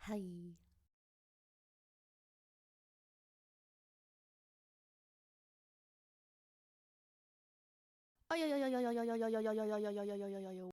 Hi. Ay, ay, ay, ay, ay, ay, ay, ay, ay, ay, ay, ay, ay, ay, ay, ay, ay, ay.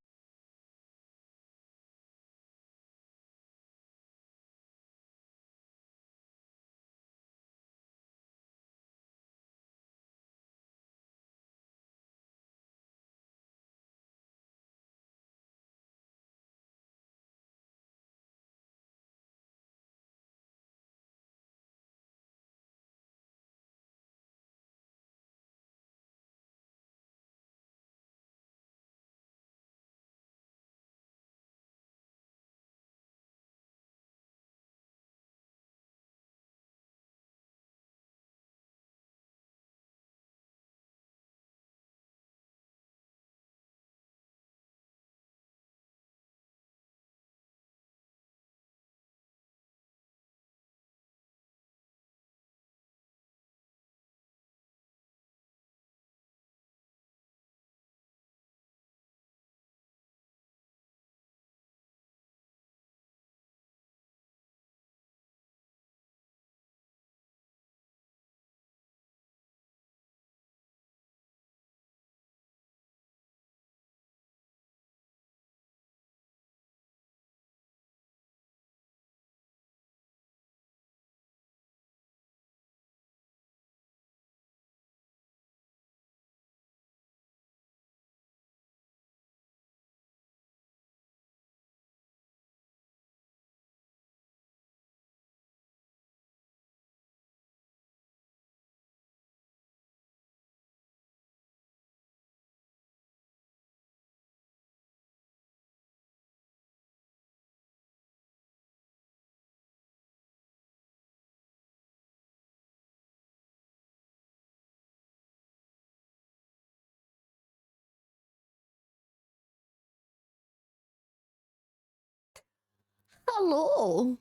Hello.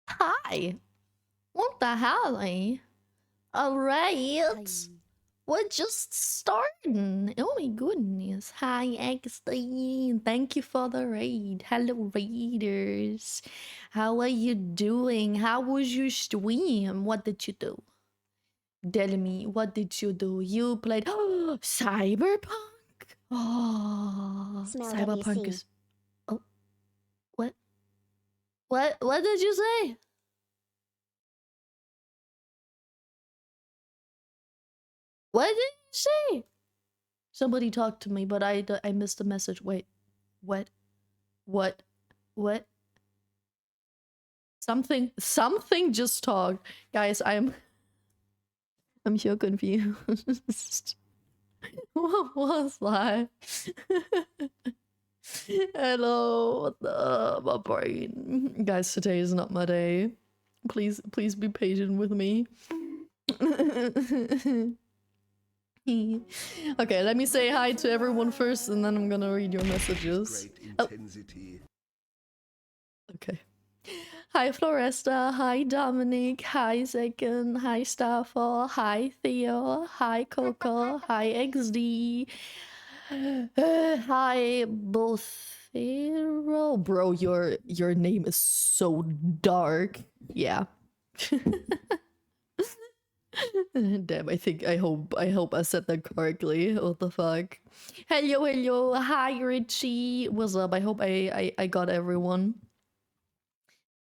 Hi. What the hell, eh? Alright. We're just starting. Oh my goodness. Hi, XD. Thank you for the raid. Hello, raiders. How are you doing? How was your stream? What did you do? Tell me, what did you do? You played Cyberpunk? Oh, Smell Cyberpunk WC. is. Oh, what? What did you say? What did you say? Somebody talked to me, but I missed the message. Wait, what? What? What? Something just talked. Guys, I'm so confused. What was that? Hello, what the my brain. Guys, today is not my day. Please be patient with me. Okay, let me say hi to everyone first and then I'm gonna read your messages. Oh. Okay. Hi Floresta, hi Dominic, hi Zekin, hi Staffel, hi Theo, hi Coco, hi XD, hi Bothero. Bro, your name is so dark. Yeah. Damn, I hope I said that correctly. What the fuck? Hello, hi Richie. What's up? I hope I got everyone.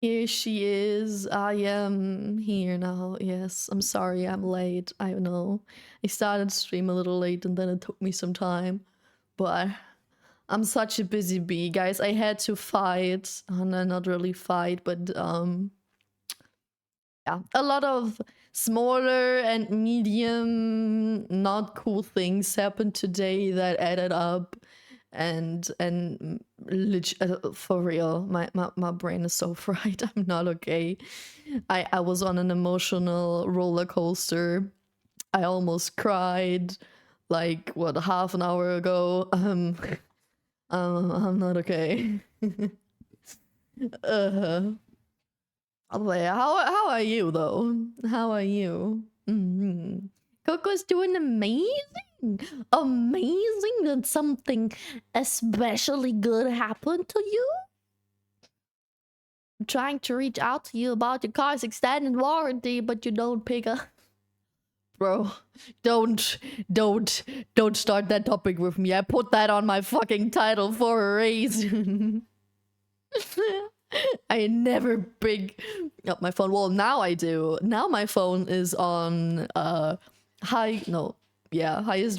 Here she is. I am here now. Yes, I'm sorry I'm late. I know. I started stream a little late and then it took me some time. But I'm such a busy bee, guys. I had to fight. Oh, no, not really fight, but yeah, a lot of smaller and medium not cool things happened today that added up and for real my brain is so fried. I'm not okay. I was on an emotional roller coaster. I almost cried like what half an hour ago. I'm not okay. uh Oh, yeah. How are you though? How are you? Coco's doing amazing. Amazing. Did something especially good happen to you? trying to reach out to you about your car's extended warranty, but you don't pick up. Bro, don't start that topic with me. I put that on my fucking title for a reason. I never pick up my phone. Well, now I do. Now my phone is on highest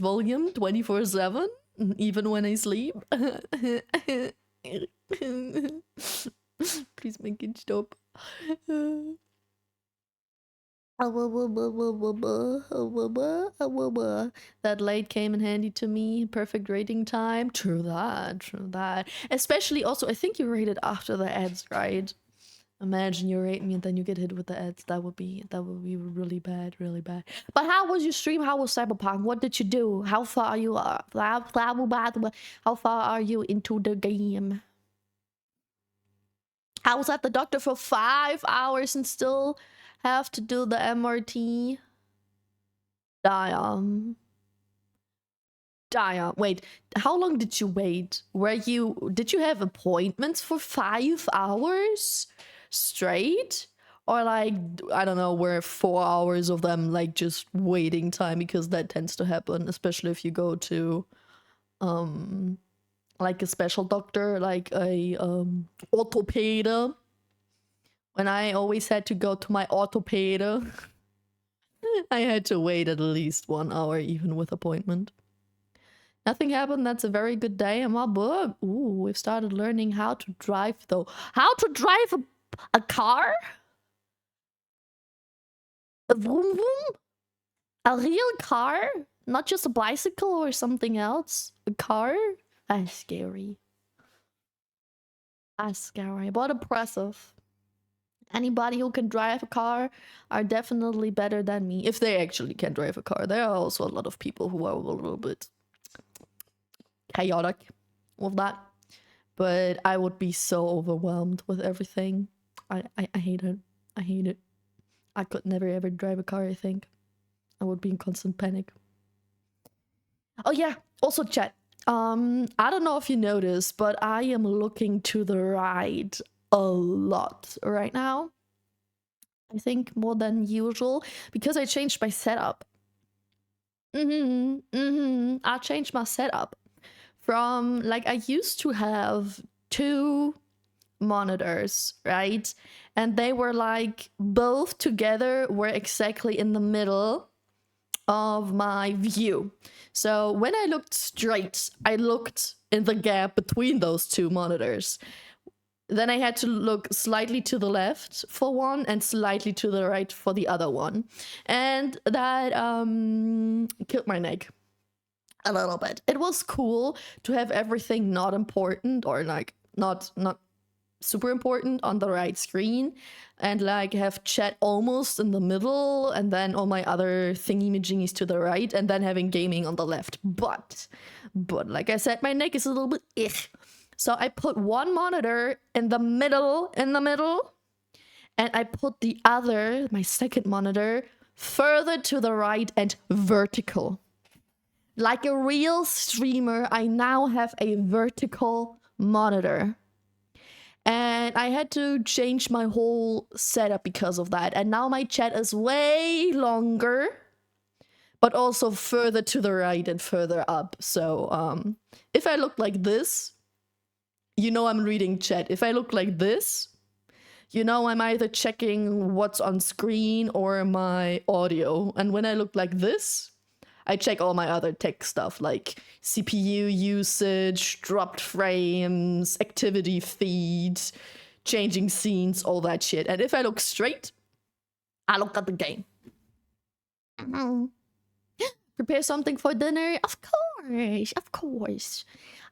volume 24/7, even when I sleep. Please make it stop. That late came in handy to me. Perfect rating time. True that, true that. Especially also, I think you rate it after the ads, right? Imagine you rate me and then you get hit with the ads. That would be really bad, really bad. But how was your stream? How was Cyberpunk? What did you do? How far are you? How far are you into the game? I was at the doctor for 5 hours and still have to do the MRT. Damn. Wait, how long did you wait? Did you have appointments for 5 hours straight? Or like, I don't know, were 4 hours of them like just waiting time? Because that tends to happen, especially if you go to like a special doctor, like a orthopeda. When I always had to go to my orthopeda, I had to wait at least 1 hour, even with appointment. Nothing happened. That's a very good day in my book. Ooh, we've started learning how to drive, though. How to drive a car? A vroom vroom? A real car? Not just a bicycle or something else? A car? That's scary. That's scary, but impressive. Anybody who can drive a car are definitely better than me. If they actually can drive a car. There are also a lot of people who are a little bit chaotic with that. But I would be so overwhelmed with everything. I hate it. I hate it. I could never ever drive a car, I think. I would be in constant panic. Oh yeah, also chat. I don't know if you noticed, but I am looking to the right a lot right now. I think more than usual because I changed my setup. I changed my setup from like I used to have 2 monitors, right? And they were like both together were exactly in the middle of my view. So when I looked straight, I looked in the gap between those 2 monitors. Then I had to look slightly to the left for one and slightly to the right for the other one. And that killed my neck a little bit. It was cool to have everything not important or like not super important on the right screen and like have chat almost in the middle and then all my other thingy-majingies to the right and then having gaming on the left. But like I said, my neck is a little bit ick. So I put one monitor in the middle, and I put the other, my second monitor, further to the right and vertical. Like a real streamer, I now have a vertical monitor. And I had to change my whole setup because of that. And now my chat is way longer, but also further to the right and further up. So if I look like this, you know I'm reading chat. If I look like this, you know I'm either checking what's on screen or my audio. And when I look like this, I check all my other tech stuff like CPU usage, dropped frames, activity feeds, changing scenes, all that shit. And if I look straight, I look at the game. Prepare something for dinner? Of course.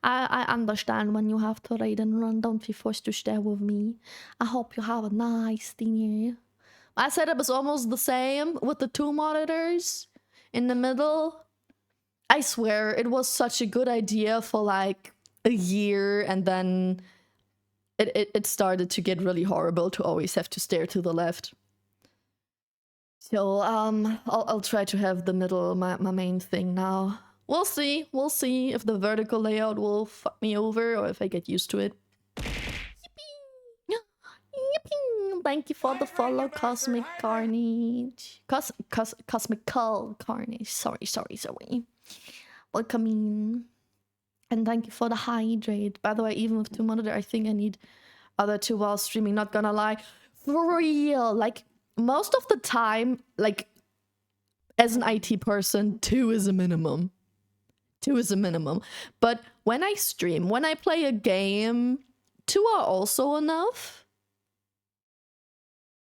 I understand when you have to read and run. Don't be forced to stay with me. I hope you have a nice dinner. My setup is almost the same with the 2 monitors in the middle. I swear, it was such a good idea for like a year, and then it started to get really horrible to always have to stare to the left. So I'll try to have the middle my main thing now. We'll see if the vertical layout will fuck me over or if I get used to it. Yippee! Thank you for the follow, Cosmic Carnage. Cosmical Carnage. Sorry. Welcome in. And thank you for the hydrate. By the way, even with 2 monitor, I think I need other 2 while streaming. Not gonna lie. For real. Like, most of the time, like, as an IT person, 2 is a minimum. 2 is a minimum. But when I stream, when I play a game, 2 are also enough.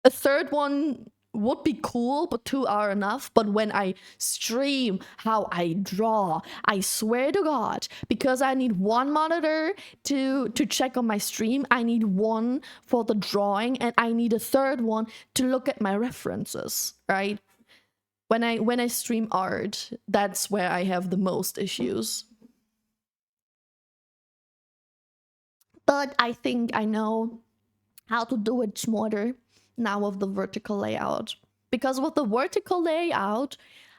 A 3rd one would be cool, but 2 are enough. But when I stream how I draw, I swear to God, because I need 1 monitor to check on my stream, I need 1 for the drawing, and I need a 3rd one to look at my references, right? When I stream art, that's where I have the most issues. But I think I know how to do it smarter now with the vertical layout. Because with the vertical layout,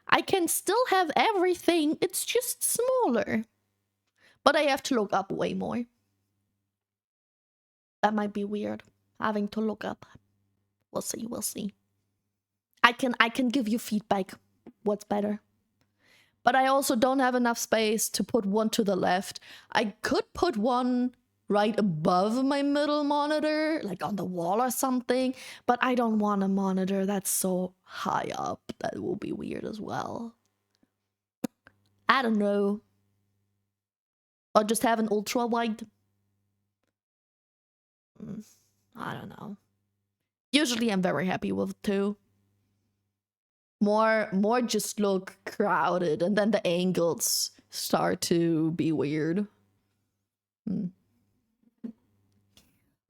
I can still have everything, it's just smaller. But I have to look up way more. That might be weird, having to look up. We'll see. I can give you feedback what's better. But I also don't have enough space to put 1 to the left. I could put 1 right above my middle monitor, like on the wall or something, but I don't want a monitor that's so high up. That will be weird as well. I don't know. Or just have an ultra wide. I don't know. Usually I'm very happy with 2. More just look crowded, and then the angles start to be weird.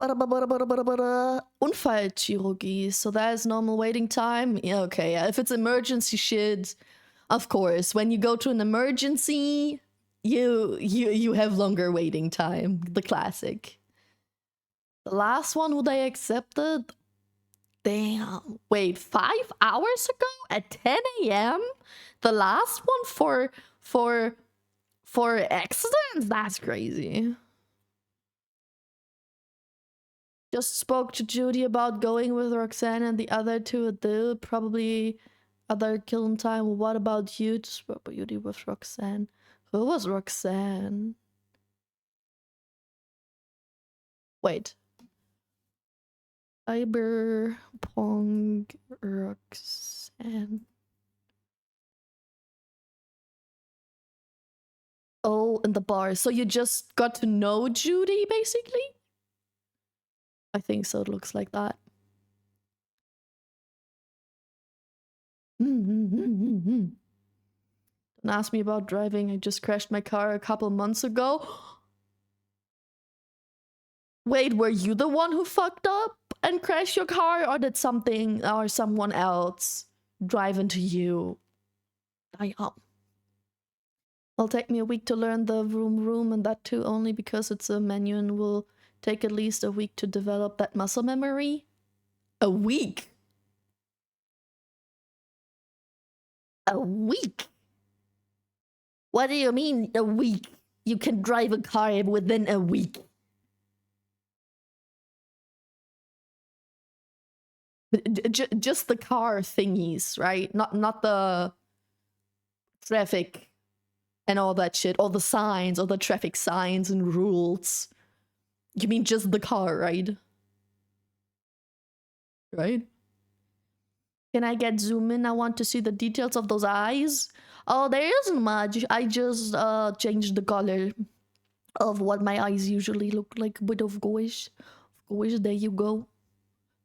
Unfallchirurgie, so that is normal waiting time? Yeah, okay, if it's emergency shit, of course. When you go to an emergency, you have longer waiting time. The classic. The last one, would I accept it? Damn. Wait, 5 hours ago at 10 a.m? The last one for accidents? That's crazy. Just spoke to Judy about going with Roxanne and the other 2 do probably other killing time. What about you? Just spoke about Judy with Roxanne. Who was Roxanne? Wait. Cyberpunk Roxanne. Oh, in the bar. So you just got to know Judy, basically? I think so. It looks like that. Don't ask me about driving. I just crashed my car a couple months ago. Wait, were you the one who fucked up and crashed your car, or did something or someone else drive into you? It'll take me a week to learn the room, and that too only because it's a menu and will take at least a week to develop that muscle memory. A week? A week? What do you mean, a week? You can drive a car within a week. Just the car thingies, right? Not the traffic and all that shit, all the signs, all the traffic signs and rules. You mean just the car, right? Right? Can I get zoom in? I want to see the details of those eyes. Oh, there isn't much. I just changed the color of what my eyes usually look like. A bit of gouache. There you go.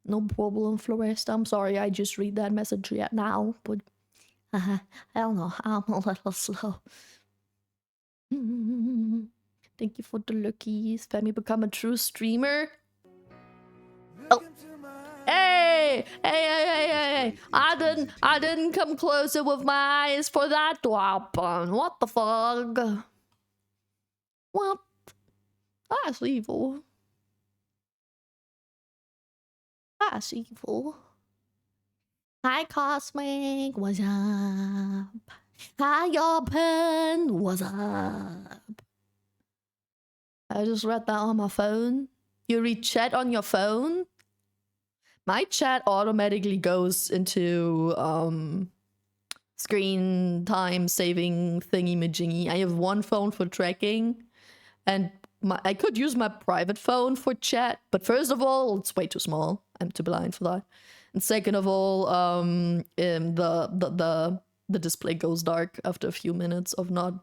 No problem, Floresta. I'm sorry, I just read that message yet now, but I don't know, I'm a little slow. Thank you for the lookies. Femi become a true streamer. Oh. Hey! I didn't come closer with my eyes for that to happen. What the fuck? What? That's evil. That's evil. Hi, Cosmic. What's up? Hi, Open. What's up? I just read that on my phone. You read chat on your phone? My chat automatically goes into screen time saving thingy majingy. I have one phone for tracking, and I could use my private phone for chat, but first of all, it's way too small. I'm too blind for that. And second of all, the display goes dark after a few minutes of not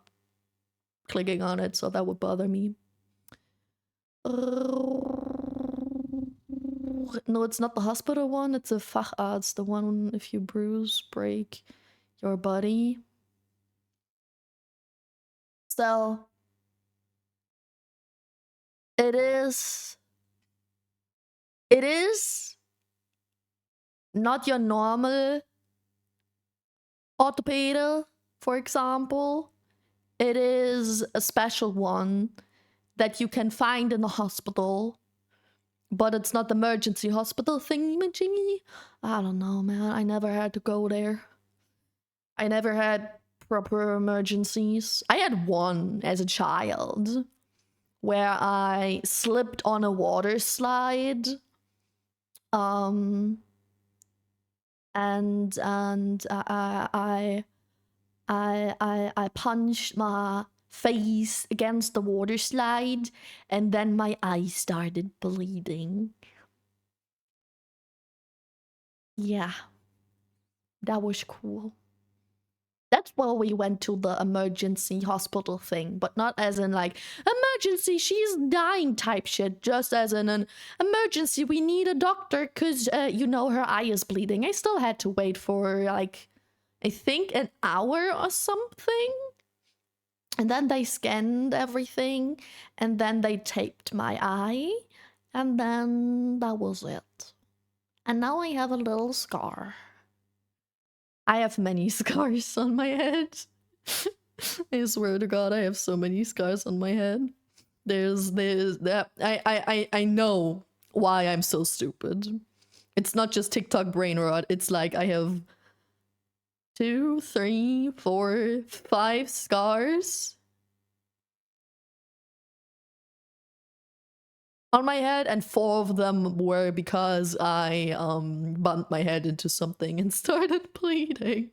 clicking on it, so that would bother me. No, it's not the hospital one, it's a Facharzt, the one if you bruise, break your body. So, it is not your normal orthopedic, for example. It is a special one that you can find in the hospital, but it's not the emergency hospital thingy-majingy. I don't know, man. I never had to go there. I never had proper emergencies. I had one as a child where I slipped on a water slide. And I punched my face against the water slide, and then my eye started bleeding. Yeah, that was cool. That's why we went to the emergency hospital thing, but not as in like emergency, she's dying type shit, just as in an emergency, we need a doctor because you know her eye is bleeding. I still had to wait for like I think an hour or something. And then they scanned everything, and then they taped my eye, and then that was it. And now I have a little scar. I have many scars on my head. I swear to God, I have so many scars on my head. There's that I know why I'm so stupid. It's not just TikTok brain rot. It's like I have 2, 3, 4, 5 scars on my head, and 4 of them were because I bumped my head into something and started bleeding.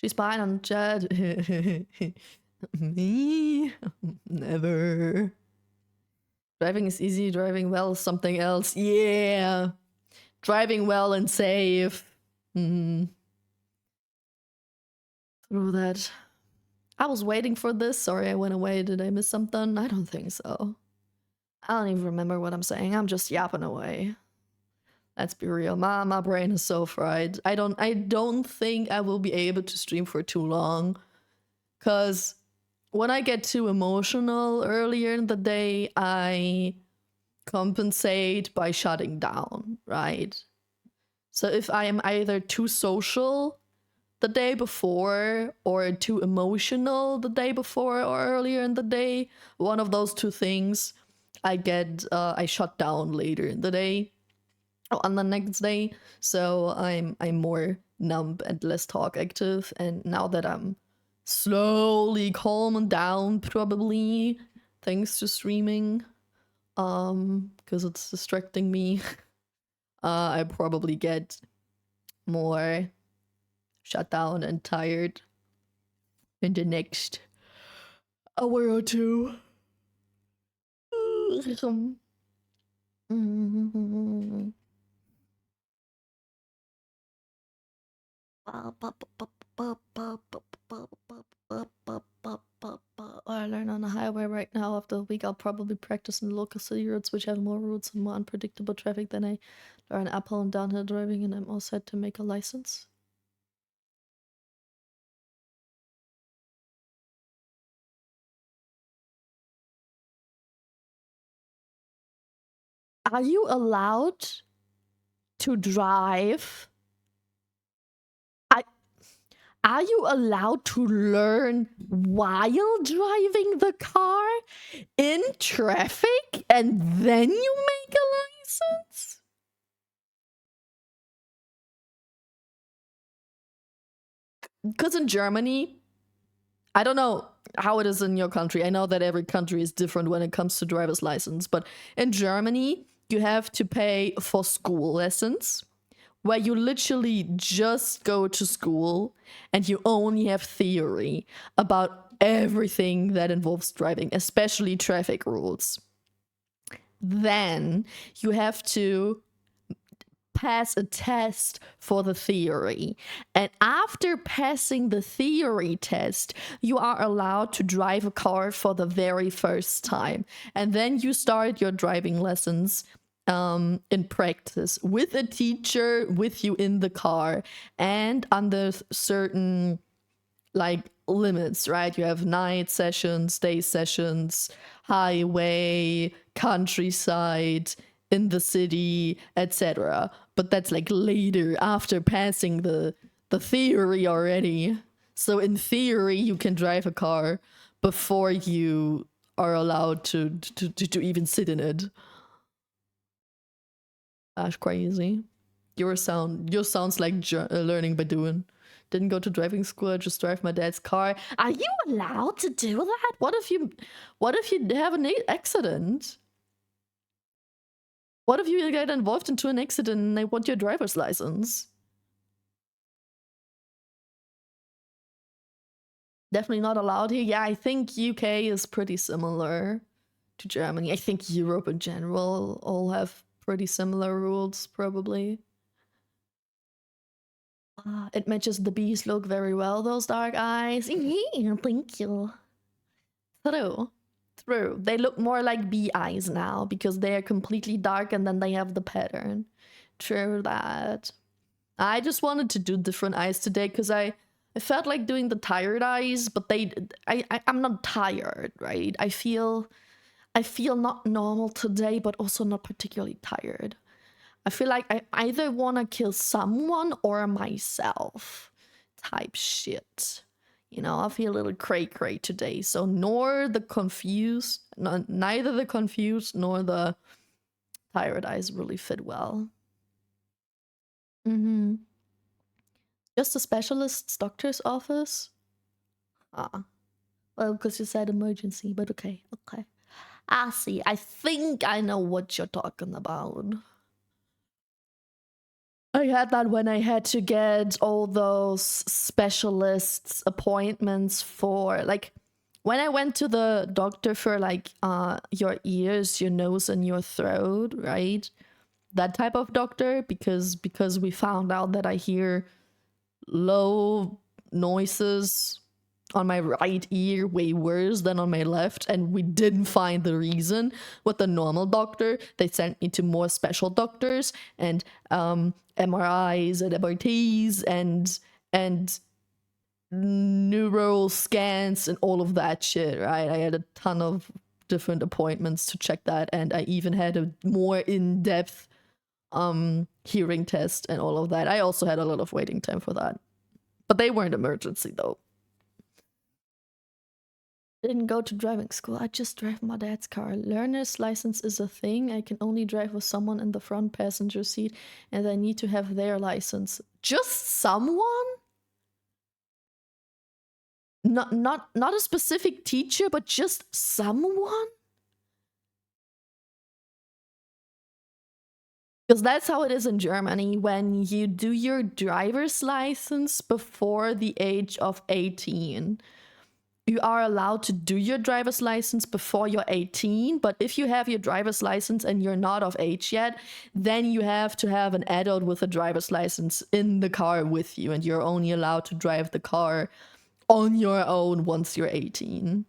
She's spying on Chad. Me? Never. Driving is easy, driving well is something else. Yeah. Driving well and safe. Through that. I was waiting for this. Sorry, I went away. Did I miss something? I don't think so. I don't even remember what I'm saying. I'm just yapping away. Let's be real. My brain is so fried. I don't think I will be able to stream for too long. Cause when I get too emotional earlier in the day, I compensate by shutting down, right? So if I am either too social the day before or too emotional the day before or earlier in the day, one of those two things, I shut down later in the day on the next day. So I'm more numb and less talk active. And now that I'm slowly calming down, probably thanks to streaming, because it's distracting me, I probably get more shut down and tired in the next hour or two. I learn on the highway right now. After a week, I'll probably practice in the local city roads, which have more routes and more unpredictable traffic than I learn uphill and downhill driving, and I'm all set to make a license. Are you allowed to drive? Are you allowed to learn while driving the car in traffic and then you make a license? Because in Germany, I don't know. how it is in your country. I know that every country is different when it comes to driver's license, but in Germany, you have to pay for school lessons where you literally just go to school and you only have theory about everything that involves driving, especially traffic rules. Then you have to pass a test for the theory. And after passing the theory test, you are allowed to drive a car for the very first time. And then you start your driving lessons in practice with a teacher with you in the car and under certain like limits, right? You have night sessions, day sessions, highway, countryside, in the city, etc. But that's like later after passing the theory already. So in theory, you can drive a car before you are allowed to even sit in it. That's crazy. Your sounds like learning by doing. Didn't go to driving school. I just drive my dad's car. Are you allowed to do that? What if you have an accident? What if you get involved into an accident and they want your driver's license? Definitely not allowed here. Yeah, I think UK is pretty similar to Germany. I think Europe in general all have pretty similar rules, probably. It matches the bee's look very well, those dark eyes. Yeah, thank you. True. They look more like bee eyes now because they are completely dark and then they have the pattern. True that. I just wanted to do different eyes today because I felt like doing the tired eyes, but I'm not tired, right? I feel not normal today, but also not particularly tired. I feel like I either want to kill someone or myself type shit. You know, I feel a little cray-cray today. So neither the confused nor the tired eyes really fit well. Just a specialist's doctor's office? Well, because you said emergency, but okay. I see. I think I know what you're talking about. I had that when I had to get all those specialists appointments for like when I went to the doctor for like your ears, your nose and your throat, right? That type of doctor because we found out that I hear low noises on my right ear way worse than on my left, and we didn't find the reason with the normal doctor. They sent me to more special doctors and MRIs and MRTs and neural scans and all of that shit, right? I had a ton of different appointments to check that, and I even had a more in-depth hearing test and all of that. I also had a lot of waiting time for that, but they weren't emergency though. Didn't go to driving school. I just drive my dad's car. Learner's license is a thing. I can only drive with someone in the front passenger seat, and I need to have their license. Just someone? Not a specific teacher, but just someone? Because that's how it is in Germany when you do your driver's license before the age of 18. You are allowed to do your driver's license before you're 18, but if you have your driver's license and you're not of age yet, then you have to have an adult with a driver's license in the car with you, and you're only allowed to drive the car on your own once you're 18.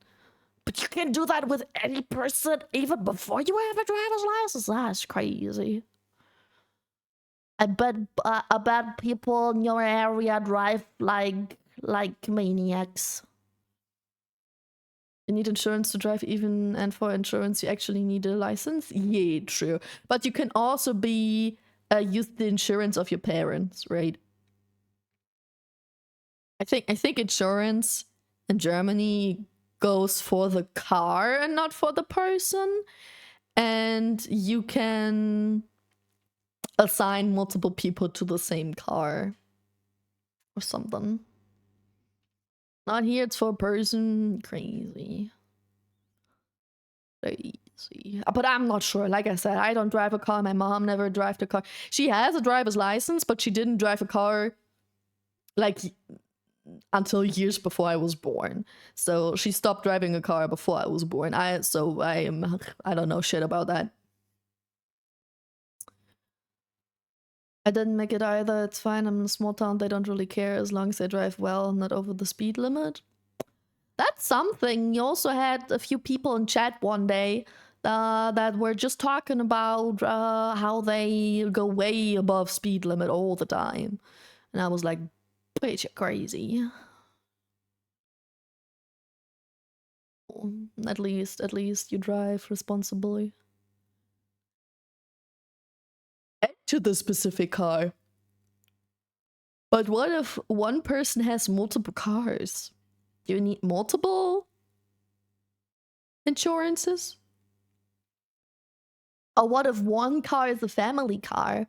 But you can do that with any person even before you have a driver's license? That's crazy. I bet people in your area drive like maniacs. You need insurance to drive even, and for insurance you actually need a license? Yeah, true. But you can also be use the insurance of your parents, right? I think insurance in Germany goes for the car and not for the person, and you can assign multiple people to the same car or something. Not here, it's for a person. Crazy. Crazy. But I'm not sure. Like I said, I don't drive a car. My mom never drove a car. She has a driver's license, but she didn't drive a car like until years before I was born. So she stopped driving a car before I was born. I don't know shit about that. I didn't make it either. It's fine. I'm in a small town. They don't really care as long as they drive well, not over the speed limit. That's something. You also had a few people in chat one day that were just talking about how they go way above speed limit all the time. And I was like, bitch, you're crazy. At least you drive responsibly. And to the specific car. But what if one person has multiple cars? Do you need multiple insurances? Or what if one car is a family car?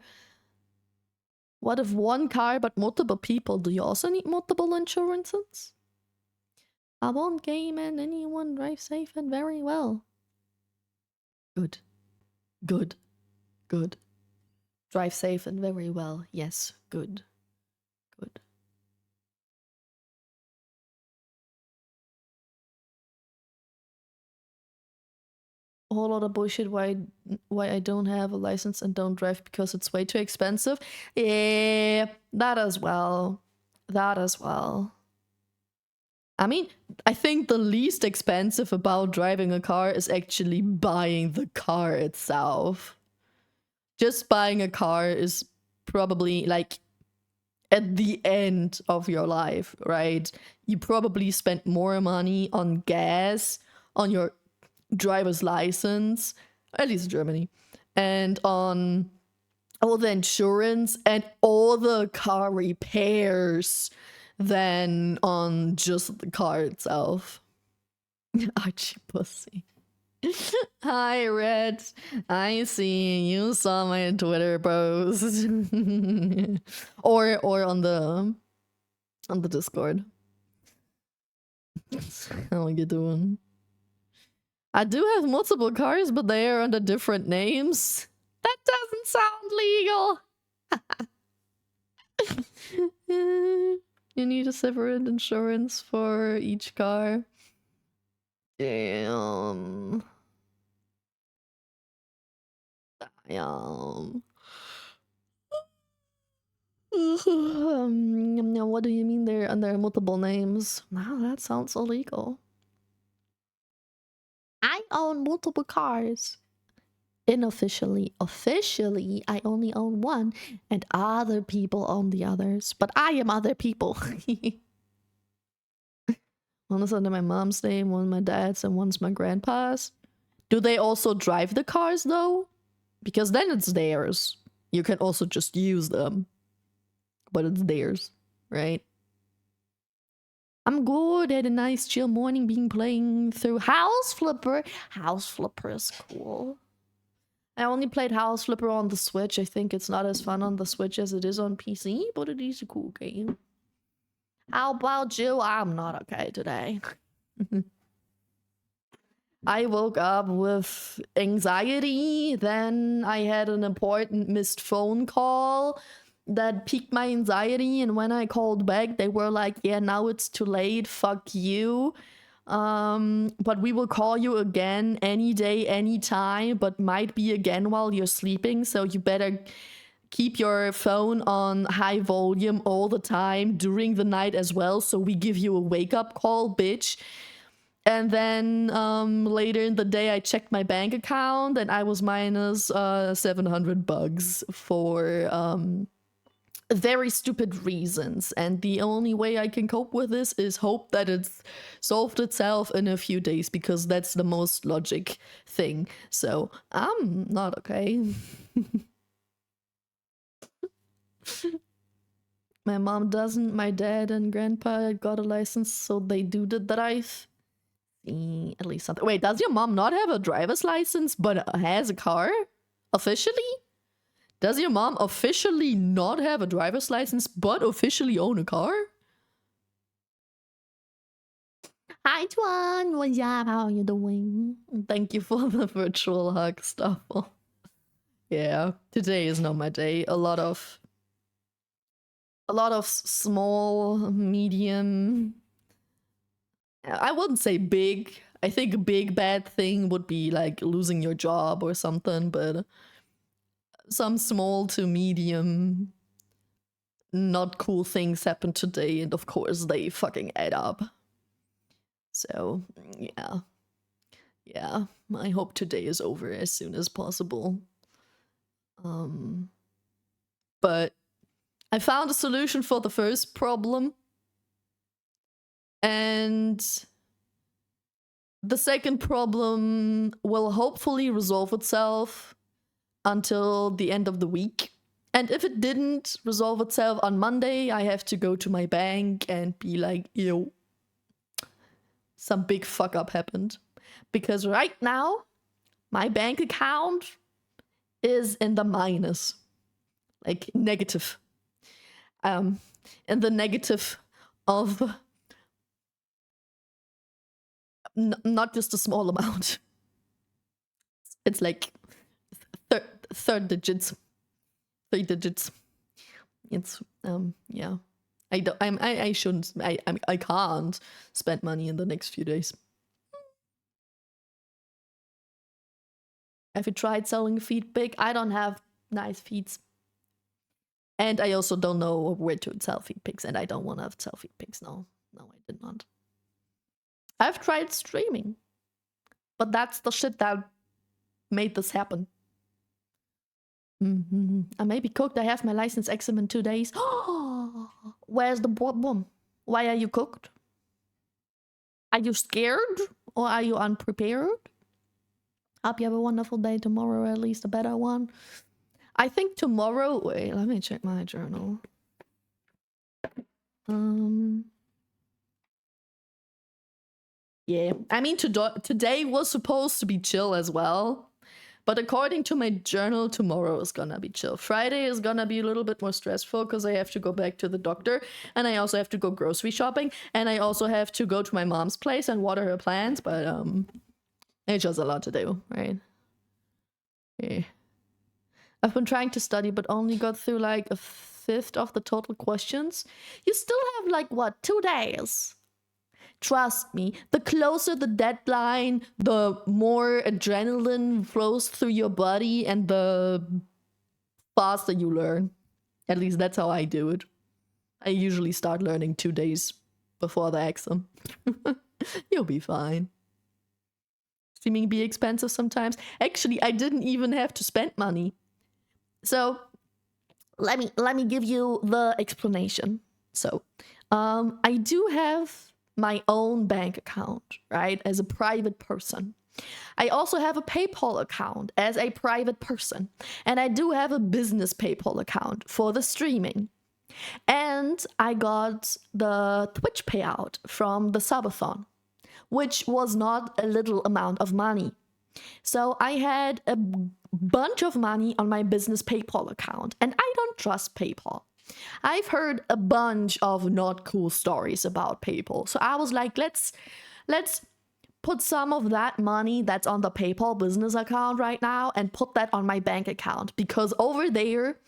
What if one car but multiple people? Do you also need multiple insurances? I won't game and anyone drive safe and very well. Good. Good. Good. Drive safe and very well. Yes. Good. Good. A whole lot of bullshit why I don't have a license and don't drive because it's way too expensive. Yeah, that as well. That as well. I mean, I think the least expensive about driving a car is actually buying the car itself. Just buying a car is probably like at the end of your life, right? You probably spent more money on gas, on your driver's license, at least in Germany, and on all the insurance and all the car repairs than on just the car itself. Archie pussy. Hi, Red. I see you saw my Twitter post, or on the Discord. How you doing? I do have multiple cars, but they are under different names. That doesn't sound legal. You need a separate insurance for each car. Damn. Damn. What do you mean they're under multiple names? Wow, that sounds illegal. I own multiple cars. Unofficially, officially, I only own one, and other people own the others. But I am other people. One is under my mom's name, one my dad's, and one's my grandpa's. Do they also drive the cars though? Because then it's theirs. You can also just use them. But it's theirs, right? I'm good. Had a nice chill morning being playing through House Flipper. House Flipper is cool. I only played House Flipper on the Switch. I think it's not as fun on the Switch as it is on PC, but it is a cool game. How about you? I'm not okay today. I woke up with anxiety, then I had an important missed phone call that piqued my anxiety, and when I called back, they were like, yeah, now it's too late, fuck you. But we will call you again any day, anytime, but might be again while you're sleeping, so you better keep your phone on high volume all the time during the night as well, so we give you a wake-up call, bitch. And then later in the day, I checked my bank account and I was minus 700 bucks for very stupid reasons. And the only way I can cope with this is hope that it's solved itself in a few days, because that's the most logic thing. So I'm not okay. My mom doesn't. My dad and grandpa got a license, so they do the drive. At least something. Wait, does your mom not have a driver's license but has a car? Officially? Does your mom officially not have a driver's license but officially own a car? Hi, Tuan. What's up? How are you doing? Thank you for the virtual hug stuff. Yeah, today is not my day. A lot of small, medium. I wouldn't say big. I think a big bad thing would be like losing your job or something, but some small to medium not cool things happened today, and of course they fucking add up. So yeah, I hope today is over as soon as possible. But I found a solution for the first problem, and the second problem will hopefully resolve itself until the end of the week. And if it didn't resolve itself on Monday, I have to go to my bank and be like, yo, some big fuck up happened. Because right now, my bank account is in the minus, like negative. In the negative of not just a small amount. It's like third digits, 3 digits. It's yeah. I shouldn't. I can't spend money in the next few days. Have you tried selling feet big? I don't have nice feet. And I also don't know where to sell feet pics, and I don't want to sell feet pics. No, I did not. I've tried streaming, but that's the shit that made this happen. I may be cooked. I have my license exam in 2 days. Where's the problem? Why are you cooked? Are you scared or are you unprepared? Hope you have a wonderful day tomorrow, or at least a better one. I think tomorrow. Wait, let me check my journal. Yeah, I mean, today was supposed to be chill as well. But according to my journal, tomorrow is gonna be chill. Friday is gonna be a little bit more stressful because I have to go back to the doctor, and I also have to go grocery shopping, and I also have to go to my mom's place and water her plants, but it's just a lot to do, right? Yeah. I've been trying to study, but only got through like a fifth of the total questions. You still have like, what, 2 days? Trust me, the closer the deadline, the more adrenaline flows through your body and the faster you learn. At least that's how I do it. I usually start learning 2 days before the exam. You'll be fine. Streaming be expensive sometimes. Actually, I didn't even have to spend money. So let me give you the explanation. So I do have my own bank account, right, as a private person. I also have a PayPal account as a private person, and I do have a business PayPal account for the streaming. And I got the Twitch payout from the subathon, which was not a little amount of money. So I had a bunch of money on my business PayPal account, and I don't trust PayPal. I've heard a bunch of not cool stories about PayPal. So I was like, let's put some of that money that's on the PayPal business account right now and put that on my bank account, because over there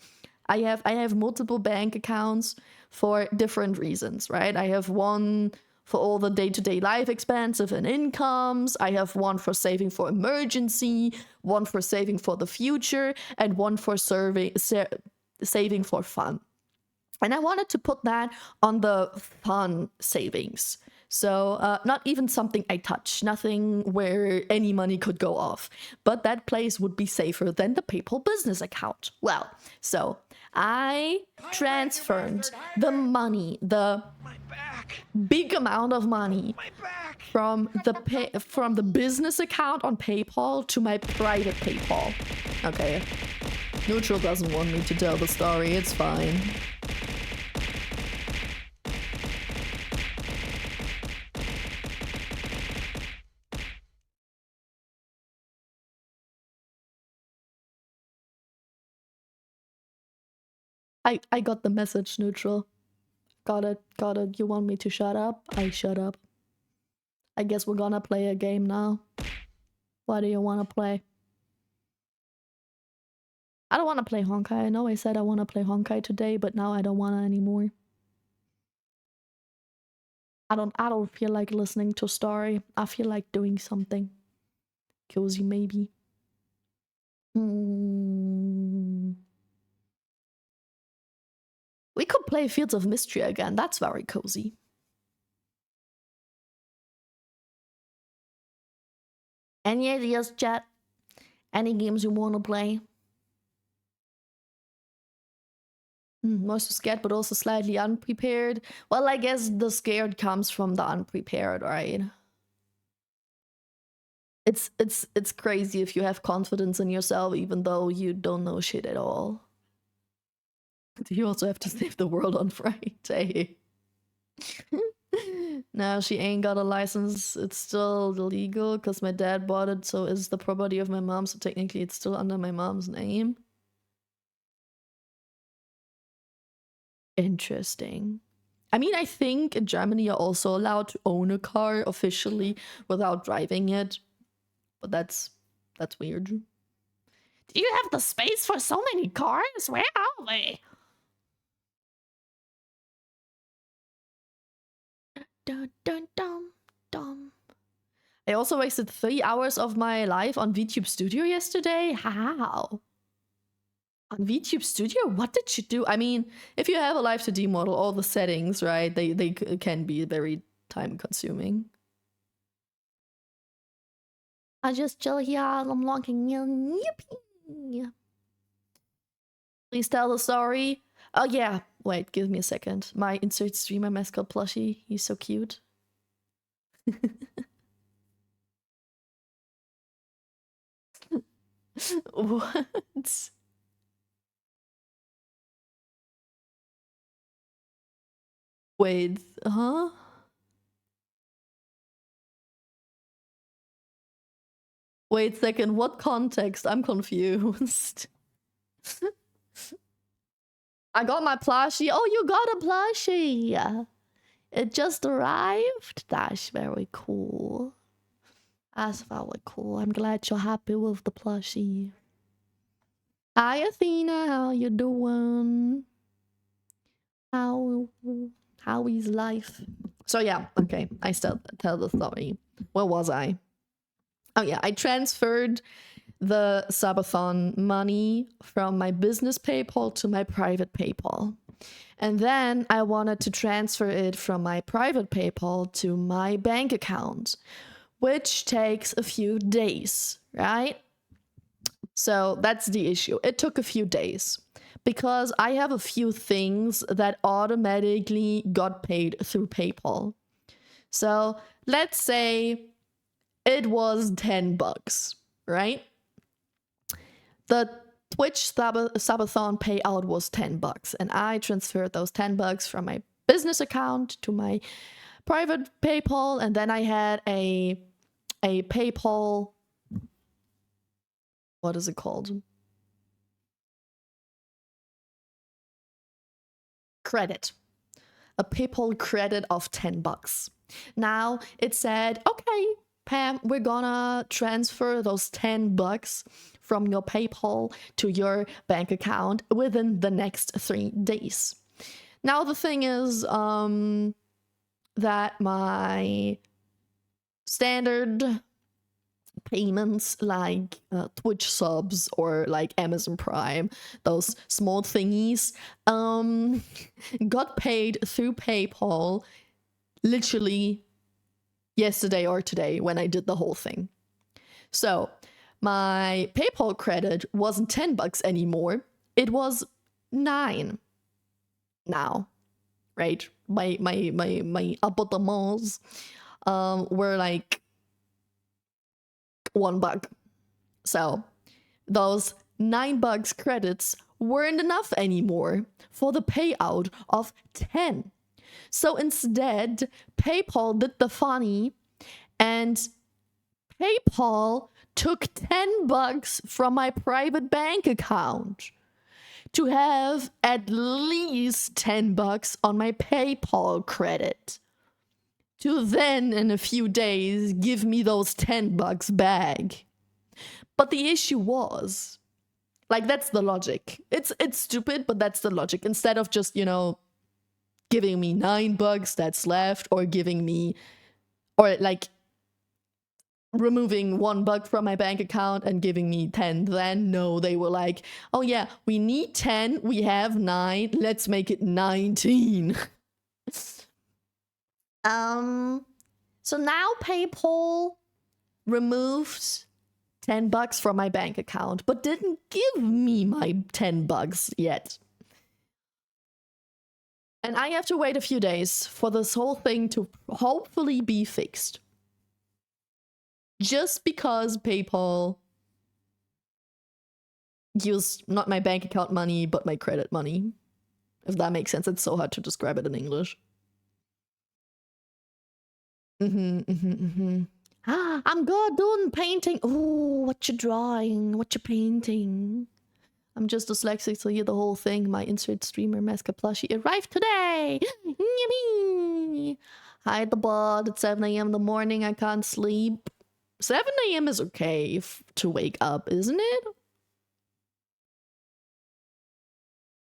I have multiple bank accounts for different reasons, right? I have one for all the day-to-day life expenses and incomes. I have one for saving for emergency, one for saving for the future, and one for saving for fun. And I wanted to put that on the fun savings. So not even something I touch, nothing where any money could go off. But that place would be safer than the PayPal business account. Well, so I transferred the money, the big amount of money from the business account on PayPal to my private PayPal. Okay. Neutral doesn't want me to tell the story, it's fine. I got the message, Neutral. Got it. You want me to shut up? I shut up. I guess we're gonna play a game now. What do you want to play? I don't want to play Honkai. I know I said I want to play Honkai today, but now I don't want to anymore. I don't feel like listening to a story. I feel like doing something cozy, maybe. We could play Fields of Mystery again. That's very cozy. Any ideas, chat? Any games you want to play? Most scared, but also slightly unprepared. Well, I guess the scared comes from the unprepared, right? It's crazy if you have confidence in yourself, even though you don't know shit at all. You also have to save the world on Friday. No, she ain't got a license. It's still illegal because my dad bought it, so it's the property of my mom, so technically it's still under my mom's name. Interesting. I mean, I think in Germany you're also allowed to own a car officially without driving it, but that's weird. Do you have the space for so many cars? Where are they? Dun dun dun dun. I also wasted 3 hours of my life on VTube Studio yesterday. How? On VTube Studio? What did you do? I mean, if you have a live 2D model, all the settings, right, they can be very time consuming. I just chill here, I'm logging in. Yippee! Please tell the story. Oh yeah, wait, give me a second. My insert streamer mascot plushie, he's so cute. What? Wait, huh? Wait a second, what context? I'm confused. I got my plushie. Oh, you got a plushie. It just arrived. That's very cool. That's very cool. I'm glad you're happy with the plushie. Hi, Athena. How you doing? How is life? So yeah, okay. I still tell the story. Where was I? Oh yeah, I transferred the subathon money from my business PayPal to my private PayPal. And then I wanted to transfer it from my private PayPal to my bank account, which takes a few days, right? So that's the issue. It took a few days because I have a few things that automatically got paid through PayPal. So let's say it was 10 bucks, right? The Twitch subathon payout was 10 bucks, and I transferred those 10 bucks from my business account to my private PayPal, and then I had a PayPal, what is it called? Credit. A PayPal credit of 10 bucks. Now it said, okay, Pam, we're gonna transfer those 10 bucks from your PayPal to your bank account within the next 3 days. Now the thing is that my standard payments like Twitch subs or like Amazon Prime, those small thingies, got paid through PayPal literally yesterday or today when I did the whole thing. So my PayPal credit wasn't 10 bucks anymore. It was 9 now, right? My abonnements were like $1. So those 9 bucks credits weren't enough anymore for the payout of 10. So instead, PayPal did the funny and PayPal took 10 bucks from my private bank account to have at least 10 bucks on my PayPal credit. to then in a few days give me those $10 back. But the issue was, like, that's the logic. It's stupid, but that's the logic. Instead of just, you know, giving me $9 that's left, or giving me, or like removing $1 from my bank account and giving me 10, then no, they were like, oh yeah, we need 10, we have 9, let's make it 19. So now PayPal removed $10 from my bank account, but didn't give me my $10 yet. And I have to wait a few days for this whole thing to hopefully be fixed. Just because PayPal used not my bank account money, but my credit money. If that makes sense, it's so hard to describe it in English. I'm good doing painting. Oh, what you drawing? What you painting? I'm just dyslexic, so hear the whole thing. My insert streamer mascot plushie arrived today. Hi, the bud. It's 7 a.m. in the morning. I can't sleep. 7 a.m. is okay to wake up, isn't it?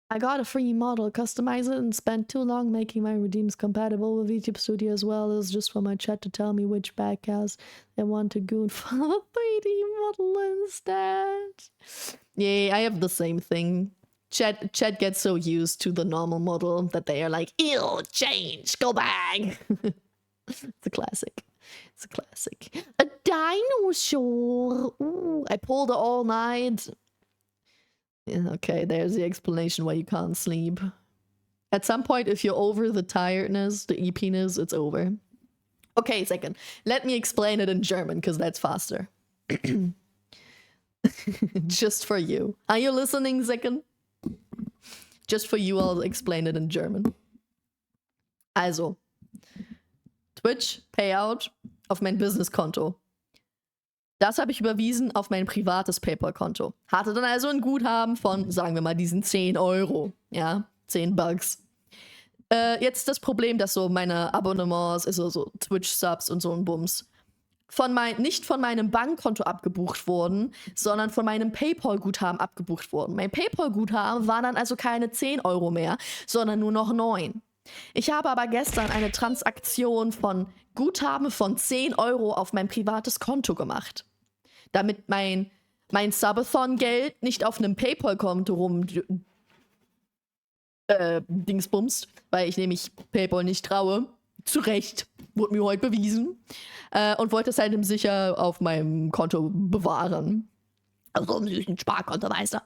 I got a free model, customize it, and spent too long making my redeems compatible with YouTube Studio as well. It was just for my chat to tell me which backcast they want to goon for the 3D model instead. Yeah, I have the same thing. Chat gets so used to the normal model that they are like, ew, change, go back. It's a classic. It's a classic. A dinosaur. Ooh, I pulled it all night. Yeah, okay, there's the explanation why you can't sleep. At some point, if you're over the tiredness, the eepiness, it's over. Okay, second. Let me explain it in German, because that's faster. Just for you. Are you listening, second? Just for you, I'll explain it in German. Also, Twitch Payout auf mein Businesskonto. Das habe ich überwiesen auf mein privates PayPal-Konto. Hatte dann also ein Guthaben von, sagen wir mal, diesen 10 Euro. Ja, 10 Bucks. Jetzt das Problem, dass so meine Abonnements, also so Twitch-Subs und so ein Bums, nicht von meinem Bankkonto abgebucht wurden, sondern von meinem PayPal-Guthaben abgebucht wurden. Mein PayPal-Guthaben war dann also keine 10 Euro mehr, sondern nur noch 9. Ich habe aber gestern eine Transaktion von Guthaben von 10 Euro auf mein privates Konto gemacht. Damit mein Subathon-Geld nicht auf einem PayPal-Konto dingsbumst, weil ich nämlich PayPal nicht traue. Zu Recht, wurde mir heute bewiesen. Und wollte es halt sicher auf meinem Konto bewahren. Also im süßen Sparkonto, weißt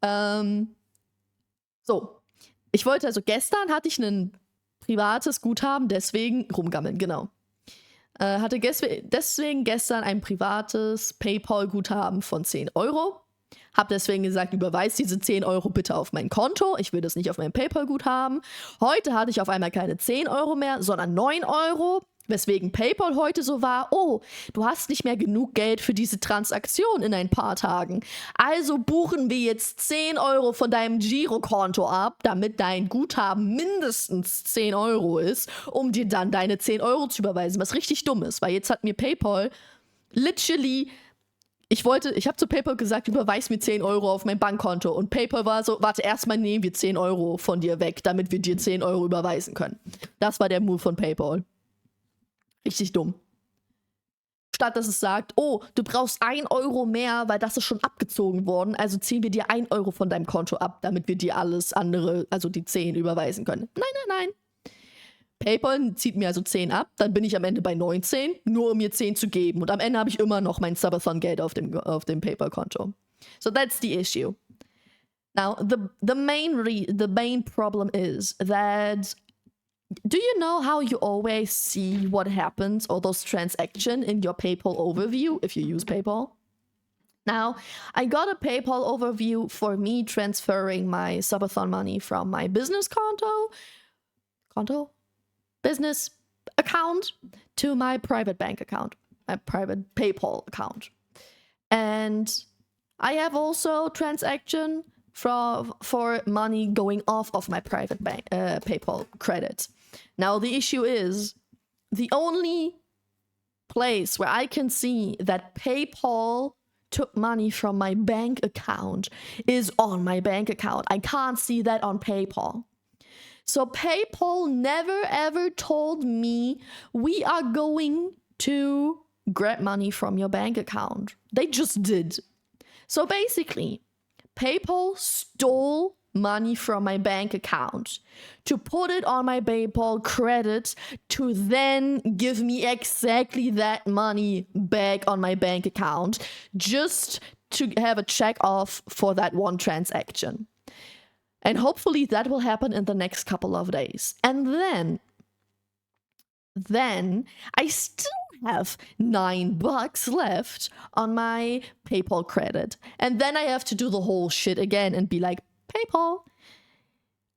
du. So. Ich wollte also, gestern hatte ich ein privates Guthaben, deswegen rumgammeln, genau. Hatte deswegen gestern ein privates PayPal-Guthaben von 10 Euro. Hab deswegen gesagt, überweist diese 10 Euro bitte auf mein Konto. Ich will das nicht auf mein PayPal-Guthaben. Heute hatte ich auf einmal keine 10 Euro mehr, sondern 9 Euro. Weswegen PayPal heute so war, oh, du hast nicht mehr genug Geld für diese Transaktion in ein paar Tagen. Also buchen wir jetzt 10 Euro von deinem Girokonto ab, damit dein Guthaben mindestens 10 Euro ist, um dir dann deine 10 Euro zu überweisen, was richtig dumm ist, weil jetzt hat mir PayPal literally, ich habe zu PayPal gesagt, überweis mir 10 Euro auf mein Bankkonto, und PayPal war so, warte, erstmal nehmen wir 10 Euro von dir weg, damit wir dir 10 Euro überweisen können. Das war der Move von PayPal. Richtig dumm. Statt dass es sagt, oh, du brauchst 1 Euro mehr, weil das ist schon abgezogen worden, also ziehen wir dir 1 Euro von deinem Konto ab, damit wir dir alles andere, also die 10 überweisen können. Nein. PayPal zieht mir also 10 ab, dann bin ich am Ende bei 19, nur um mir 10 zu geben. Und am Ende habe ich immer noch mein Subathon-Geld auf dem PayPal-Konto. So that's the issue. Now, the main problem is that, do you know how you always see what happens, all those transactions in your PayPal overview if you use PayPal? Now, I got a PayPal overview for me transferring my Subathon money from my business business account to my private bank account, my private PayPal account. And I have also transaction for money going off of my private bank PayPal credit. Now the issue is, the only place where I can see that PayPal took money from my bank account is on my bank account. I can't see that on PayPal. So PayPal never ever told me we are going to grab money from your bank account. They just did. So basically, PayPal stole money from my bank account to put it on my PayPal credit to then give me exactly that money back on my bank account just to have a check off for that one transaction. And hopefully that will happen in the next couple of days. And then I still have $9 left on my PayPal credit. And then I have to do the whole shit again and be like, PayPal,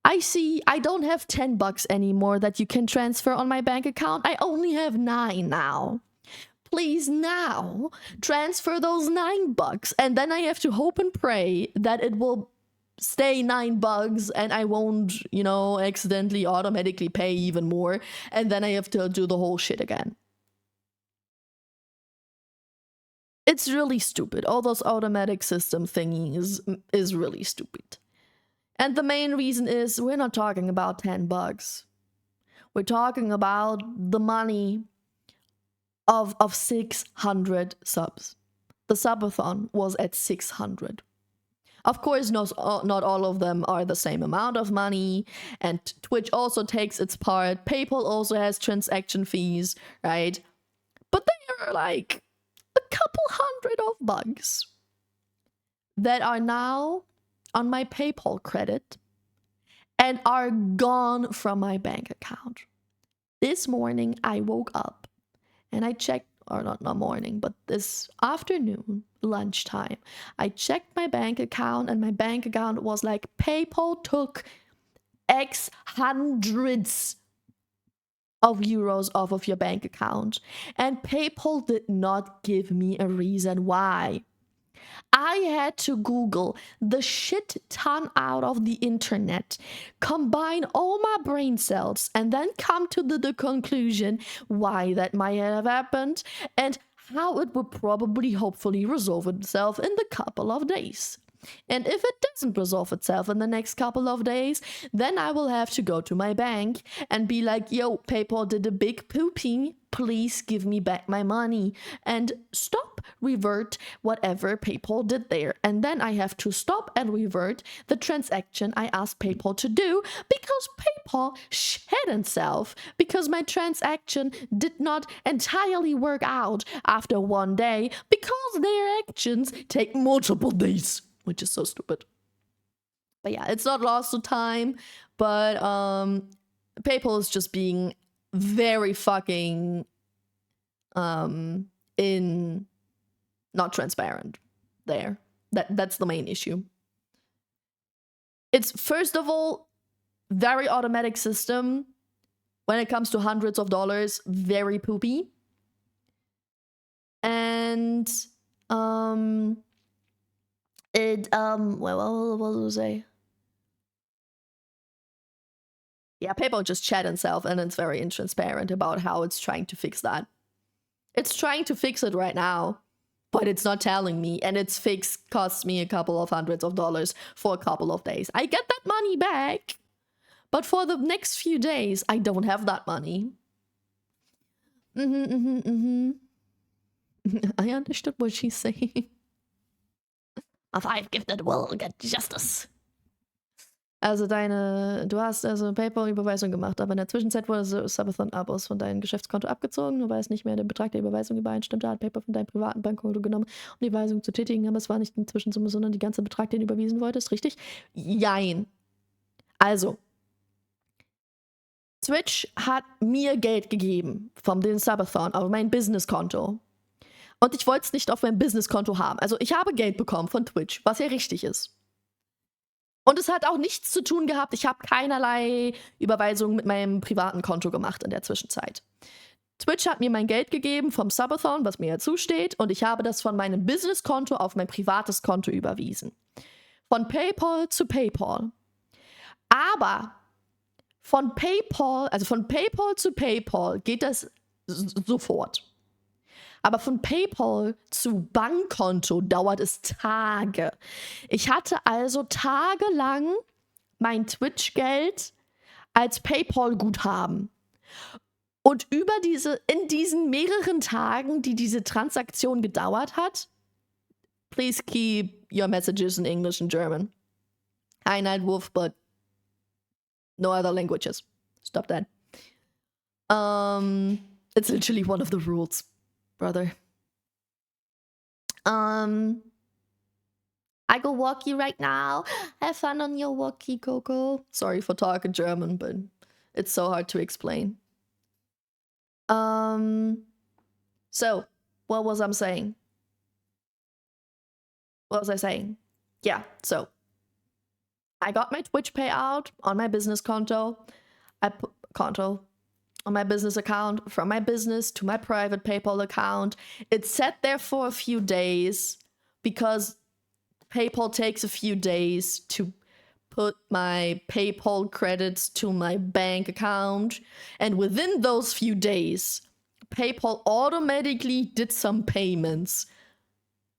I see I don't have $10 anymore that you can transfer on my bank account. I only have 9 now. Please now transfer those $9. And then I have to hope and pray that it will stay $9 and I won't, accidentally automatically pay even more. And then I have to do the whole shit again. It's really stupid. All those automatic system thingies is really stupid. And the main reason is we're not talking about $10. We're talking about the money of 600 subs. The subathon was at 600. Of course, not all of them are the same amount of money, and Twitch also takes its part. PayPal also has transaction fees, right? But they are like a couple hundred of bucks that are now on my PayPal credit and are gone from my bank account. This morning, I woke up and I checked, or not morning, but this afternoon, lunchtime, I checked my bank account and my bank account was like, PayPal took X hundreds of euros off of your bank account. And PayPal did not give me a reason why. I had to Google the shit ton out of the internet, combine all my brain cells, and then come to the conclusion why that might have happened and how it would probably hopefully resolve itself in the couple of days. And if it doesn't resolve itself in the next couple of days, then I will have to go to my bank and be like, yo, PayPal did a big pooping. Please give me back my money and stop, revert whatever PayPal did there. And then I have to stop and revert the transaction I asked PayPal to do because PayPal shed itself because my transaction did not entirely work out after one day because their actions take multiple days. Which is so stupid. But yeah, it's not lost to time, but PayPal is just being very fucking in not transparent there. That's the main issue. It's first of all very automatic system when it comes to hundreds of dollars, very poopy. And what was I say? Yeah, PayPal just chat itself and it's very intransparent about how it's trying to fix that. It's trying to fix it right now, but it's not telling me, and its fix costs me a couple of hundreds of dollars for a couple of days. I get that money back, but for the next few days, I don't have that money. I understood what she's saying. A 5-gifted will get justice. Also du hast also PayPal-Überweisung gemacht, aber in der Zwischenzeit wurde Subathon-Abos von deinem Geschäftskonto abgezogen, nur weil es nicht mehr der Betrag der Überweisung übereinstimmte, hat PayPal von deinem privaten Bankkonto genommen, um die Überweisung zu tätigen, aber es war nicht eine Zwischensumme, sondern die ganze Betrag, den du überwiesen wolltest, richtig? Jein. Also, Twitch hat mir Geld gegeben vom den Subathon auf mein Businesskonto. Und ich wollte es nicht auf meinem Businesskonto haben. Also ich habe Geld bekommen von Twitch, was ja richtig ist. Und es hat auch nichts zu tun gehabt. Ich habe keinerlei Überweisungen mit meinem privaten Konto gemacht in der Zwischenzeit. Twitch hat mir mein Geld gegeben vom Subathon, was mir ja zusteht. Und ich habe das von meinem Businesskonto auf mein privates Konto überwiesen. Von PayPal zu PayPal. Aber von PayPal, also von PayPal zu PayPal geht das Sofort. Aber von PayPal zu Bankkonto dauert es Tage. Ich hatte also tagelang mein Twitch-Geld als PayPal-Guthaben. Und in diesen mehreren Tagen, die diese Transaktion gedauert hat, please keep your messages in English and German. Hi, Nightwolf, but no other languages. Stop that. It's literally one of the rules, brother. I go walkie right now. Have fun on your walkie, Coco. Sorry for talking German, but it's so hard to explain. So, what was I saying? What was I saying? Yeah, so I got my Twitch payout on my business konto. On my business account, from my business to my private PayPal account. It sat there for a few days because PayPal takes a few days to put my PayPal credits to my bank account. And within those few days, PayPal automatically did some payments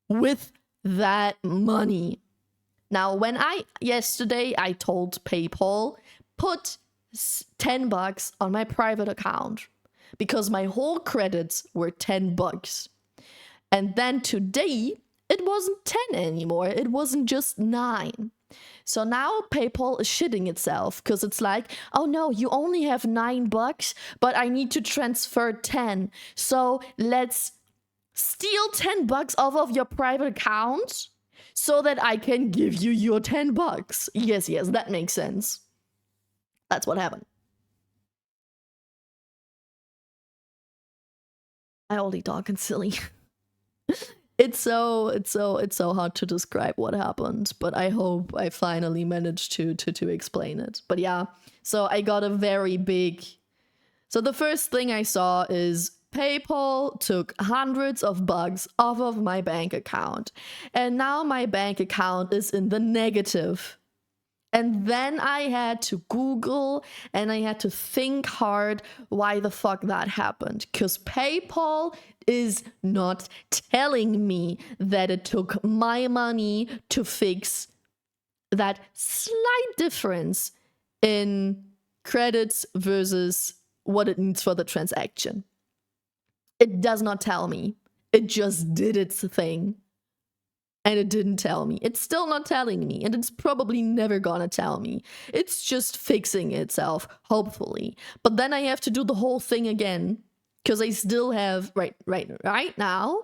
with that money. Now, yesterday I told PayPal, put $10 on my private account because my whole credits were $10. And then today, it wasn't 10 anymore. It wasn't just 9. So now PayPal is shitting itself because it's like, oh no, you only have $9, but I need to transfer 10. So let's steal $10 off of your private account so that I can give you your $10. Yes, that makes sense. That's what happened. I only talking silly. It's so hard to describe what happened, but I hope I finally managed to explain it. But yeah, so I got a very big. So the first thing I saw is PayPal took hundreds of bucks off of my bank account, and now my bank account is in the negative. And then I had to Google and I had to think hard why the fuck that happened. Because PayPal is not telling me that it took my money to fix that slight difference in credits versus what it needs for the transaction. It does not tell me. It just did its thing. And it didn't tell me. It's still not telling me, and it's probably never gonna tell me. It's just fixing itself, hopefully. But then I have to do the whole thing again, because I still have right now,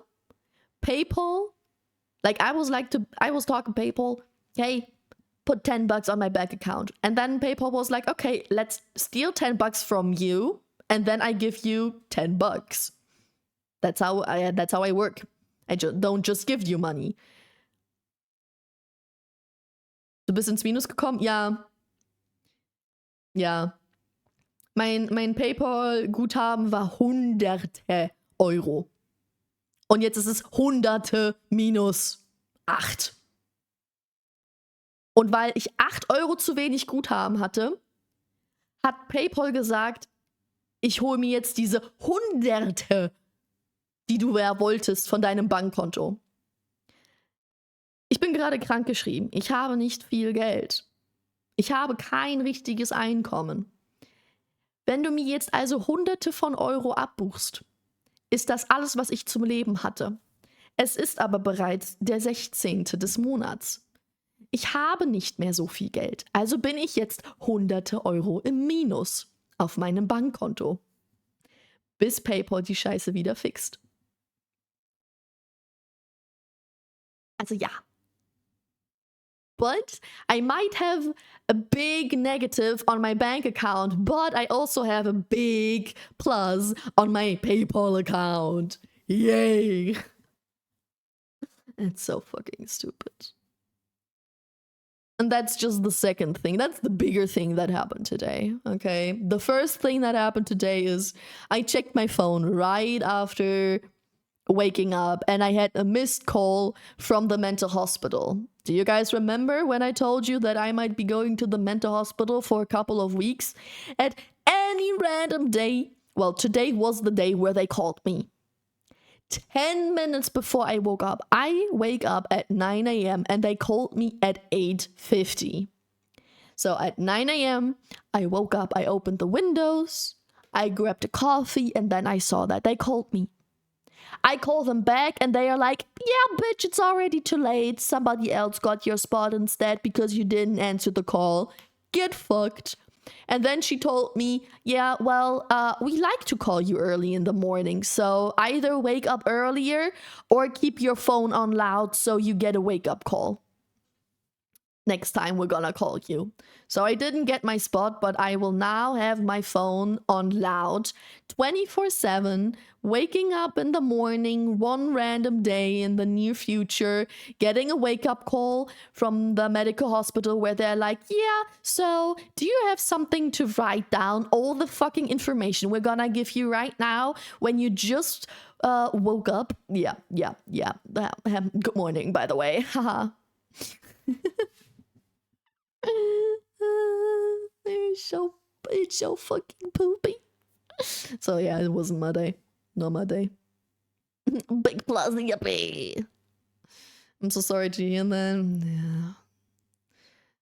PayPal. Like I was talking PayPal. Hey, put $10 on my bank account, and then PayPal was like, okay, let's steal $10 from you, and then I give you $10. That's how I work. I don't just give you money. Du bist ins Minus gekommen? Ja. Ja. Mein PayPal-Guthaben war hunderte Euro. Und jetzt ist es hunderte minus 8. Und weil ich 8 Euro zu wenig Guthaben hatte, hat PayPal gesagt, ich hole mir jetzt diese hunderte, die du wolltest, von deinem Bankkonto. Ich bin gerade krankgeschrieben. Ich habe nicht viel Geld. Ich habe kein richtiges Einkommen. Wenn du mir jetzt also Hunderte von Euro abbuchst, ist das alles, was ich zum Leben hatte. Es ist aber bereits der 16. des Monats. Ich habe nicht mehr so viel Geld. Also bin ich jetzt hunderte Euro im Minus auf meinem Bankkonto. Bis PayPal die Scheiße wieder fixt. Also ja. But I might have a big negative on my bank account, but I also have a big plus on my PayPal account. Yay! It's so fucking stupid. And that's just the second thing. That's the bigger thing that happened today, okay? The first thing that happened today is I checked my phone right after waking up and I had a missed call from the mental hospital. Do you guys remember when I told you that I might be going to the mental hospital for a couple of weeks? At any random day, Well, today was the day where they called me. 10 minutes before I woke up. I wake up at 9 a.m. and they called me at 8:50. So at 9 a.m., I woke up, I opened the windows, I grabbed a coffee, and then I saw that they called me. I call them back and they are like, yeah, bitch, it's already too late. Somebody else got your spot instead because you didn't answer the call. Get fucked. And then she told me, yeah, well, we like to call you early in the morning. So either wake up earlier or keep your phone on loud so you get a wake up call. Next time we're gonna call you. So I didn't get my spot, but I will now have my phone on loud 24/7, waking up in the morning, one random day in the near future, getting a wake-up call from the medical hospital where they're like, yeah, so do you have something to write down all the fucking information we're gonna give you right now when you just woke up? Yeah. Good morning, by the way. Haha. It's so fucking poopy. So yeah, it wasn't my day. Not my day. Big plus yippee. I'm so sorry to hear that. Yeah.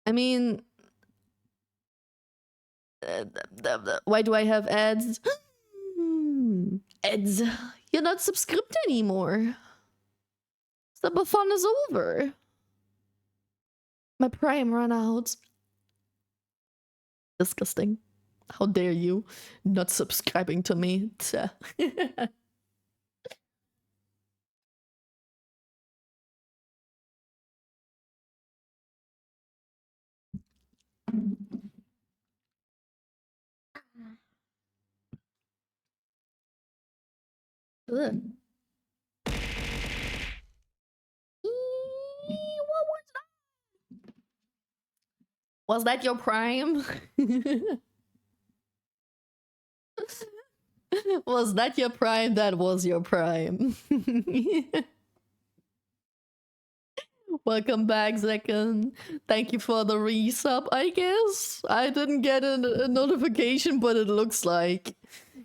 I mean, why do I have ads? Ads. You're not subscribed anymore. Summer fun is over. My prime ran out. Disgusting. How dare you not subscribing to me? Ugh. What was that? Was that your prime? Was that your prime? That was your prime. Welcome back, second. Thank you for the resub, I guess. I didn't get a notification, but it looks like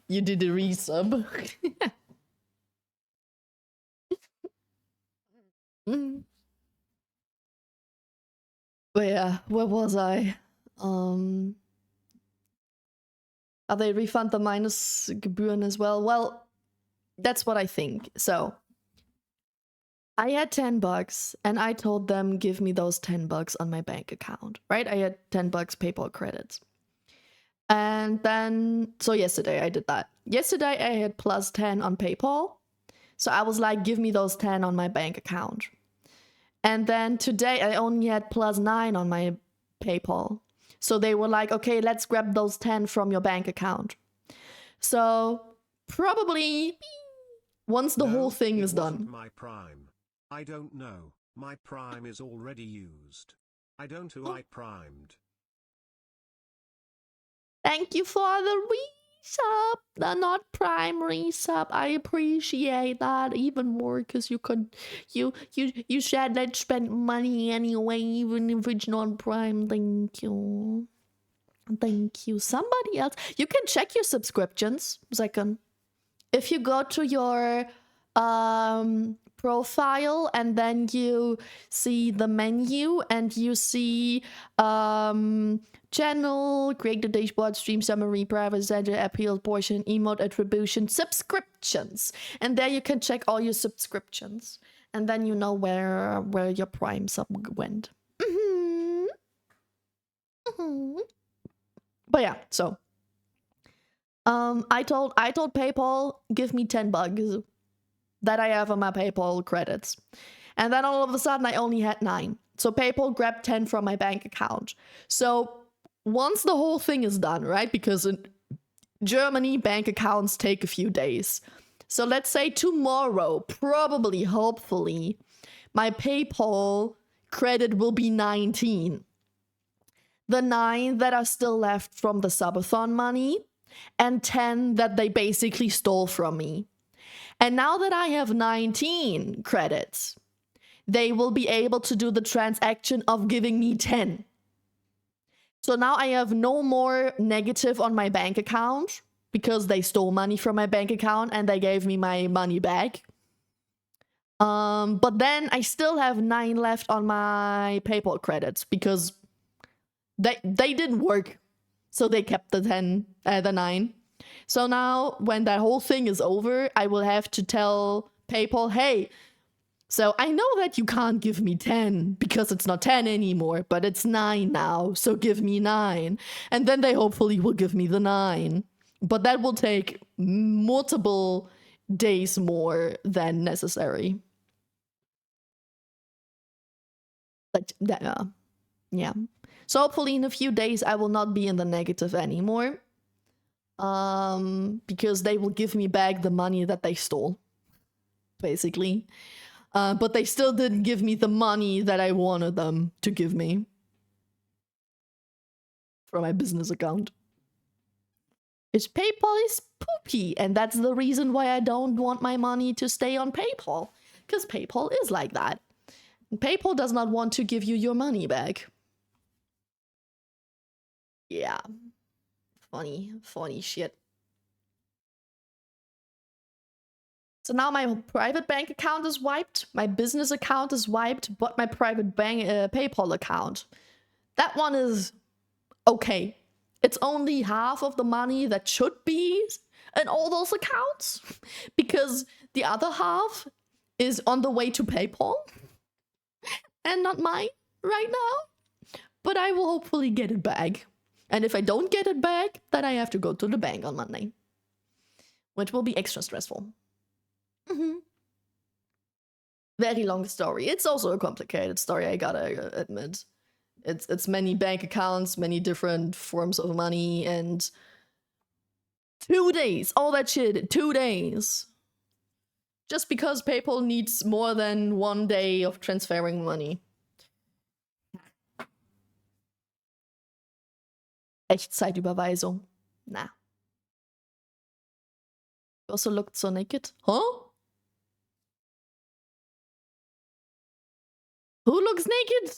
you did a resub. But yeah, where was I? Are they refund the minus Gebühren as well? Well, that's what I think. So I had 10 bucks and I told them give me those 10 bucks on my bank account, right? I had 10 bucks PayPal credits. And then, so yesterday I did that. Yesterday I had plus 10 on PayPal. So I was like, give me those 10 on my bank account. And then today I only had plus 9 on my PayPal. So they were like, okay, let's grab those 10 from your bank account. So probably once the whole thing is done. My prime. I don't know. My prime is already used. I don't who I primed. Thank you for the resub, the not prime resub. I appreciate that even more because you said let's spend money anyway, even if it's not prime. Thank you. Thank you. Somebody else. You can check your subscriptions. Second. If you go to your profile and then you see the menu and you see channel, create the dashboard, stream summary, private center, appeal portion, emote attribution, subscriptions, and there you can check all your subscriptions and then you know where your prime sub went. But yeah, so I told PayPal, give me 10 bucks that I have on my PayPal credits. And then all of a sudden I only had 9. So PayPal grabbed 10 from my bank account. So once the whole thing is done, right? Because in Germany, bank accounts take a few days. So let's say tomorrow, probably, hopefully, my PayPal credit will be 19. The 9 that are still left from the subathon money, and 10 that they basically stole from me. And now that I have 19 credits, they will be able to do the transaction of giving me 10. So now I have no more negative on my bank account. because they stole money from my bank account and they gave me my money back. But then I still have 9 left on my PayPal credits because they didn't work. So they kept the 9. So now when that whole thing is over, I will have to tell PayPal, hey, so I know that you can't give me 10 because it's not 10 anymore, but it's 9 now. So give me 9. And then they hopefully will give me the 9. But that will take multiple days more than necessary. But yeah. So hopefully in a few days I will not be in the negative anymore. Because they will give me back the money that they stole, basically. But they still didn't give me the money that I wanted them to give me from my business account. It's PayPal is poopy, and that's the reason why I don't want my money to stay on PayPal, because PayPal is like that. PayPal does not want to give you your money back. Yeah. Funny shit. So now my private bank account is wiped, my business account is wiped, but my private bank PayPal account, that one is okay. It's only half of the money that should be in all those accounts because the other half is on the way to PayPal and not mine right now. But I will hopefully get it back. And if I don't get it back, then I have to go to the bank on Monday, which will be extra stressful. Very long story. It's also a complicated story, I gotta admit. It's many bank accounts, many different forms of money, and 2 days, all that shit, 2 days. Just because PayPal needs more than 1 day of transferring money. Echtzeitüberweisung. Nah. You also looked so naked. Huh? Who looks naked?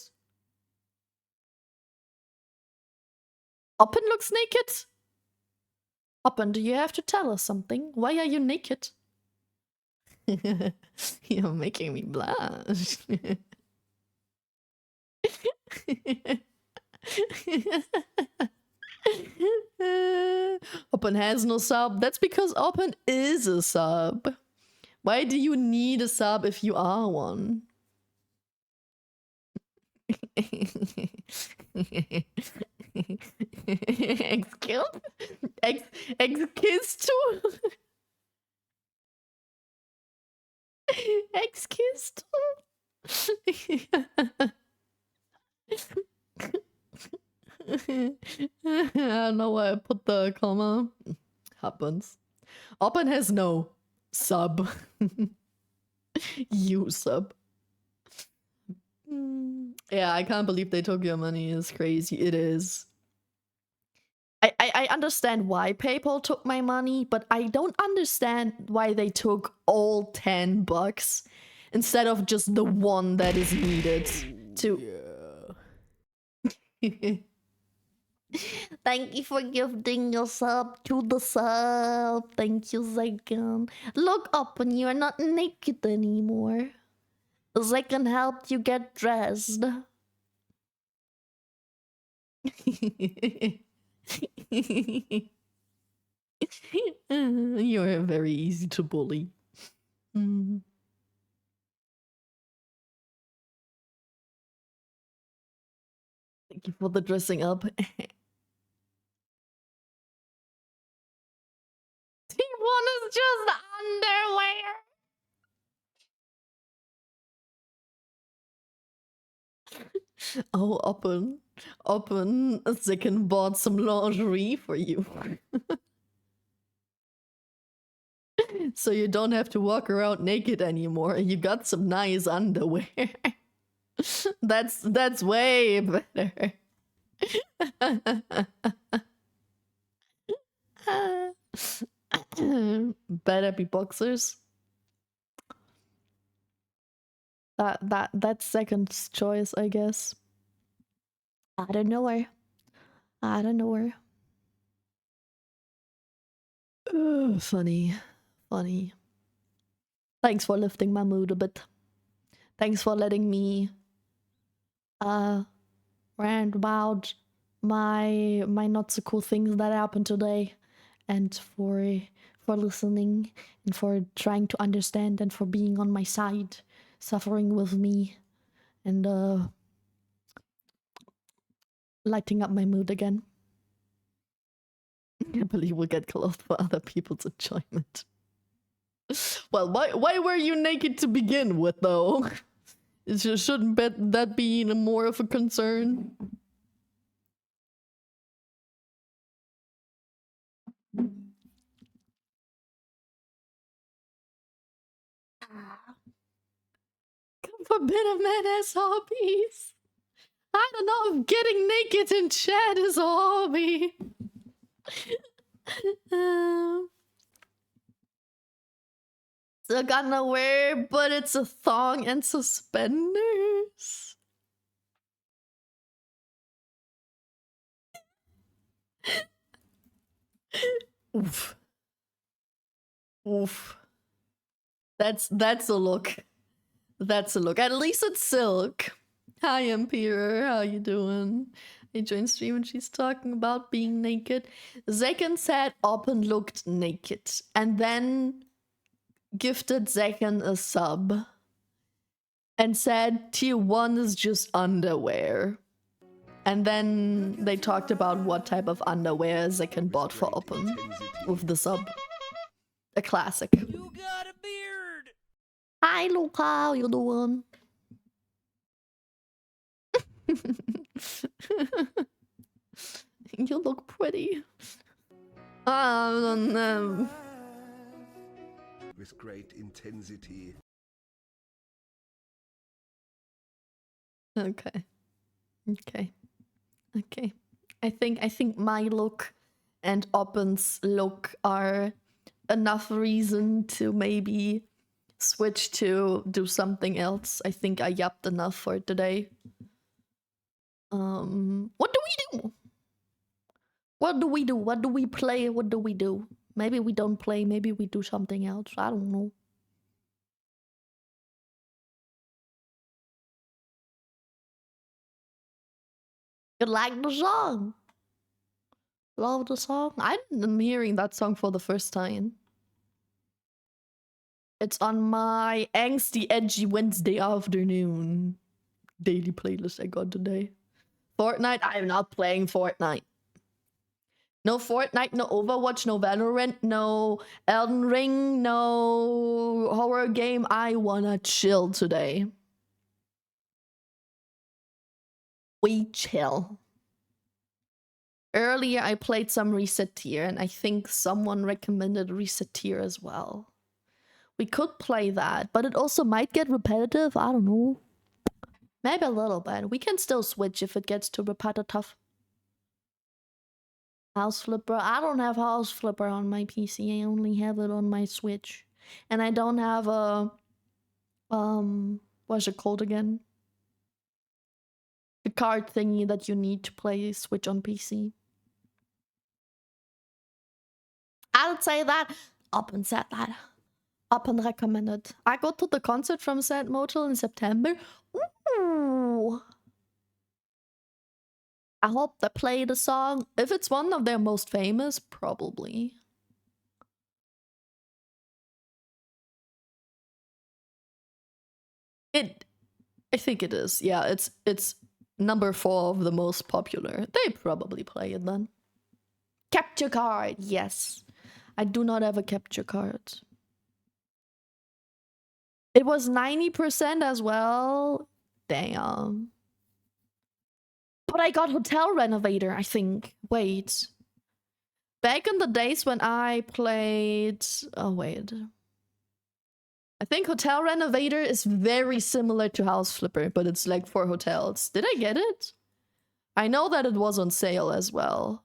Oppen looks naked? Oppen, do you have to tell us something? Why are you naked? You're making me blush. Oppen has no sub. That's because Oppen is a sub. Why do you need a sub if you are one? Excuse? Excuse too? Excuse too? I don't know why I put the comma. Happens. Oppen has no sub. You sub. Yeah, I can't believe they took your money. It's crazy. It is. I understand why PayPal took my money, but I don't understand why they took all $10 instead of just the one that is needed to. Yeah. Thank you for gifting your sub to the sub. Thank you, Zekan. Look up and you're not naked anymore. Zekan helped you get dressed. You're very easy to bully. Thank you for the dressing up. T1 is just underwear. Oh, Oppen. Zekan bought some lingerie for you. So you don't have to walk around naked anymore. You got some nice underwear. That's way better. Better be boxers. That's second choice, I guess. I don't know her. Funny. Funny. Thanks for lifting my mood a bit. Thanks for letting me rant about my not so cool things that happened today, and for listening and for trying to understand and for being on my side, suffering with me, and lighting up my mood again. I believe we'll get clothed for other people's enjoyment. Well, why were you naked to begin with, though? Shouldn't that be more of a concern? Forbidden man has hobbies. I don't know if getting naked in chat is a hobby. Still gonna wear, but it's a thong and suspenders. Oof. Oof. That's a look. That's a look. At least it's silk. Hi, Emperor. How you doing? I joined stream and she's talking about being naked. Zekan said Open looked naked and then gifted Zekan a sub and said tier 1 is just underwear. And then they talked about what type of underwear Zekan bought for Open with the sub. A classic. You got a beard! Hi, Luca. How you doing? You look pretty. With great intensity. Okay. I think my look and Oppen's look are enough reason to maybe switch to do something else. I think I yapped enough for today. What do we do? What do we do? What do we play? What do we do? Maybe we don't play, maybe we do something else. I don't know. You like the song? Love the song? I'm hearing that song for the first time. It's on my angsty, edgy Wednesday afternoon daily playlist I got today. Fortnite? I'm not playing Fortnite. No Fortnite, no Overwatch, no Valorant, no Elden Ring, no horror game. I wanna chill today. We chill. Earlier I played some Recettear and I think someone recommended Recettear as well. We could play that, but it also might get repetitive. I don't know. Maybe a little bit. We can still switch if it gets too repetitive. House Flipper. I don't have House Flipper on my PC. I only have it on my Switch. And I don't have a... what's it called again? The card thingy that you need to play Switch on PC. I would say that. Up and said that. Up and recommended. I go to the concert from St. Motel in September. Ooh. I hope they play the song. If it's one of their most famous, probably. I think it is. Yeah, it's number 4 of the most popular. They probably play it then. Capture card, yes. I do not have a capture card. It was 90% as well. Damn. But I got Hotel Renovator, I think. Wait. Back in the days when I played... Oh, wait. I think Hotel Renovator is very similar to House Flipper, but it's like for hotels. Did I get it? I know that it was on sale as well.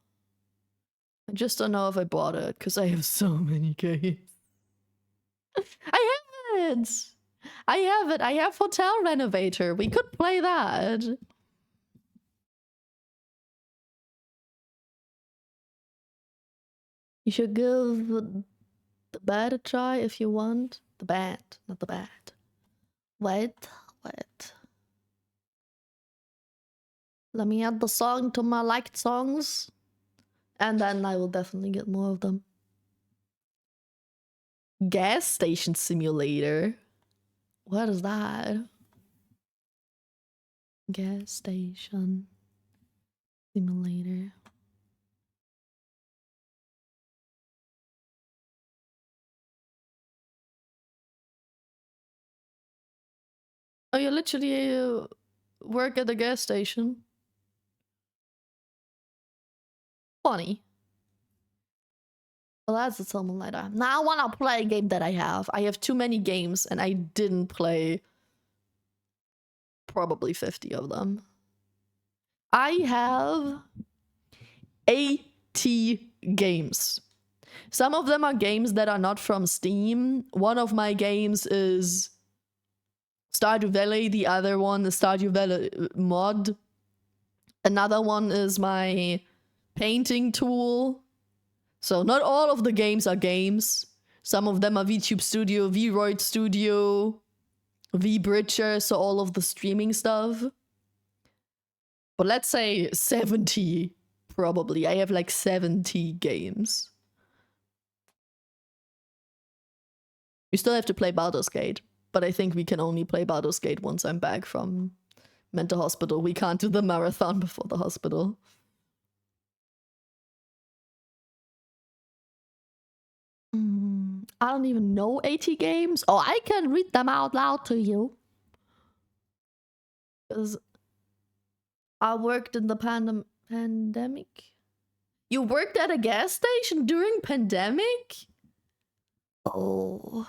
I just don't know if I bought it, because I have so many games. I have it! I have it. I have Hotel Renovator. We could play that. You should give the bad a try if you want. The bad, not the bad. Wait. Let me add the song to my liked songs. And then I will definitely get more of them. Gas station simulator. What is that? Gas station simulator. Oh, you literally work at a gas station? Funny. Well, that's a Salmon Lighter. Now I want to play a game that I have. I have too many games and I didn't play probably 50 of them. I have 80 games. Some of them are games that are not from Steam. One of my games is Stardew Valley. The other one is Stardew Valley mod. Another one is my painting tool. So not all of the games are games. Some of them are VTube Studio, VRoid Studio, VBridger, so all of the streaming stuff. But let's say 70, probably. I have like 70 games. We still have to play Baldur's Gate, but I think we can only play Baldur's Gate once I'm back from mental hospital. We can't do the marathon before the hospital. I don't even know 80 games. Oh, I can read them out loud to you. Because I worked in the pandemic. You worked at a gas station during pandemic? Oh.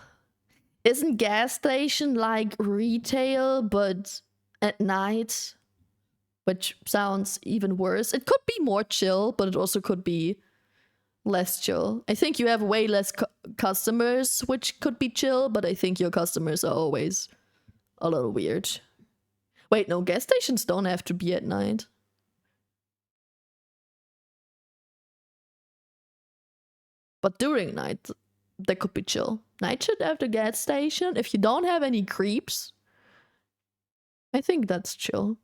Isn't gas station like retail, but at night? Which sounds even worse. It could be more chill, but it also could be less chill. I think you have way less customers, which could be chill, but I think your customers are always a little weird. Wait, no, gas stations don't have to be at night. But during night, they could be chill. Night shift after gas station, if you don't have any creeps, I think that's chill.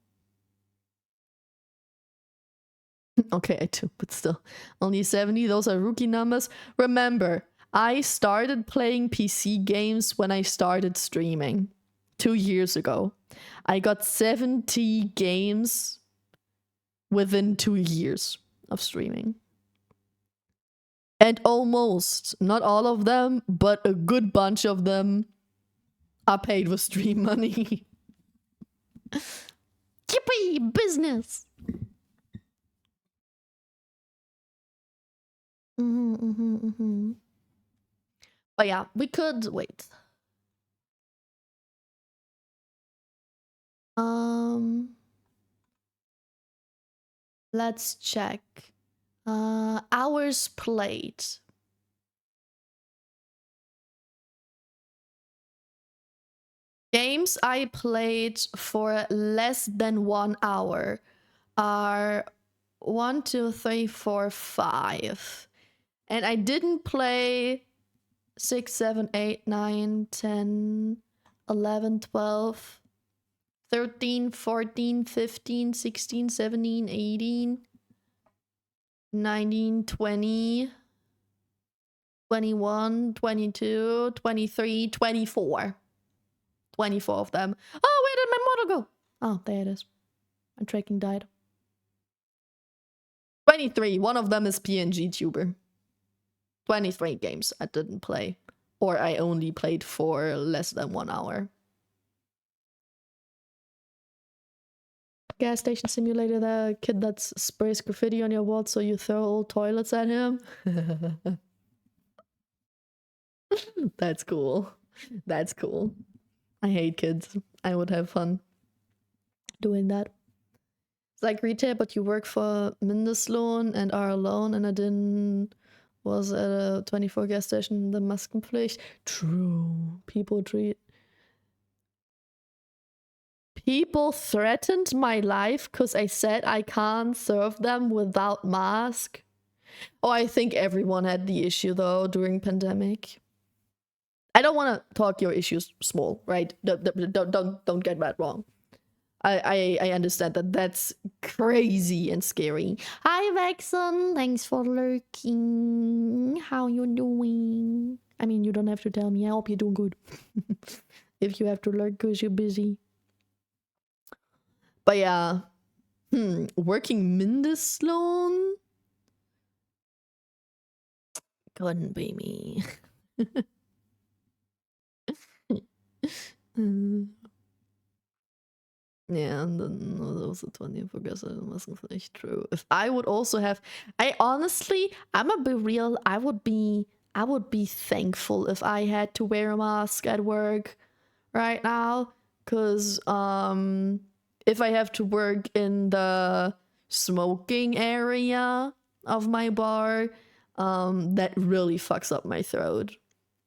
Okay, I do, but still. Only 70, those are rookie numbers. Remember, I started playing PC games when I started streaming 2 years ago. I got 70 games within 2 years of streaming. And almost, not all of them, but a good bunch of them are paid with stream money. Yippee! Business! But yeah, we could wait. Let's check. Hours played. Games I played for less than 1 hour are 1, 2, 3, 4, 5. And I didn't play 6, 7, 8, 9, 10, 11, 12, 13, 14, 15, 16, 17, 18, 19, 20, 21, 22, 23, 24. 24 of them. Oh, where did my model go? Oh, there it is. My tracking died. 23. One of them is PNG Tuber. 23 games I didn't play. Or I only played for less than 1 hour. Gas station simulator, the kid that sprays graffiti on your wall so you throw old toilets at him. That's cool. That's cool. I hate kids. I would have fun doing that. It's like retail, but you work for Mindestlohn and are alone, and I was at a 24 gas station, the Maskenpflicht. True. People threatened my life because I said I can't serve them without mask. Oh, I think everyone had the issue though during pandemic. I don't want to talk your issues small, right? Don't get that wrong. I understand that that's crazy and scary. Hi Vexon, thanks for lurking. How you doing? I mean, you don't have to tell me. I hope you're doing good. If you have to lurk because you're busy. But yeah, working Mindestlohn couldn't be me. Yeah, and then also 20 progress wasn't echt true. If I would also have, I'm gonna be real, I would be thankful if I had to wear a mask at work right now, because if I have to work in the smoking area of my bar, that really fucks up my throat.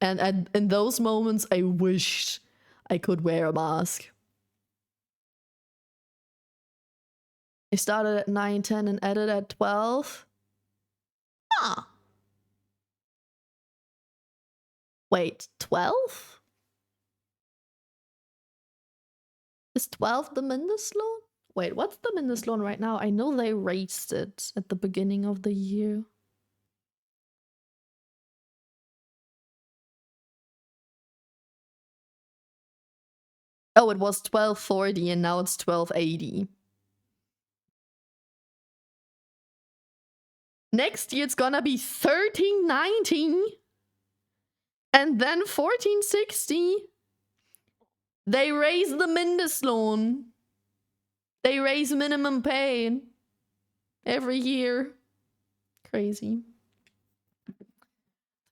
And in those moments, I wished I could wear a mask. I started at 9:10 and ended at 12. Huh. Wait, 12? Is 12 the Mindestlohn? Wait, what's the Mindestlohn right now? I know they raised it at the beginning of the year. Oh, it was 12.40 and now it's 12.80. Next year it's gonna be 13.90 and then 14.60. They raise the Mindestlohn. They raise minimum pay every year. Crazy.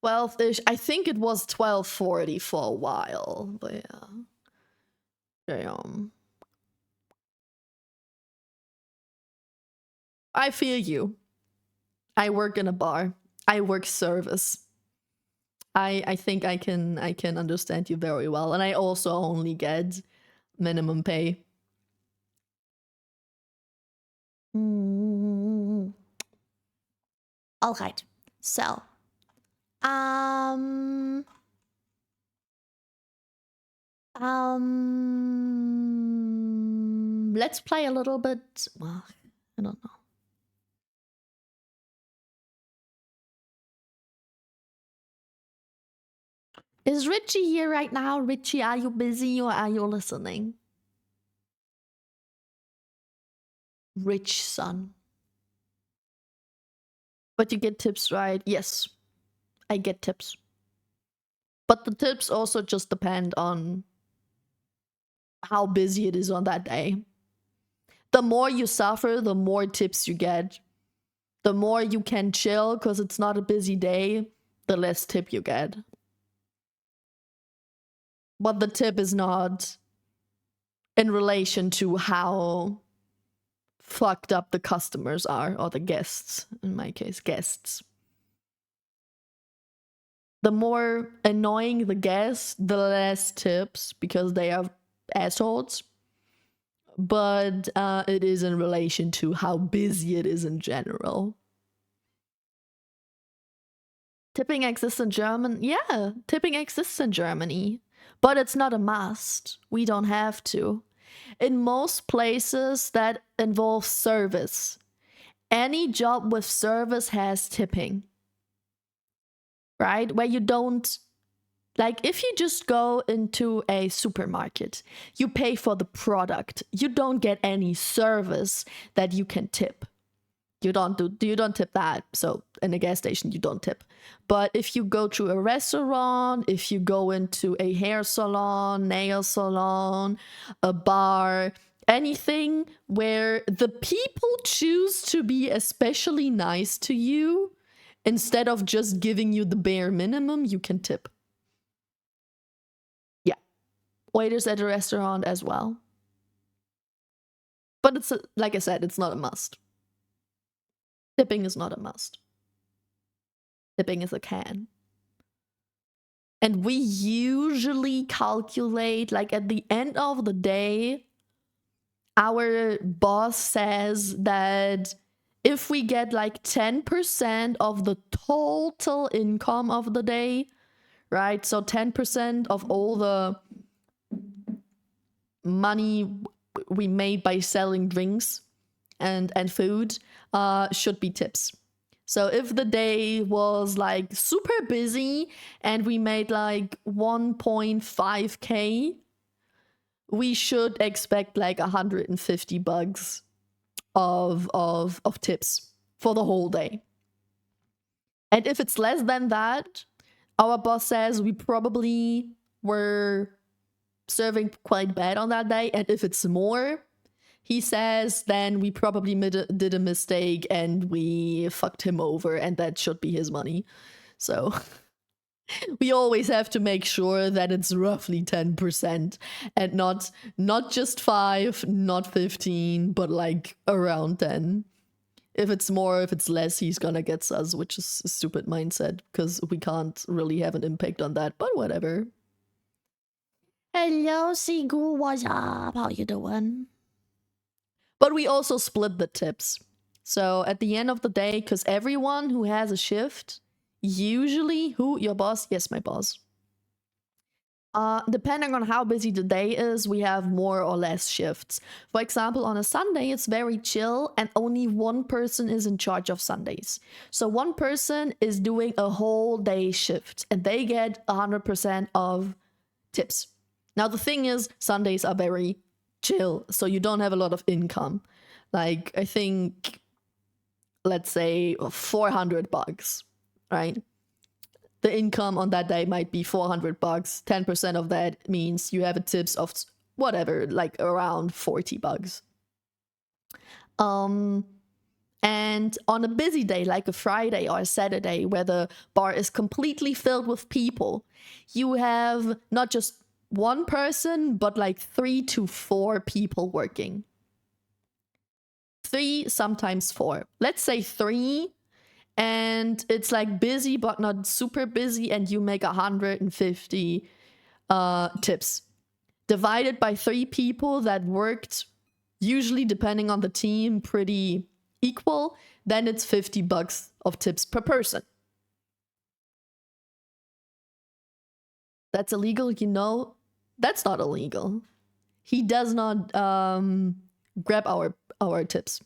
12-ish. I think it was 12.40 for a while, but yeah. Damn. I feel you. I work in a bar. I work service. I think I can understand you very well, and I also only get minimum pay. All right. So, let's play a little bit. Well, I don't know. Is Richie here right now? Richie, are you busy or are you listening? Rich son. But you get tips, right? Yes, I get tips. But the tips also just depend on how busy it is on that day. The more you suffer, the more tips you get. The more you can chill because it's not a busy day, the less tip you get. But the tip is not in relation to how fucked up the customers are, or the guests, in my case, guests. The more annoying the guests, the less tips because they are assholes. But it is in relation to how busy it is in general. Tipping exists in Germany. Yeah, tipping exists in Germany. But it's not a must. We don't have to. In most places that involve service, any job with service has tipping. Right? Where you don't, like, if you just go into a supermarket, you pay for the product. You don't get any service that you can tip. You don't tip that. So in a gas station, you don't tip. But if you go to a restaurant, if you go into a hair salon, nail salon, a bar, anything where the people choose to be especially nice to you, instead of just giving you the bare minimum, you can tip. Yeah. Waiters at a restaurant as well. But it's, like I said, it's not a must. Tipping is not a must. Tipping is a can. And we usually calculate, like, at the end of the day, our boss says that if we get like 10% of the total income of the day, right? So 10% of all the money we made by selling drinks and food should be tips. So if the day was like super busy and we made like 1.5k, we should expect like 150 bucks of tips for the whole day. And if it's less than that, our boss says we probably were serving quite bad on that day. And if it's more, he says then we probably did a mistake and we fucked him over, and that should be his money. So we always have to make sure that it's roughly 10% and not just 5, not 15, but like around 10. If it's more, if it's less, he's gonna get sus, which is a stupid mindset because we can't really have an impact on that, but whatever. Hello, Sigu, what's up? How you doing? But we also split the tips. So at the end of the day, because everyone who has a shift, usually who? Your boss? Yes, my boss. Depending on how busy the day is, we have more or less shifts. For example, on a Sunday, it's very chill and only one person is in charge of Sundays. So one person is doing a whole day shift and they get 100% of tips. Now, the thing is, Sundays are very chill, so you don't have a lot of income. Like, I think, let's say 400 bucks, right? The income on that day might be 400 bucks. 10% of that means you have a tips of whatever, like around 40 bucks. And on a busy day, like a Friday or a Saturday, where the bar is completely filled with people, you have not just one person, but like 3 to 4 people working. 3, sometimes 4. Let's say 3. And it's like busy, but not super busy, and you make 150 tips. Divided by 3 people that worked, usually depending on the team, pretty equal, then it's 50 bucks of tips per person. That's illegal, you know? That's not illegal. He does not grab our tips.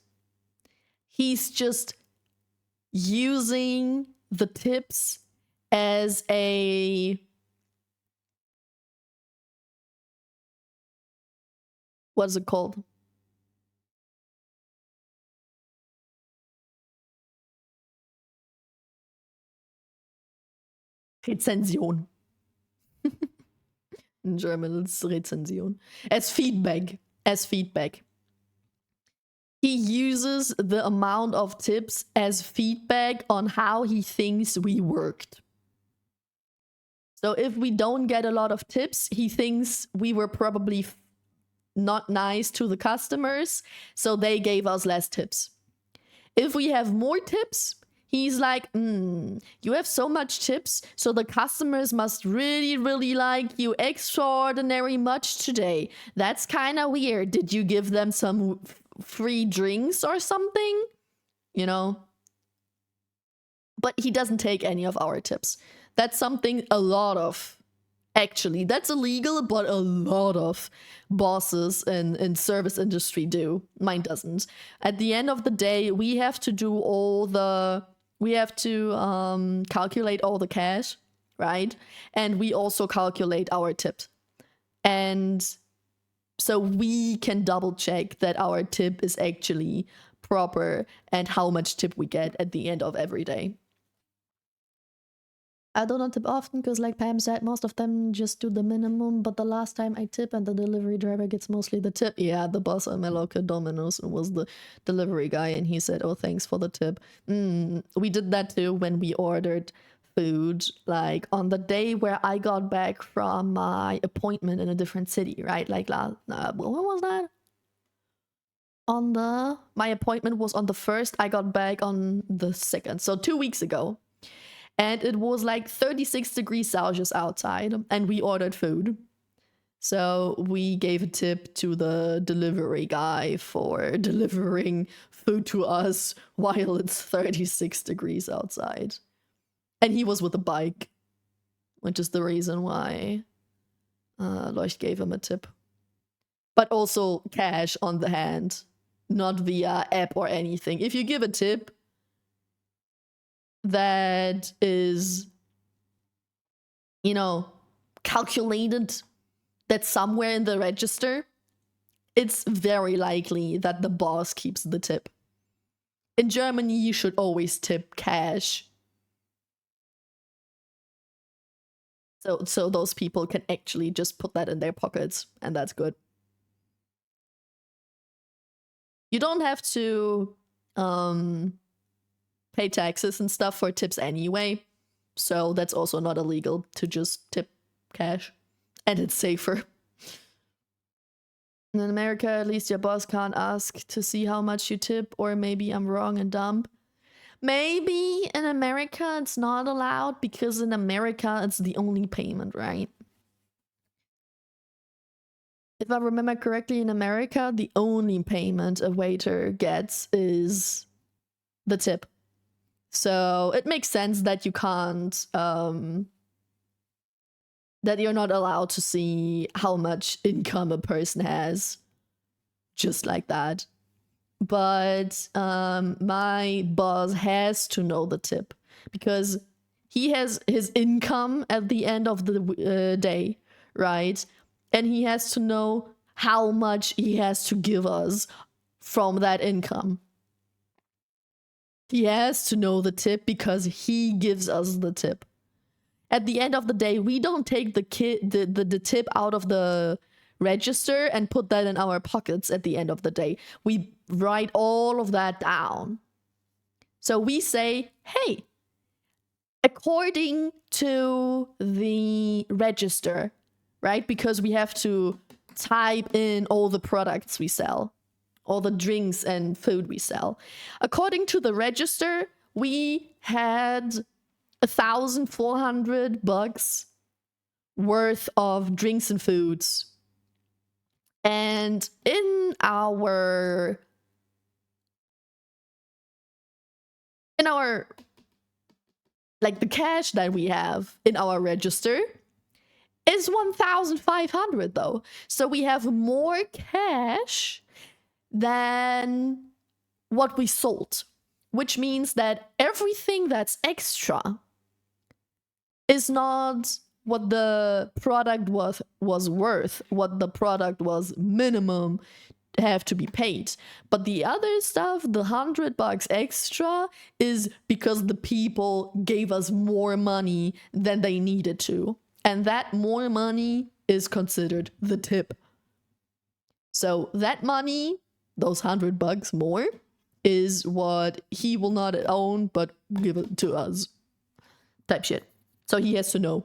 He's just using the tips as a what's it called? Rezension. In German, it's Rezension. As feedback. As feedback. He uses the amount of tips as feedback on how he thinks we worked. So if we don't get a lot of tips, he thinks we were probably not nice to the customers, so they gave us less tips. If we have more tips, he's like, you have so much tips, so the customers must really, really like you extraordinary much today. That's kind of weird. Did you give them some free drinks or something? You know? But he doesn't take any of our tips. That's something a lot of, actually, that's illegal, but a lot of bosses in service industry do. Mine doesn't. At the end of the day, we have to do we have to calculate all the cash, right? And we also calculate our tip. And so we can double check that our tip is actually proper and how much tip we get at the end of every day. I do not tip often because, like Pam said, most of them just do the minimum, but the last time I tip and the delivery driver gets mostly the tip. Yeah, the boss at my local Domino's was the delivery guy, and he said, oh, thanks for the tip. We did that too when we ordered food, like on the day where I got back from my appointment in a different city, right? Like, when was that? My appointment was on the 1st, I got back on the 2nd, so 2 weeks ago. And it was like 36 degrees Celsius outside, and we ordered food. So we gave a tip to the delivery guy for delivering food to us while it's 36 degrees outside. And he was with a bike, which is the reason why Leucht gave him a tip. But also cash on the hand, not via app or anything. If you give a tip that is, you know, calculated, that's somewhere in the register, it's very likely that the boss keeps the tip. In Germany, you should always tip cash. So those people can actually just put that in their pockets, and that's good. You don't have to pay taxes and stuff for tips anyway, so that's also not illegal to just tip cash, and it's safer. In America, at least your boss can't ask to see how much you tip, or maybe I'm wrong and dumb. Maybe in America it's not allowed because in America it's the only payment, right? If I remember correctly, in America, the only payment a waiter gets is the tip. So it makes sense that you can't, that you're not allowed to see how much income a person has just like that. But my boss has to know the tip because he has his income at the end of the day, right? And he has to know how much he has to give us from that income. He has to know the tip because he gives us the tip. At the end of the day, we don't take the tip out of the register and put that in our pockets at the end of the day. We write all of that down. So we say, hey, according to the register, right? Because we have to type in all the products we sell, all the drinks and food we sell. According to the register, we had $1,400 worth of drinks and foods. And in our like the cash that we have in our register is 1,500 though. So we have more cash than what we sold, which means that everything that's extra is not what the product was worth, what the product was minimum have to be paid. But the other stuff, the $100 extra, is because the people gave us more money than they needed to. And that more money is considered the tip. So that money, those $100 more, is what he will not own, but give it to us. Type shit. So he has to know.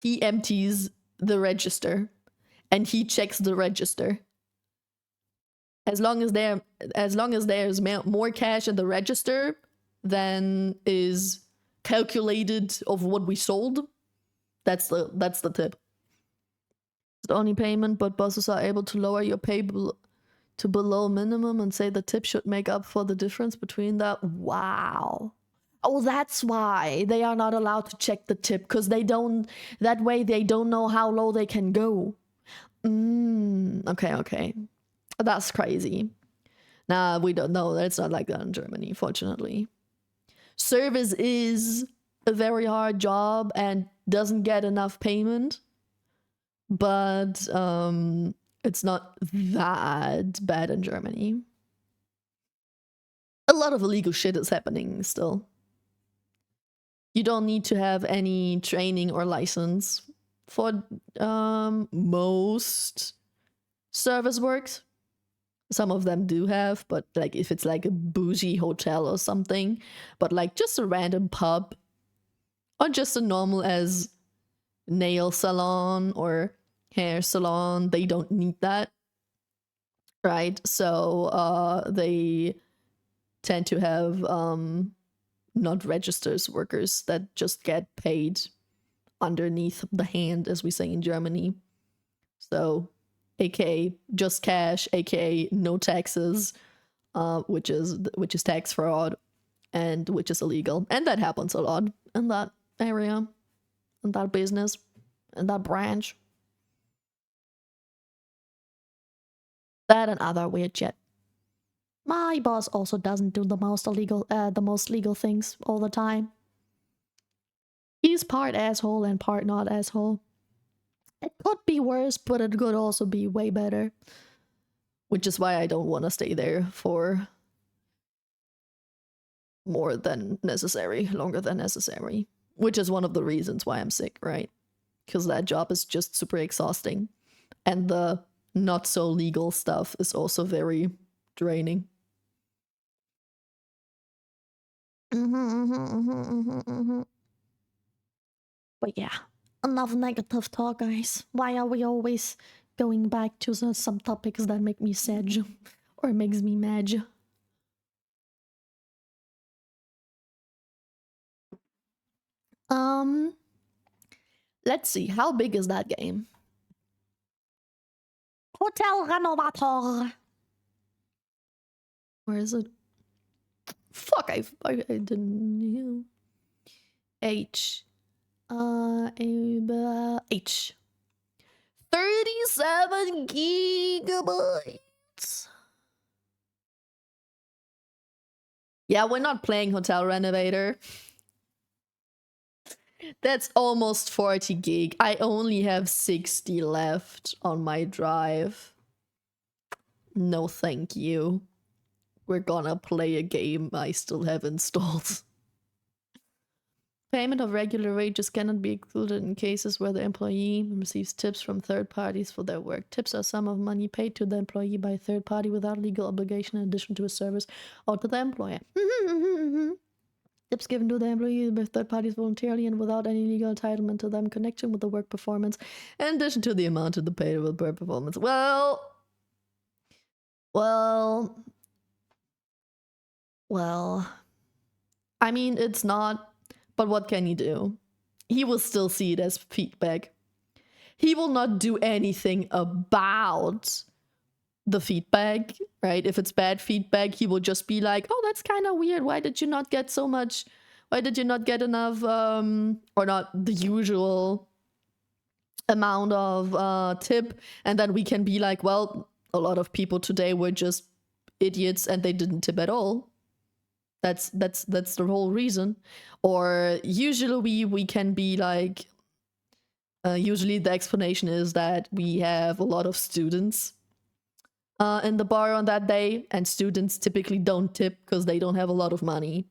He empties the register and he checks the register. As long as there's more cash in the register than is calculated of what we sold, that's the tip. It's the only payment, but bosses are able to lower your pay to below minimum and say the tip should make up for the difference between that. Wow. Oh, that's why they are not allowed to check the tip, because they don't know how low they can go. Okay. That's crazy. Nah, we don't know. It's not like that in Germany, fortunately. Service is a very hard job and doesn't get enough payment, but it's not that bad in Germany. A lot of illegal shit is happening still. You don't need to have any training or license for most service works. Some of them do have, but like if it's like a bougie hotel or something, but like just a random pub or just a normal as nail salon or hair salon, they don't need that, right? So they tend to have not registers workers that just get paid underneath the hand, as we say in Germany. So, aka just cash, aka no taxes, which is tax fraud, and which is illegal. And that happens a lot in that area, in that business, in that branch. That and other weird shit. My boss also doesn't do the most legal things all the time. He's part asshole and part not asshole. It could be worse, but it could also be way better. Which is why I don't want to stay there for more than necessary, longer than necessary. Which is one of the reasons why I'm sick, right? Because that job is just super exhausting. And the not so legal stuff is also very draining. But yeah, enough negative talk, guys. Why are we always going back to some topics that make me sad or makes me mad? Let's see, how big is that game? Hotel Renovator. Where is it? Fuck, I didn't know. H. H. 37 gigabytes. Yeah, we're not playing Hotel Renovator. That's almost 40 gig. I only have 60 left on my drive. No, thank you. We're gonna play a game I still have installed. Payment of regular wages cannot be included in cases where the employee receives tips from third parties for their work. Tips are a sum of money paid to the employee by a third party without legal obligation in addition to a service or to the employer. Tips given to the employee by third parties voluntarily and without any legal entitlement to them in connection with the work performance, in addition to the amount of the paid with work performance. Well, I mean, it's not, but what can he do? He will still see it as feedback. He will not do anything about the feedback, right? If it's bad feedback, he will just be like, oh, that's kind of weird. Why did you not get so much? Why did you not get enough, or not the usual amount of tip? And then we can be like, well, a lot of people today were just idiots and they didn't tip at all. That's the whole reason. Or usually we can be like, usually the explanation is that we have a lot of students in the bar on that day, and students typically don't tip because they don't have a lot of money.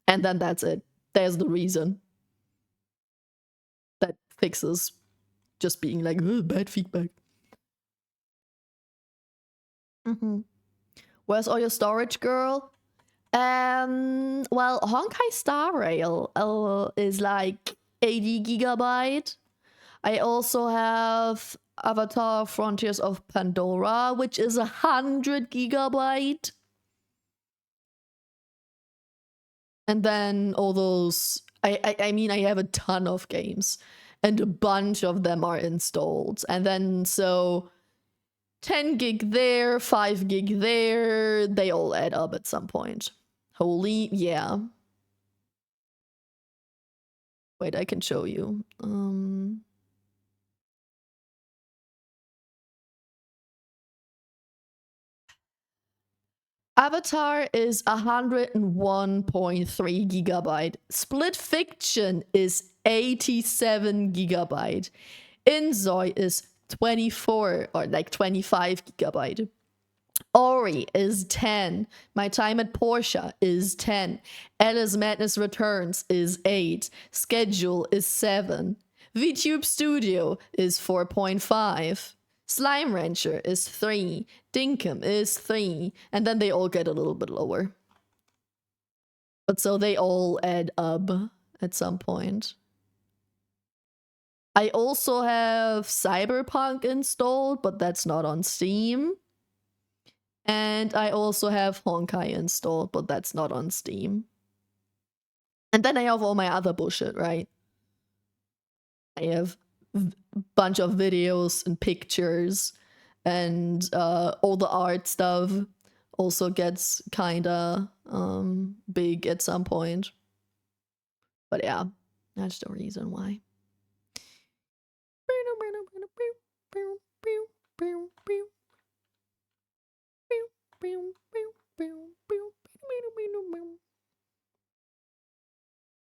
And then that's it. There's the reason. That fixes just being like, bad feedback. Where's all your storage, girl? Well, Honkai Star Rail is like 80 gigabyte. I also have Avatar Frontiers of Pandora, which is 100 gigabyte. And then all those, I mean, I have a ton of games and a bunch of them are installed. And then so 10 gig there, 5 gig there, they all add up at some point. Holy, yeah. Wait, I can show you. Avatar is 101.3 gigabyte. Split Fiction is 87 gigabyte. Inzoi is 24 or like 25 gigabyte. Ori is 10. My Time at Portia is 10. Alice Madness Returns is 8. Schedule is 7. VTube Studio is 4.5. Slime Rancher is 3. Dinkum is 3. And then they all get a little bit lower. But so they all add up at some point. I also have Cyberpunk installed, but that's not on Steam. And I also have Honkai installed, but that's not on Steam. And then I have all my other bullshit, right? I have a bunch of videos and pictures, and all the art stuff also gets kinda big at some point. But yeah, that's the reason why.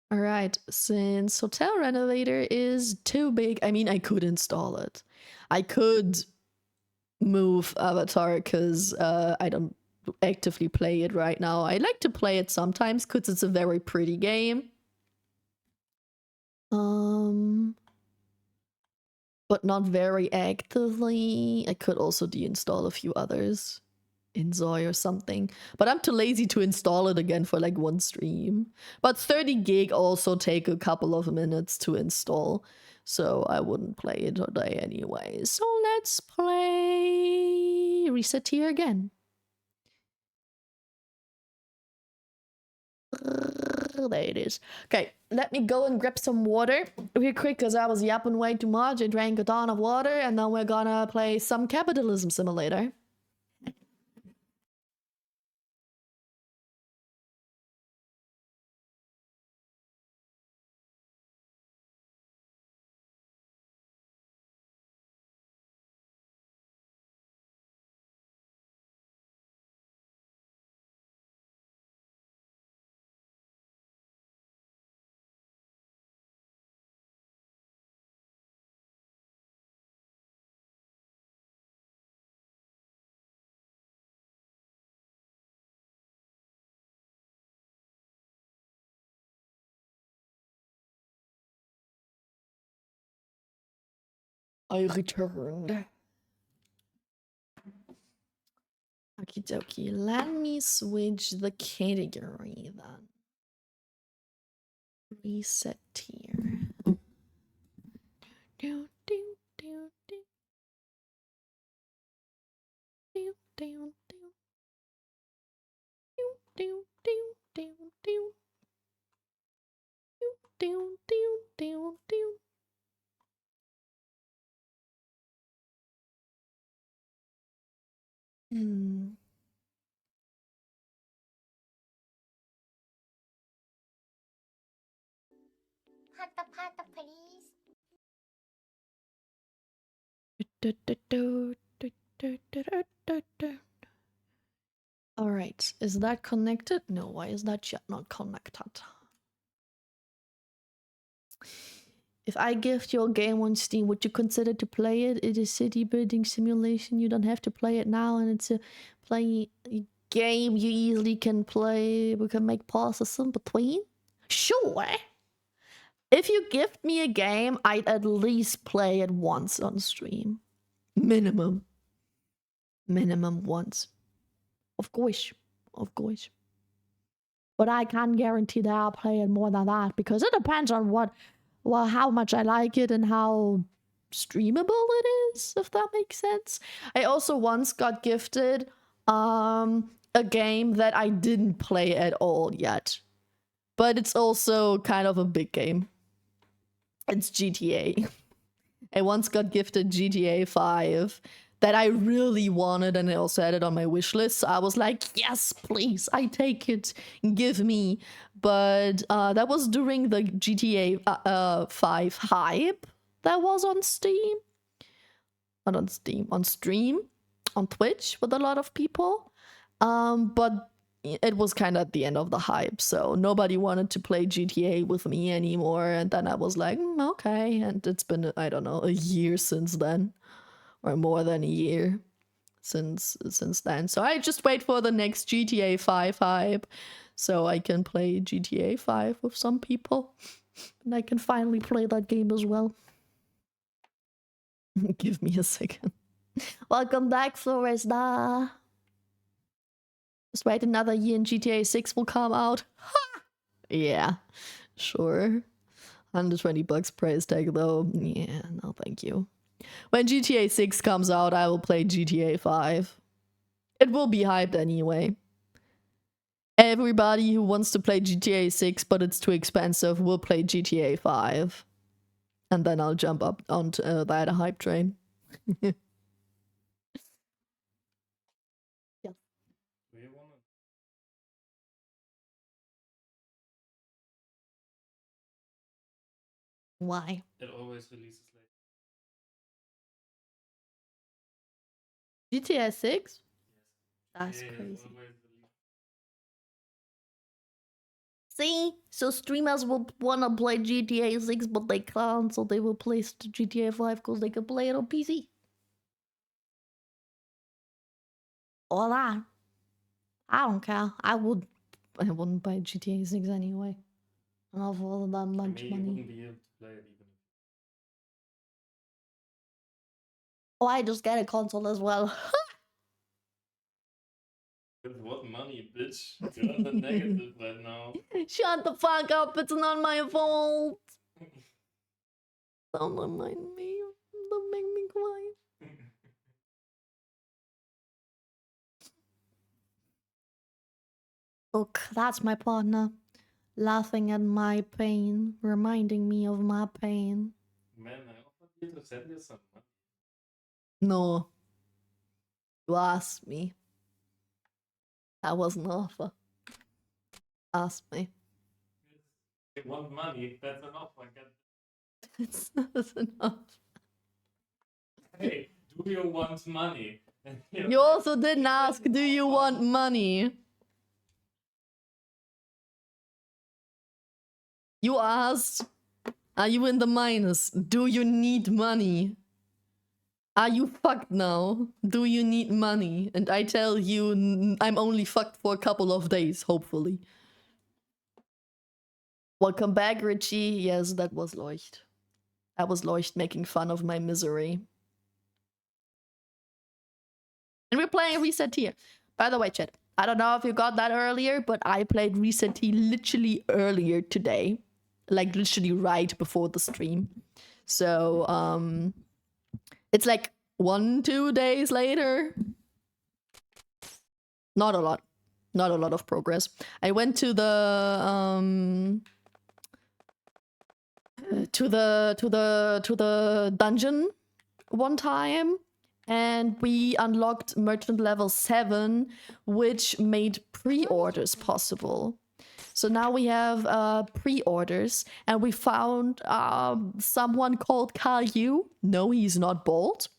All right, since Hotel Renovator is too big, I mean, I could install it. I could move Avatar because I don't actively play it right now. I like to play it sometimes because it's a very pretty game. But not very actively. I could also deinstall a few others in Zoy or something, but I'm too lazy to install it again for like one stream. But 30 gig also take a couple of minutes to install, so I wouldn't play it today anyway. So let's play Recettear again. There it is. Okay, let me go and grab some water real quick because I was yapping way too much. I drank a ton of water, and then we're gonna play some capitalism simulator. I returned. Okie dokie. Let me switch the category then. Recettear. Do, do, do, do. Do, do, do. Do, do, do, do, do. Do, do, do, do. Hmm. Pata please. All right, is that connected? No, why is that yet not connected? If I gift your game on Steam, would you consider to play it? It is city building simulation. You don't have to play it now, and it's a play game you easily can play. We can make pauses in between. Sure. If you gift me a game, I'd at least play it once on stream. Minimum. Minimum once. Of course. Of course. But I can't guarantee that I'll play it more than that because it depends on how much I like it and how streamable it is, if that makes sense. I also once got gifted a game that I didn't play at all yet. But it's also kind of a big game. It's GTA. I once got gifted GTA 5 that I really wanted, and I also had it on my wish list. So I was like, yes, please, I take it, give me. But that was during the GTA 5 hype that was on Steam. Not on Steam, on stream, on Twitch with a lot of people. But it was kind of at the end of the hype, so nobody wanted to play GTA with me anymore. And then I was like, okay. And it's been, I don't know, a year since then, or more than a year since then. So I just wait for the next GTA 5 hype so I can play GTA 5 with some people, and I can finally play that game as well. Give me a second. Welcome back, Floresta. Just wait another year and GTA 6 will come out. Yeah, sure. 120 bucks price tag though. Yeah, no thank you. When GTA 6 comes out, I will play GTA 5. It will be hyped anyway. Everybody who wants to play GTA 6 but it's too expensive will play GTA 5. And then I'll jump up onto that hype train. Do you wanna? Why? It always releases late. GTA 6? Yes. That's Yeah, it crazy. always releases. See? So streamers will wanna play GTA 6, but they can't, so they will play GTA 5 because they can play it on PC. All that. I don't care. I wouldn't buy GTA 6 anyway. Not for that I much mean, you money. wouldn't be able to play it even if. Oh, I just get a console as well. With what money, bitch? You're on the negative right now. Shut the fuck up, it's not my fault. Don't remind me. Don't make me cry. Look, that's my partner. Laughing at my pain, reminding me of my pain. Man, I offered you to send you some money. No. You asked me. That was an offer. Ask me. You want money? That's an offer. It's not enough. Hey, do you want money? You also didn't ask, do you want money? You asked, are you in the minus? Do you need money? Are you fucked now? Do you need money? And I tell you, I'm only fucked for a couple of days, hopefully. Welcome back, Richie. Yes, that was Leucht. That was Leucht making fun of my misery. And we're playing Recettear. By the way, chat, I don't know if you got that earlier, but I played Recettear literally earlier today. Like, literally right before the stream. So, it's like 1-2 days later. Not a lot. Not a lot of progress. I went to the dungeon one time, and we unlocked merchant level 7, which made pre-orders possible. So now we have pre-orders, and we found someone called Caillou. No, he's not bald.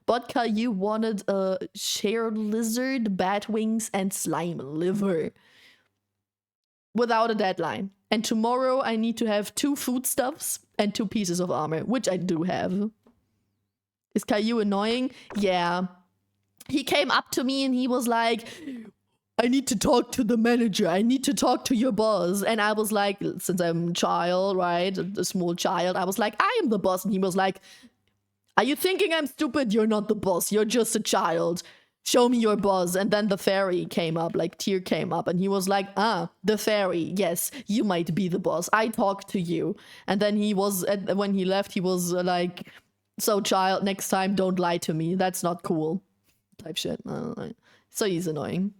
But Caillou wanted a shared lizard, bat wings, and slime liver. Without a deadline. And tomorrow I need to have 2 foodstuffs and 2 pieces of armor, which I do have. Is Caillou annoying? Yeah. He came up to me and he was like, I need to talk to the manager. I need to talk to your boss. And I was like, since I'm a child, right? A small child, I was like, I am the boss. And he was like, are you thinking I'm stupid? You're not the boss. You're just a child. Show me your boss. And then the fairy came up, like Tyr came up, and he was like, the fairy. Yes, you might be the boss. I talked to you. And then he was, when he left, he was like, so child, next time don't lie to me. That's not cool. Type shit. So he's annoying.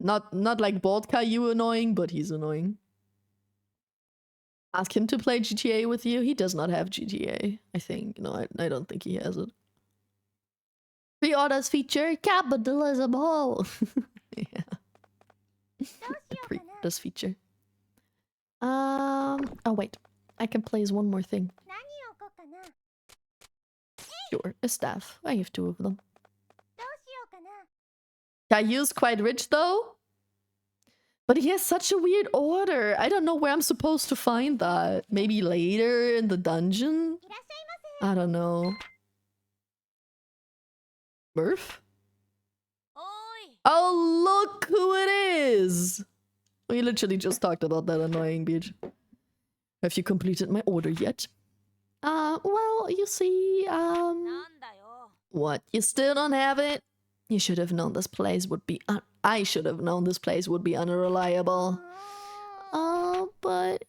Not like bald Caillou annoying, but he's annoying. Ask him to play GTA with you. He does not have GTA, I think. No, I don't think he has it. Pre-orders feature capitalism hole. Yeah. The pre-orders feature. Oh wait. I can play as one more thing. Sure, a staff. I have 2 of them. Caillou's quite rich though. But he has such a weird order. I don't know where I'm supposed to find that. Maybe later in the dungeon? I don't know. Murph? Oh, look who it is! We literally just talked about that annoying bitch. Have you completed my order yet? Well, you see, What? You still don't have it? You should have known this place would be I should have known this place would be unreliable. But...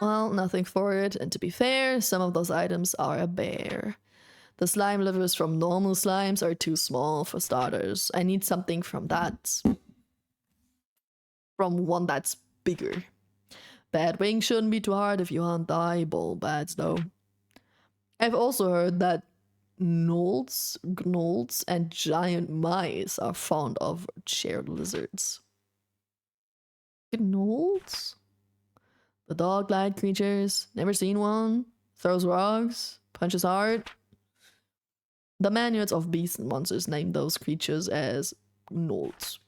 Well, nothing for it. And to be fair, some of those items are a bear. The slime livers from normal slimes are too small for starters. I need something from that. From one that's bigger. Batwing shouldn't be too hard if you hunt the eyeball bats, though. I've also heard that gnolls, and giant mice are fond of shared lizards. Gnolls? The dog-like creatures. Never seen one. Throws rocks. Punches hard. The manuals of beasts and monsters name those creatures as gnolls.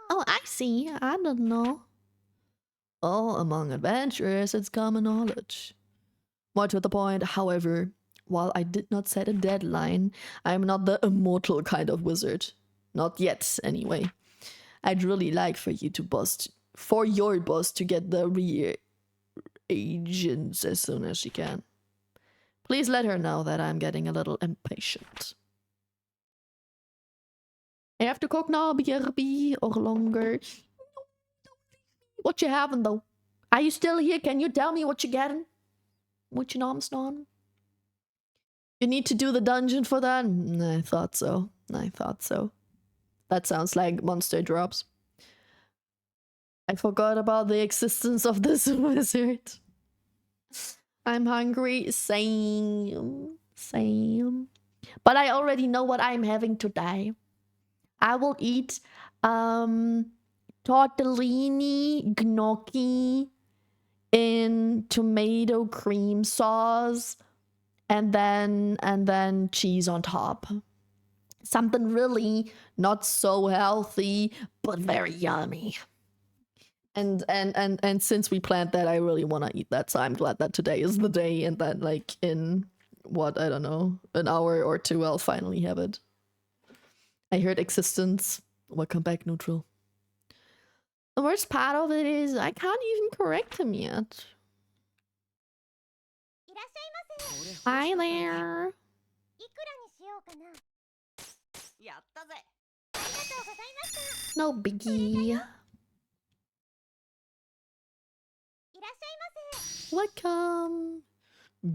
Oh, I see. I don't know. Oh, among adventurers, it's common knowledge. More to the point, however, while I did not set a deadline, I am not the immortal kind of wizard. Not yet, anyway. I'd really like for you to your boss to get the reagents as soon as she can. Please let her know that I'm getting a little impatient. I have to cook now, BRB, or longer. What you having, though? Are you still here? Can you tell me what you're getting? What your name's on? You need to do the dungeon for that? I thought so. I thought so. That sounds like monster drops. I forgot about the existence of this wizard. I'm hungry. Same. Same. But I already know what I'm having today. I will eat tortellini gnocchi in tomato cream sauce and then cheese on top. Something really not so healthy, but very yummy. And since we planned that, I really want to eat that, so I'm glad that today is the day, and that like in what, I don't know, an hour or two I'll finally have it. I heard existence. Welcome back, neutral. The worst part of it is I can't even correct him yet. Hi there. No biggie. Welcome.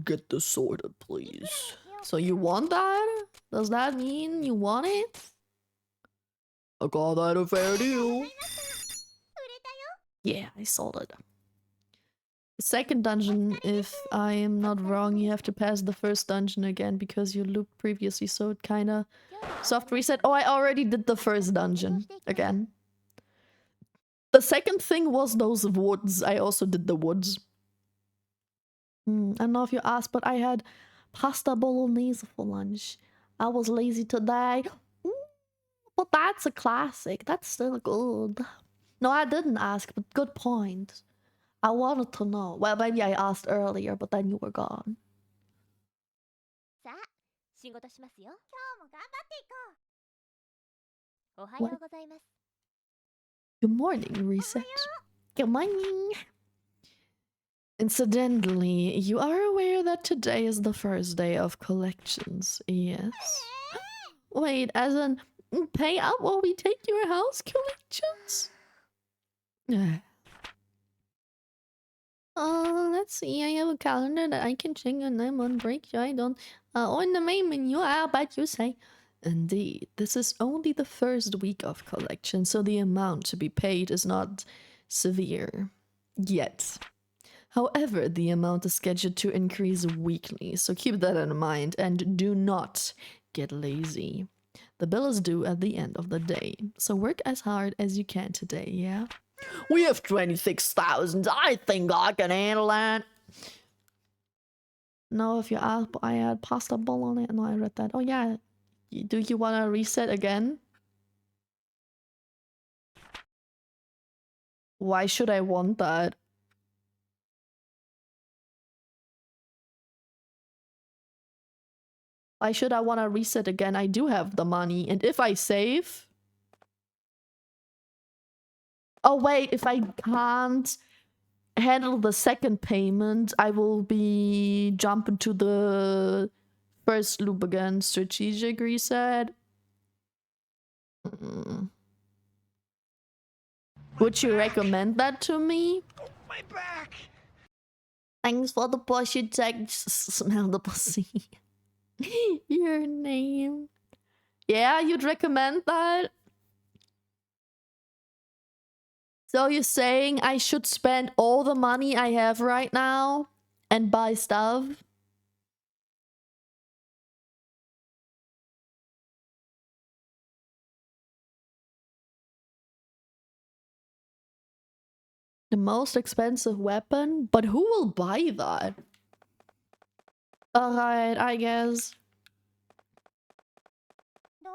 Get this sorted, please. So you want that? Does that mean you want it? I call that a fair deal. Yeah, I sold it. The second dungeon, if I am not wrong, you have to pass the first dungeon again because you looped previously, so it kinda soft reset. Oh, I already did the first dungeon again. The second thing was those woods. I also did the woods. I don't know if you asked, but I had pasta bolognese for lunch. I was lazy today. But that's a classic. That's still good. No, I didn't ask, but good point. I wanted to know. Well, maybe I asked earlier, but then you were gone. What? Good morning, Reset. Good morning. Incidentally, you are aware that today is the first day of collections, yes? Wait, as in pay up while we take your house collections? Let's see, I have a calendar that I can check and I'm on break, so I don't... on the main menu, I'll bet you say. Indeed, this is only the first week of collection, so the amount to be paid is not severe. Yet. However, the amount is scheduled to increase weekly, so keep that in mind and do not get lazy. The bill is due at the end of the day, so work as hard as you can today, yeah? We have 26,000. I think I can handle that. No, if you ask, I had pasta bolognese. No, I read that. Oh, yeah. Do you want to reset again? Why should I want that? Why should I want to reset again? I do have the money. And if I save... Oh, wait. If I can't handle the second payment, I will be jumping to the first loop again. Strategic reset. Would you recommend that to me? My back! Thanks for the pussy text. Smell the pussy. Your name. Yeah, you'd recommend that? So you're saying I should spend all the money I have right now and buy stuff? The most expensive weapon? But who will buy that? Alright, I guess.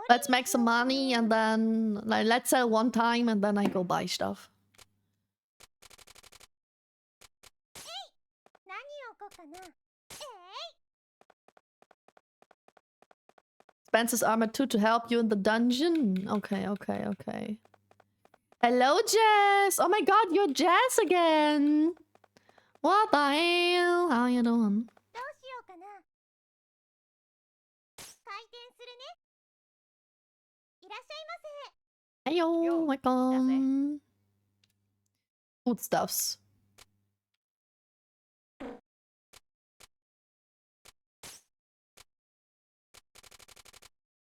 Let's make some money and then like let's sell one time and then I go buy stuff. Spencer's armor 2 to help you in the dungeon. Okay, okay, okay. Hello, Jess! Oh my god, you're Jess again! What the hell? How you doing? Heyo, welcome. Foodstuffs.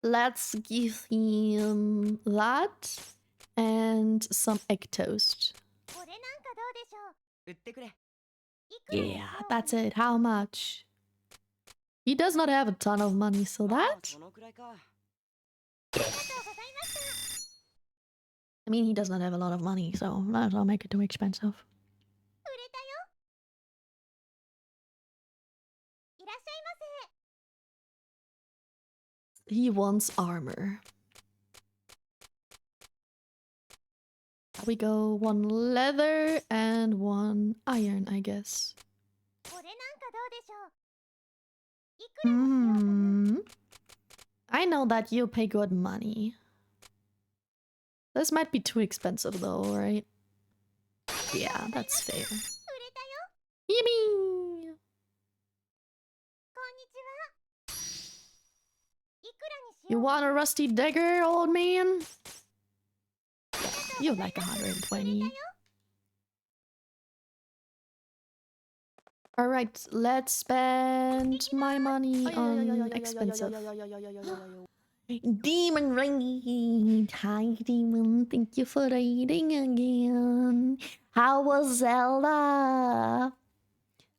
Let's give him that and some egg toast. Yeah, that's it. How much? He does not have a ton of money, so that... I mean, he does not have a lot of money, so I'll make it too expensive. He wants armor. We go 1 leather and 1 iron, I guess. I know that you pay good money. This might be too expensive though, right? Yeah, that's fair. Yippee! You want a rusty dagger, old man? You like 120. Alright, let's spend my money on expensive. Demon raid! Hi, Demon. Thank you for raiding again. How was Zelda?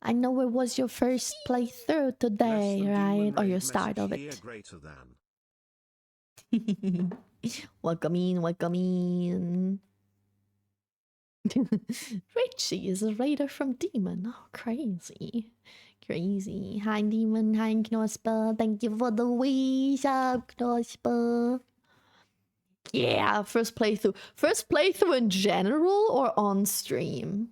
I know it was your first playthrough today, right? Or your start of it. Welcome in, welcome in. Richie is a raider from Demon. Oh, crazy. Crazy. Hi, Demon. Hi, Knosper. Thank you for the wish up, Knosper. Yeah, first playthrough. First playthrough in general or on stream?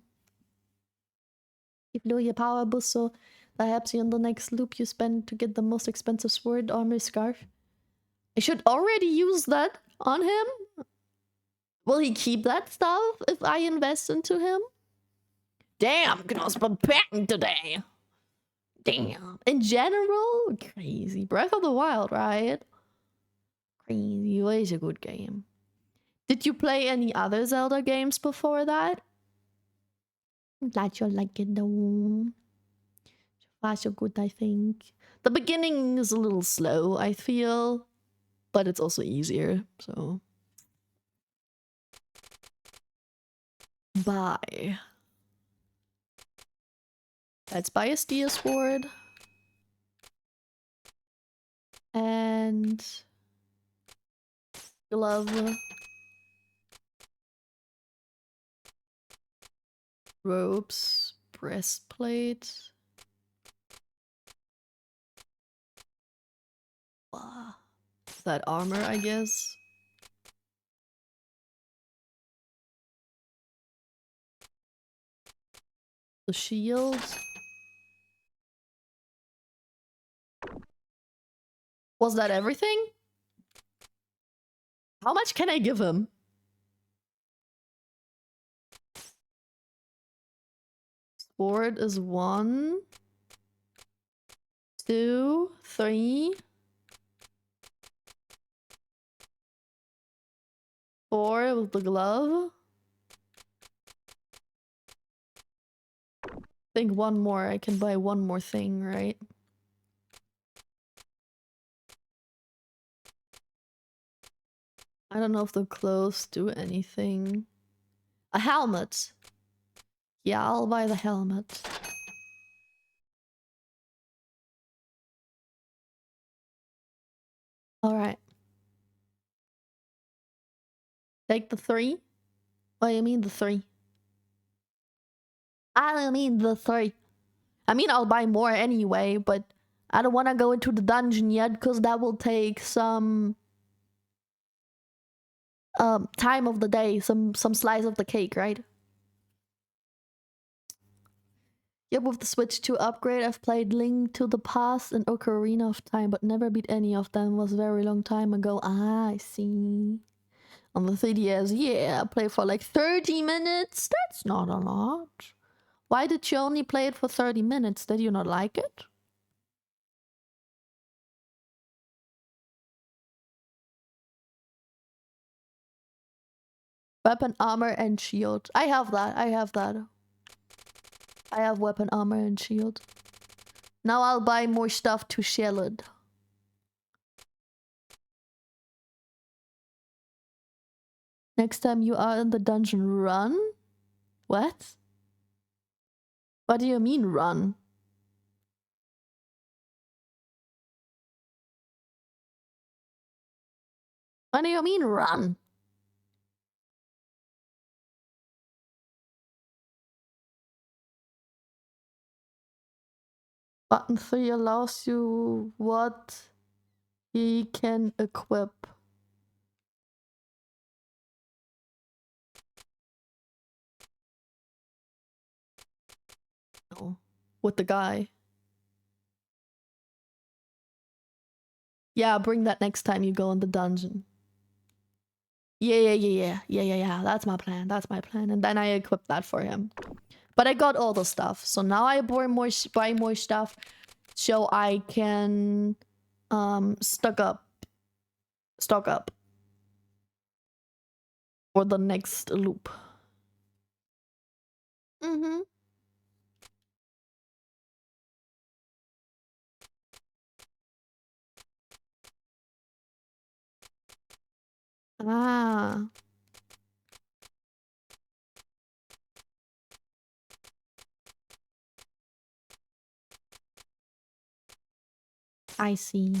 If you do your power boost, so that helps you in the next loop you spend to get the most expensive sword, armor, scarf. I should already use that on him? Will he keep that stuff if I invest into him? Damn, Knosper packing today. Damn. In general, crazy. Breath of the Wild, right? Crazy. It was a good game. Did you play any other Zelda games before that? I'm glad you like it though. So far so good, I think. The beginning is a little slow, I feel. But it's also easier, so... Bye. Let's buy a steel sword. And... glove. Robes. Breastplate. Wow. That armor, I guess. The shield. Was that everything? How much can I give him? Sword is 1, 2, 3, 4 with the glove. I think 1 more. I can buy 1 more thing, right? I don't know if the clothes do anything. A helmet. Yeah, I'll buy the helmet. Alright. Take the 3? What do you mean the 3? I don't mean the 3. I mean, I'll buy more anyway, but I don't want to go into the dungeon yet because that will take some time of the day, some slice of the cake, right? Yep, with the Switch 2 upgrade, I've played Link to the Past and Ocarina of Time, but never beat any of them. Was a very long time ago. Ah, I see. On the 3DS, yeah, I played for like 30 minutes. That's not a lot. Why did you only play it for 30 minutes? Did you not like it? Weapon, armor, and shield. I have that. I have that. I have weapon, armor, and shield. Now I'll buy more stuff to shell it. Next time you are in the dungeon, run? What? What do you mean, run? What do you mean, run? Button 3 allows you what he can equip. Oh, with the guy. Yeah, bring that next time you go in the dungeon. Yeah. That's my plan. That's my plan. And then I equip that for him. But I got all the stuff. So now I buy more stuff so I can stock up for the next loop. Mm-hmm. Ah. I see.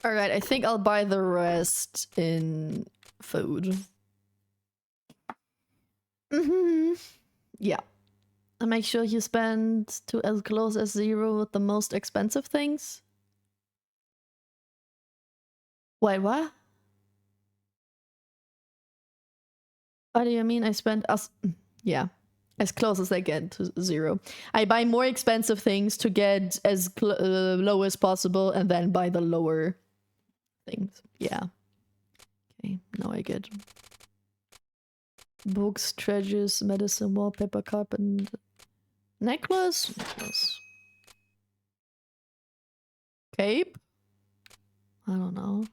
Alright, I think I'll buy the rest in food. Mm-hmm. Yeah. And make sure you spend to as close as 0 with the most expensive things. Wait, what? What do you mean I spend as... Yeah. As close as I get to 0. I buy more expensive things to get as low as possible and then buy the lower things. Yeah. Okay, now I get books, treasures, medicine, wallpaper, carpet, and necklace. Cape? I don't know.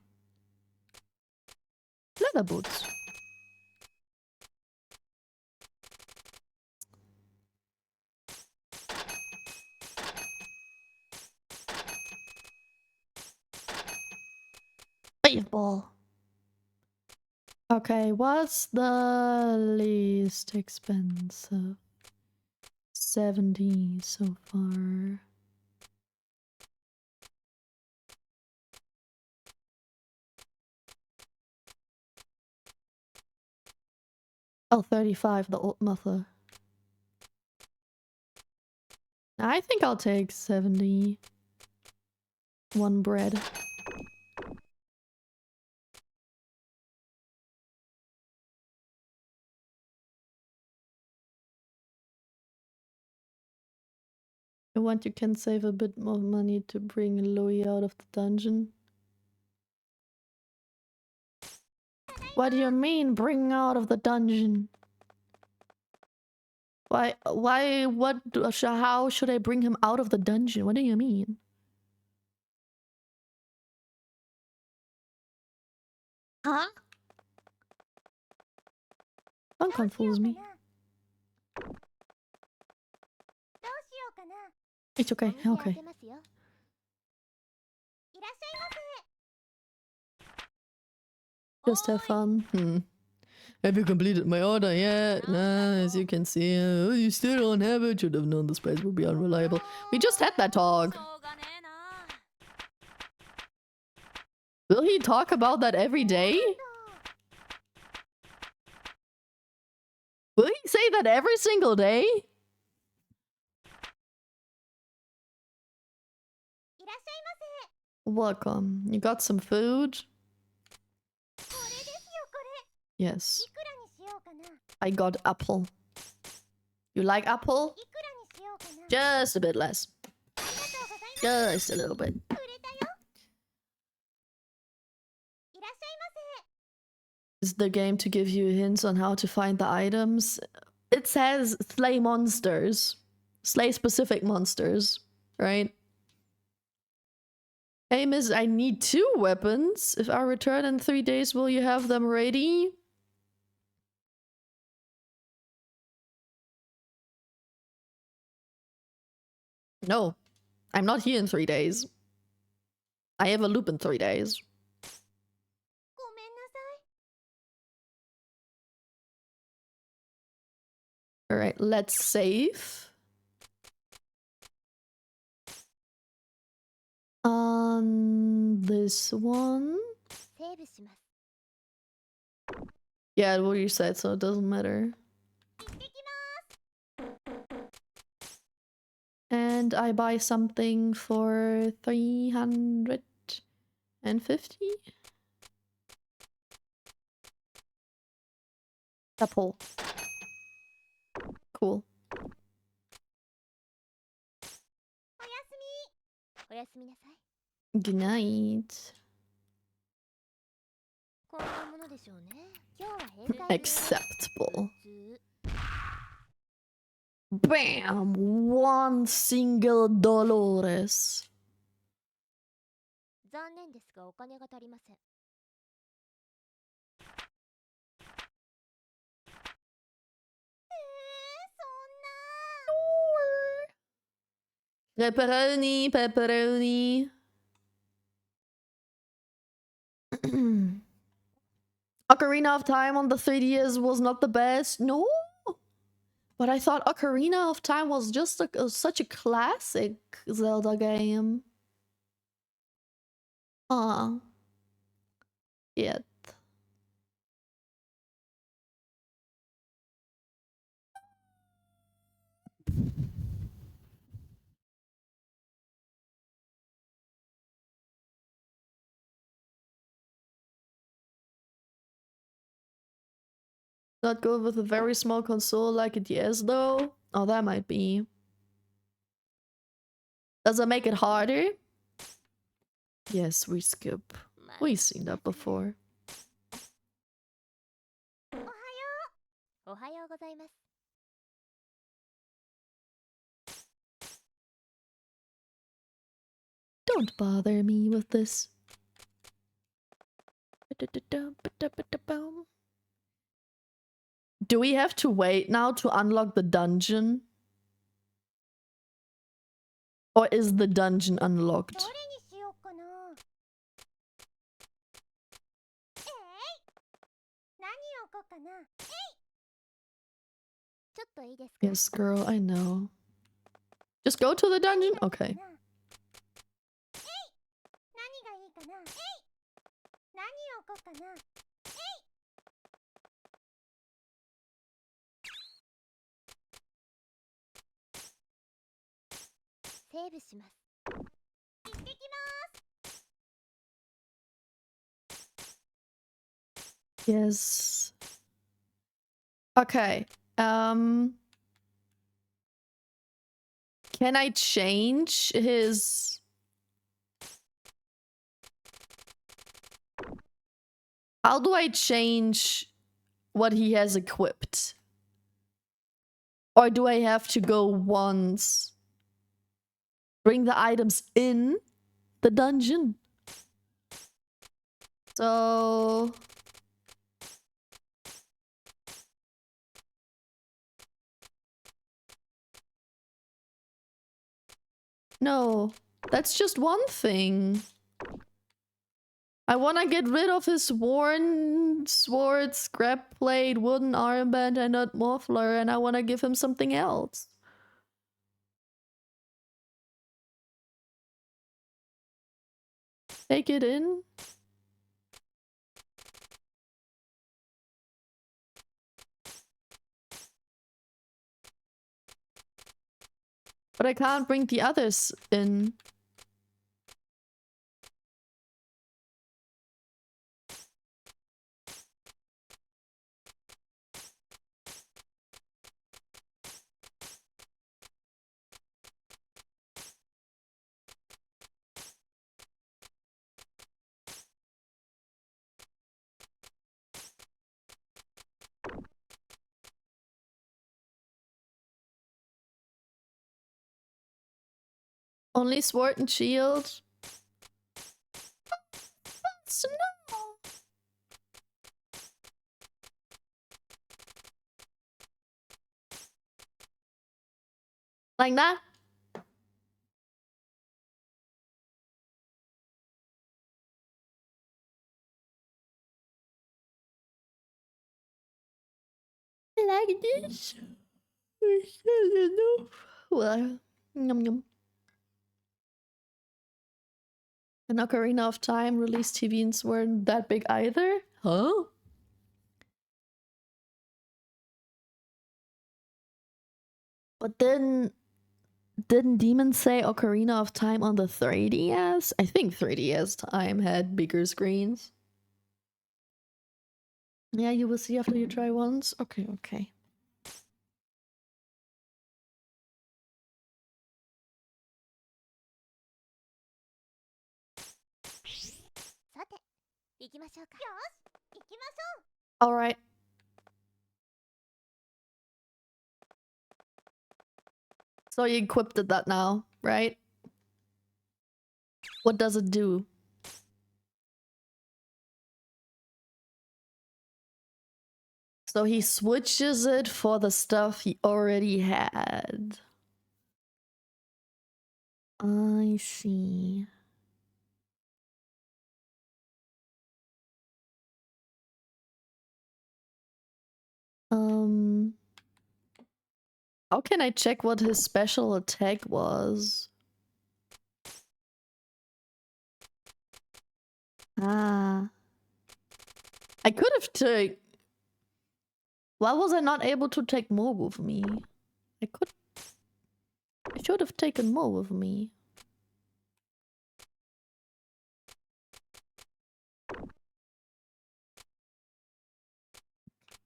Leather boots. Baseball. Okay, what's the least expensive? 70 so far. Oh, 35, the old mother. I think I'll take 70. One bread. I want you can save a bit more money to bring Louis out of the dungeon. What do you mean, bring out of the dungeon? Why, how should I bring him out of the dungeon? What do you mean? Huh? Don't confuse me. It's okay, okay. Just have fun. Have you completed my order yet? Nah, as you can see, you still don't have it. Should have known this place would be unreliable. We just had that talk. Will he talk about that every day? Will he say that every single day? Welcome. You got some food? Yes. I got apple. You like apple? Just a bit less. Just a little bit. Is the game to give you hints on how to find the items? It says slay monsters. Slay specific monsters, right? Hey, miss, I need 2 weapons. If I return in 3 days, will you have them ready? No, I'm not here in 3 days. I have a loop in 3 days. Alright, let's save. On this one. Yeah, what you said, so it doesn't matter. And I buy something for 350? Apple. Cool. Good night. Acceptable. Bam! 1 single Dolores. Pepperoni, pepperoni. Ocarina of Time on the 3DS was not the best. No, but I thought Ocarina of Time was just such a classic Zelda game. Yeah. Not good with a very small console like a DS though? Oh, that might be. Does it make it harder? Yes, we skip. We've seen that before. Don't bother me with this. Do we have to wait now to unlock the dungeon? Or is the dungeon unlocked? Yes, girl, I know. Just go to the dungeon? Okay. Yes. Okay. Can I change his... How do I change what he has equipped? Or do I have to go once? Bring the items in the dungeon? So... No, that's just one thing. I want to get rid of his worn sword, scrap plate, wooden armband, and a muffler, and I want to give him something else. Take it in. But I can't bring the others in. Only sword and shield. No. Like that? Like this? I don't know. Well, yum yum. And Ocarina of Time release TVs weren't that big either? Huh? But then, didn't Demon say Ocarina of Time on the 3DS? I think 3DS time had bigger screens. Yeah, you will see after you try once. Okay, okay. さて、行きましょうか。よし、行きましょう。 Alright. So you equipped that now, right? What does it do? So he switches it for the stuff he already had. I see. How can I check what his special attack was? Ah. I could have taken... Why was I not able to take more with me? I should have taken more with me.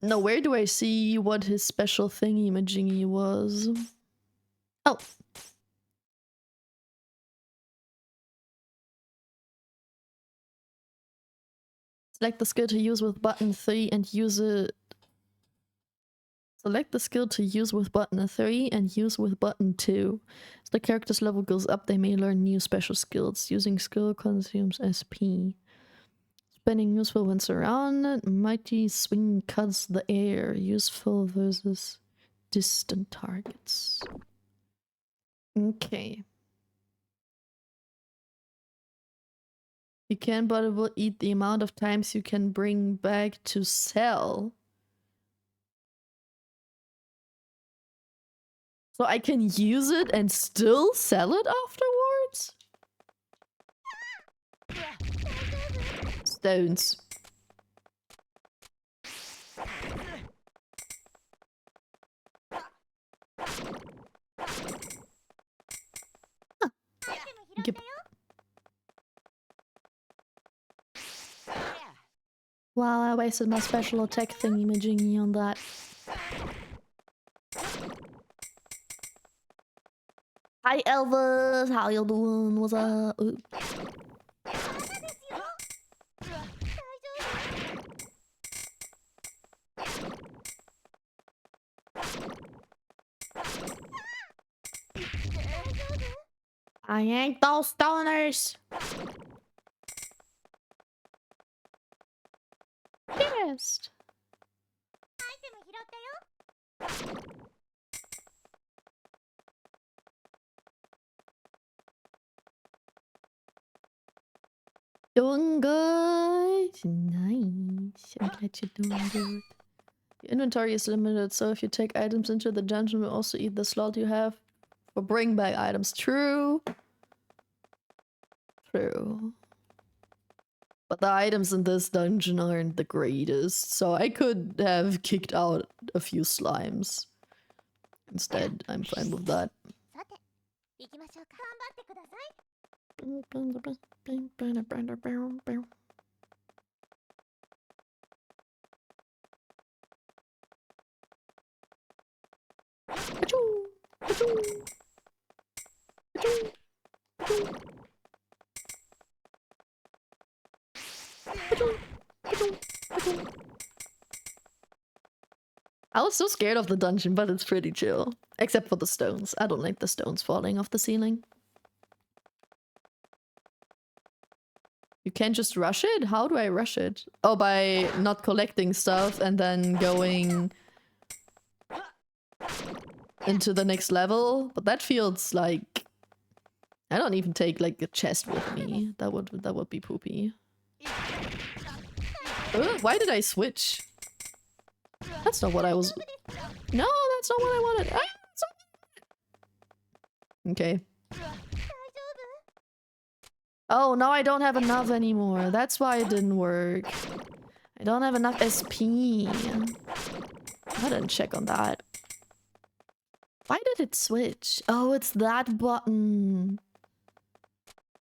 No, where do I see what his special thingy-majingy was? Oh. Select the skill to use with button 3 and use it... Select the skill to use with button 3 and use with button 2. As the character's level goes up, they may learn new special skills. Using skill consumes SP. Spending useful when surrounded. Mighty swing cuts the air. Useful versus distant targets. Okay. You can, but it will eat the amount of times you can bring back to sell. So I can use it and still sell it afterwards? Stones. Huh. Yep. Wow, I wasted my special attack thingy-majingy on that. Hi Elvis, how you doing? What's up? Ooh. I ain't those stoners. Yes. アイテム拾ったよ。 Doing good. Nice. I'm glad you're doing good. Your inventory is limited, so if you take items into the dungeon, we'll also eat the slot you have for bring back items. True. True. But the items in this dungeon aren't the greatest, so I could have kicked out a few slimes. Instead, I'm fine with that. さて、行きましょうか。頑張ってください。 I was so scared of the dungeon, but it's pretty chill. Except for the stones. I don't like the stones falling off the ceiling. You can't just rush it? How do I rush it? Oh, by not collecting stuff and then going into the next level? But that feels like... I don't even take like a chest with me. That would be poopy. Why did I switch? That's not what I was... No, that's not what I wanted. Ah, okay. Oh, now I don't have enough anymore. That's why it didn't work. I don't have enough SP. I didn't check on that. Why did it switch? Oh, it's that button.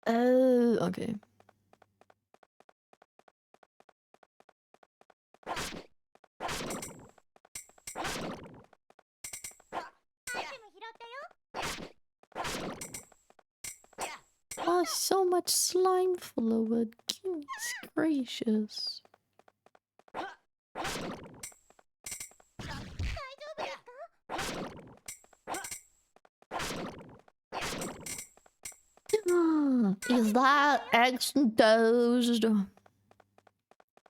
Oh, okay. Oh, so much slime fluid. Goodness gracious. Is that eggs and toast?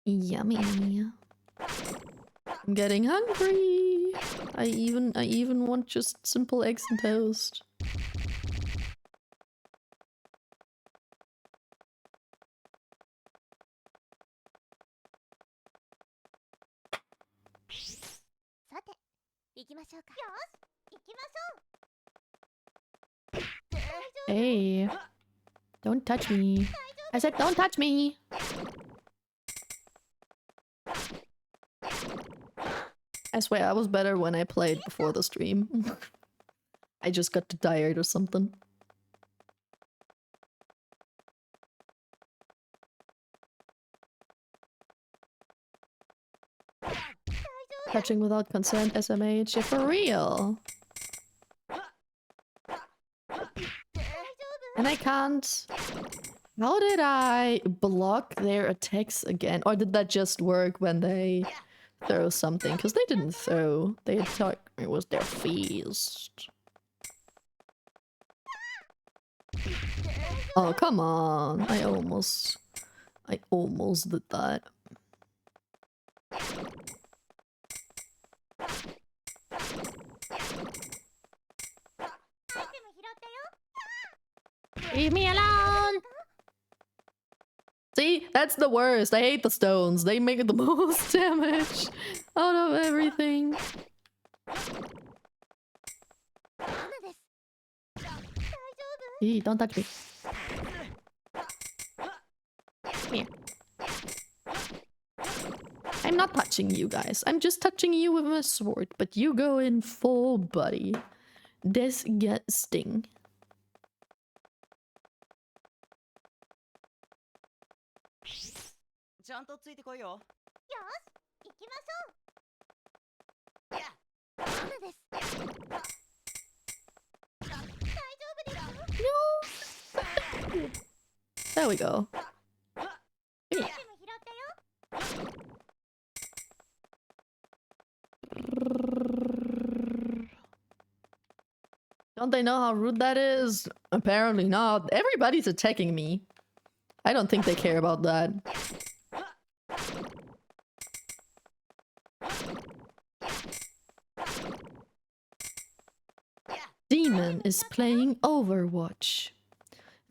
Yummy. I'm getting hungry. I even want just simple eggs and toast. Hey, don't touch me. I said don't touch me. I swear I was better when I played before the stream. I just got tired or something. Touching without consent, SMH, yeah, for real. And I can't... How did I block their attacks again? Or did that just work when they throw something? Because they didn't throw. They attacked. It was their feast. Oh, come on. I almost did that. Leave me alone! See? That's the worst. I hate the stones. They make the most damage out of everything. Hey, don't touch me. Come here. I'm not touching you guys. I'm just touching you with my sword. But you go in full body. Disgusting. ちゃんとついてこいよ。よし、行きましょう。そうです。大丈夫です。There we go. Yeah. Don't they know how rude that is? Apparently not. Everybody's attacking me. I don't think they care about that. Demon is playing Overwatch.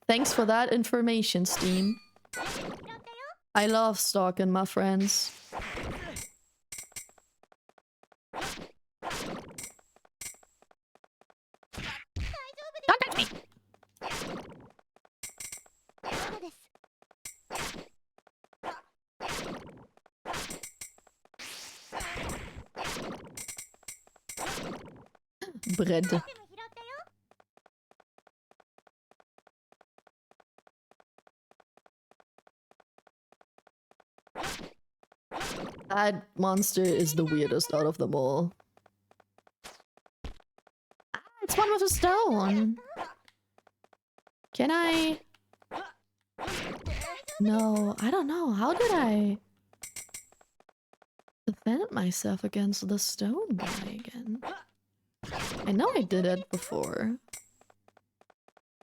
Thanks for that information, Steam. I love stalking my friends. Don't touch me! Bread. That monster is the weirdest out of them all. Ah, it's one with a stone. Can I? No, I don't know. How did I defend myself against the stone guy again? I know I did it before.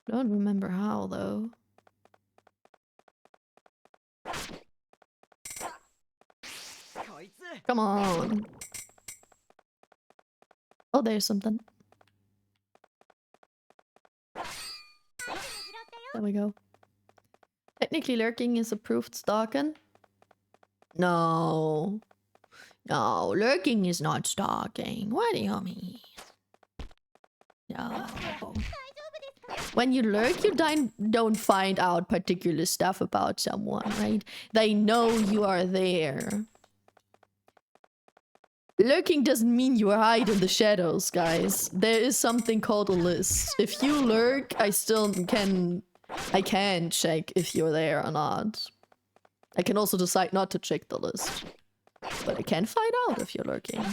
Don't remember how though. Come on. Oh, there's something. There we go. Technically lurking is approved stalking. No. No, lurking is not stalking. What do you mean? No. When you lurk, you don't find out particular stuff about someone, right? They know you are there. Lurking doesn't mean you hide in the shadows, guys. There is something called a list. If you lurk, I can check if you're there or not. I can also decide not to check the list. But I can find out if you're lurking.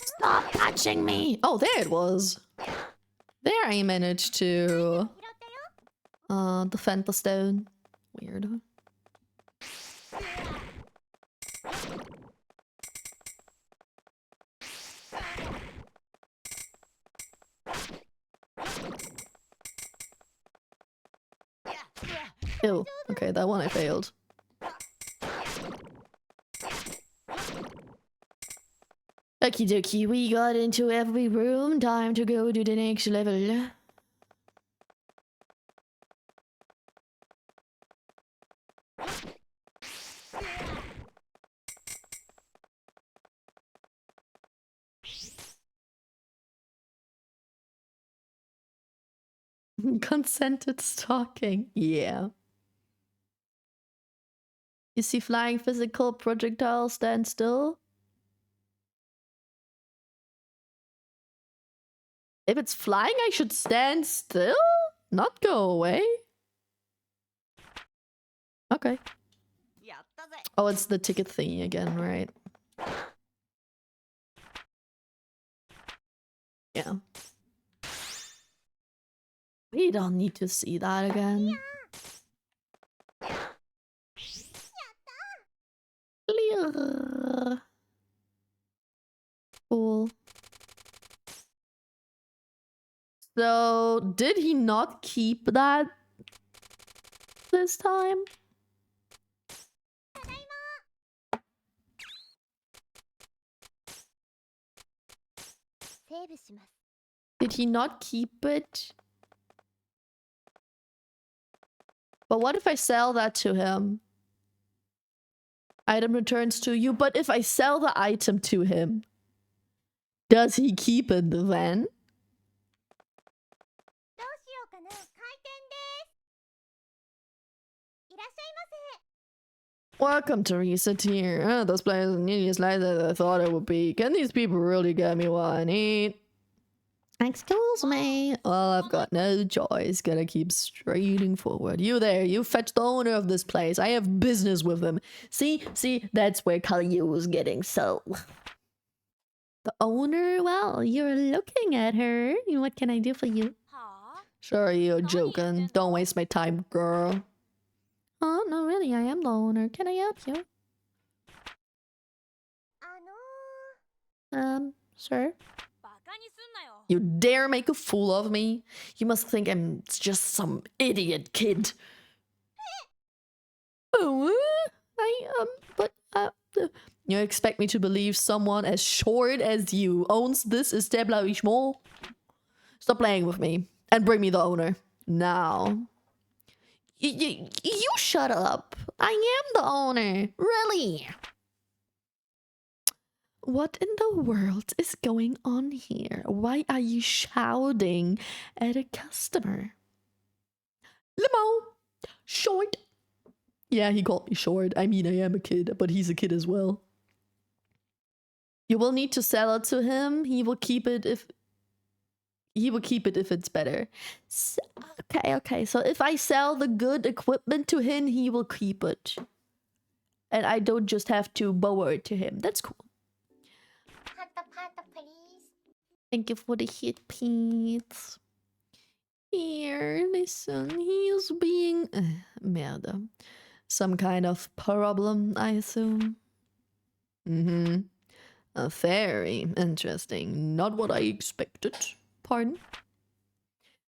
Stop touching me! Oh, there it was. There I managed to defend the stone. Weird. Ew. Okay, that one I failed. Okie dokie, we got into every room. Time to go to the next level. Consented stalking. Yeah. You see flying physical projectiles stand still? If it's flying, I should stand still? Not go away? Okay. Oh, it's the ticket thingy again, right? Yeah. We don't need to see that again. Clear. Cool. So, did he not keep that this time? Did he not keep it? But what if I sell that to him? Item returns to you, but if I sell the item to him, does he keep it then? Welcome to Recettear. Oh, this place is nearly as light as I thought it would be. Can these people really get me what I need? Excuse me. Well, I've got no choice. Gotta keep striding forward. You there, you fetch the owner of this place. I have business with him. See, that's where Kalyu was getting so. The owner? Well, you're looking at her. What can I do for you? はあ Sure, you're Nani joking. yatten Don't no? waste my time, girl. Oh, no, really, I am the owner. Can I help you? バ Sir? カにすんなよ You dare make a fool of me? You must think I'm just some idiot kid. Oh, you expect me to believe someone as short as you owns this establishment? Stop playing with me and bring me the owner now. You shut up. I am the owner. Really? What in the world is going on here? Why are you shouting at a customer? Limo! Short! Yeah, he called me short. I mean, I am a kid, but he's a kid as well. You will need to sell it to him. He will keep it if it's better. Okay. So if I sell the good equipment to him, he will keep it. And I don't just have to bow it to him. That's cool. ハトパト please Thank you for the hit, Pete. Here, listen, he's being... merde. Some kind of problem, I assume. Very interesting. Not what I expected. Pardon?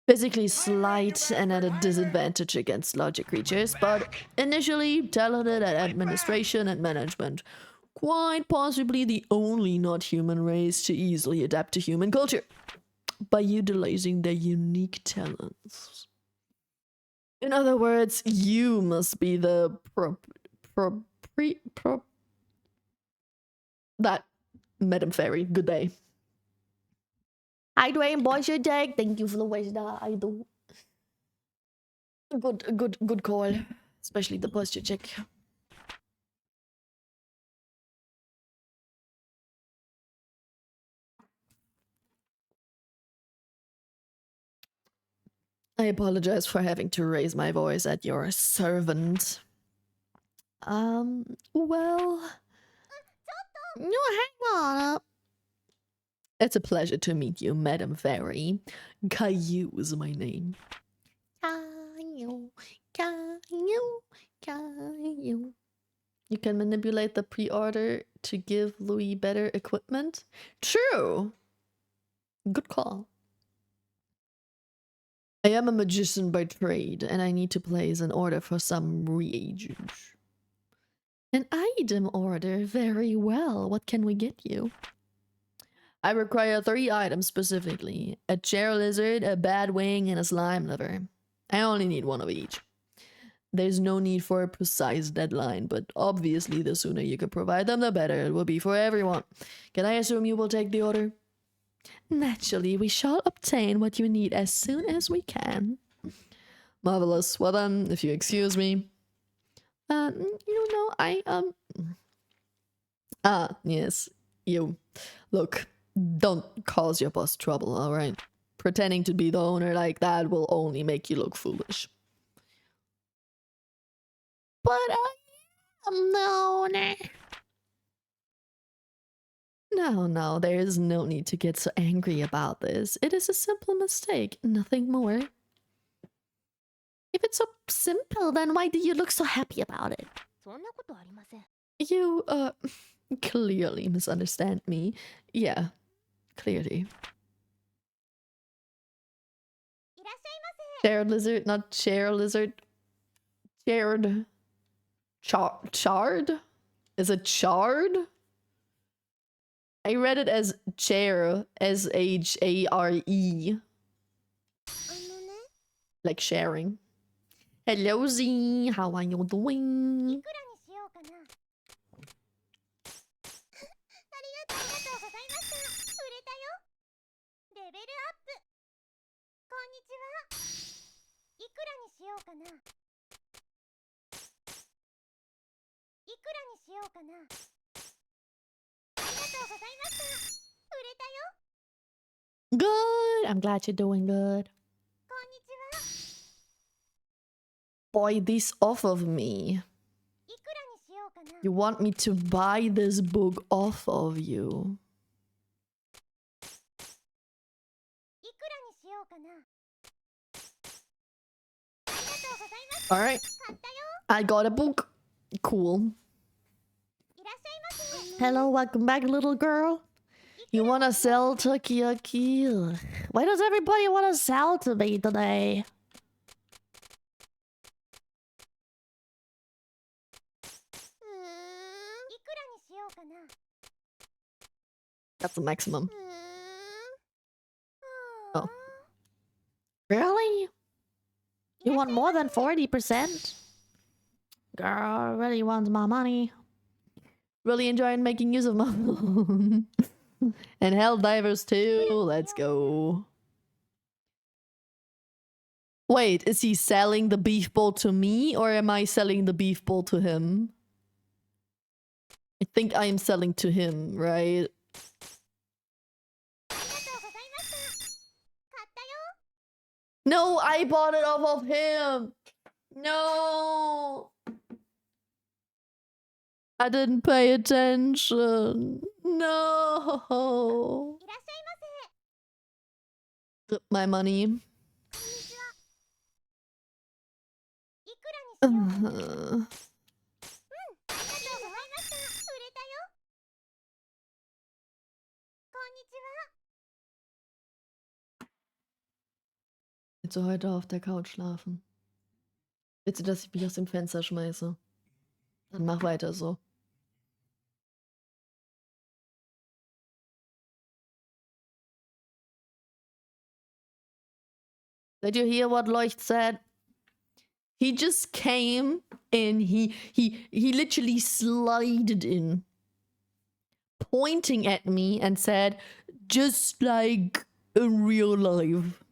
Physically slight and at a disadvantage against larger creatures, but initially talented at administration and management. Quite possibly the only not human race to easily adapt to human culture by utilizing their unique talents. In other words, you must be the that Madam Fairy. Good day. Hi Dwayne, boys your day. Thank you for the wisdom. I do. Good call. Especially the posture check. I apologize for having to raise my voice at your servant. Well... No, hang on. It's a pleasure to meet you, Madam Fairy. Caillou is my name. Caillou. You can manipulate the pre-order to give Louis better equipment? True! Good call. I am a magician by trade, and I need to place an order for some reagents. An item order? Very well. What can we get you? I require 3 items specifically. A chair lizard, a bat wing, and a slime liver. I only need 1 of each. There's no need for a precise deadline, but obviously the sooner you can provide them, the better it will be for everyone. Can I assume you will take the order? Naturally, we shall obtain what you need as soon as we can. Marvelous. Well then, if you excuse me. Yes. You. Look, don't cause your boss trouble, alright? Pretending to be the owner like that will only make you look foolish. But I am the owner. No, there is no need to get so angry about this. It is a simple mistake, nothing more. If it's so simple, then why do you look so happy about it? そんなことありません You, clearly misunderstand me. Yeah, clearly. いらっしゃいませ Chair lizard, not chair lizard. Chaired. Chard? Is it chard? I read it as chair, S-H-A-R-E. あのね Like sharing. Hello Z, how are you doing? いくらにしようかなありがとうございました売れたよレベルアップこんにちはいくらにしようかないくらにしようかなありがとうございました売れたよ Good, I'm glad you're doing good. こんにちは Buy this off of me. いくらにしようかな You want me to buy this book off of you. Alright. I got a book. Cool. いらっしゃいませ。 Hello, welcome back, little girl. You wanna sell Takoyaki? Why does everybody wanna sell to me today? いくらにしようかな。 That's the maximum. Oh. Really? You want more than 40%? Girl, really wants my money. Really enjoying making use of my phone. And hell divers too. Let's go. Wait, is he selling the beef bowl to me or am I selling the beef bowl to him? I think I am selling to him, right? ありがとうございました。買ったよ。 No, I bought it off of him. No. I didn't pay attention. No. いらっしゃいませ。 Flip my money. こんにちは。いくらにしようかな。 Uh, ありがとうございました。売れたよ。こんにちは。 Willst du heute auf der Couch schlafen? Willst du, dass ich mich aus dem Fenster schmeiße? Dann mach weiter so. Did you hear what Leucht said? He just came and he literally slided in, pointing at me and said, just like in real life.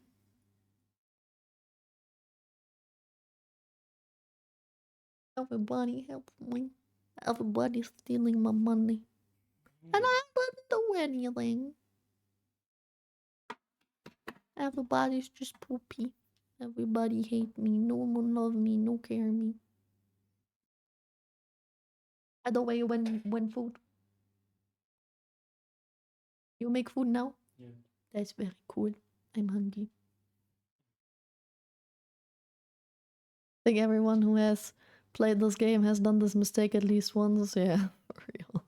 Everybody help me. Everybody's stealing my money. And I didn't do anything. Everybody's just poopy. Everybody hate me. No one love me. No care me. By the way, when food? You make food now? Yeah. That's very cool. I'm hungry. I think everyone who has played this game has done this mistake at least once. Yeah, for real.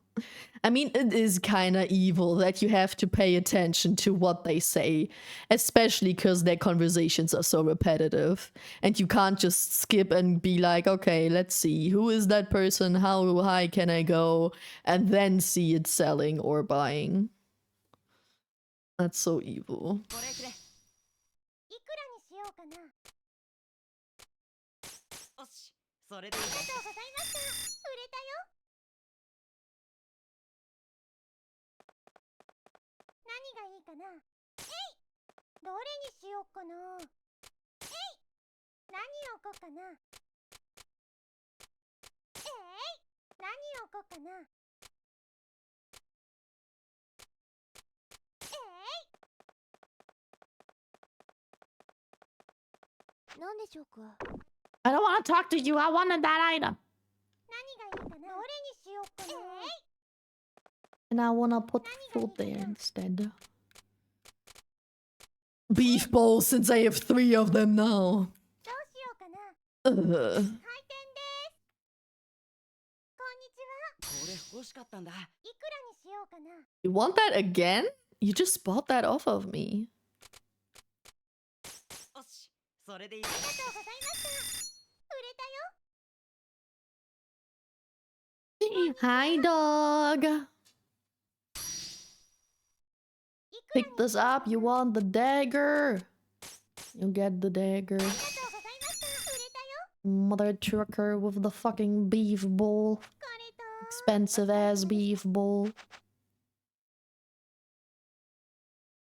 I mean, it is kind of evil that you have to pay attention to what they say, especially because their conversations are so repetitive. And you can't just skip and be like, okay, let's see, who is that person? How high can I go? And then see it selling or buying. That's so evil. これくれ。いくらにしようかな。よし、それでいいありがとうございました。売れたよ。何がいいかな。えい。どれにしようかな。えい。何を置こうかな。えい。何を置こうかな。何でしょうか。 I don't want to talk to you. I wanted that item. 何がいいかな。どれにしようかな。And I want to put food there instead. Beef bowls, since I have 3 of them now. どうしようかな。 Ugh. 開店です。こんにちは。これ欲しかったんだ。いくらにしようかな。 You want that again? You just bought that off of me. よし、それでいい。ありがとうございました。売れたよ。 Hi, dog. いくらに Pick this up. You want the dagger? You get the dagger. ありがとうございました。売れたよ。 Mother trucker with the fucking beef bowl. 疲れた。 Expensive ass beef bowl.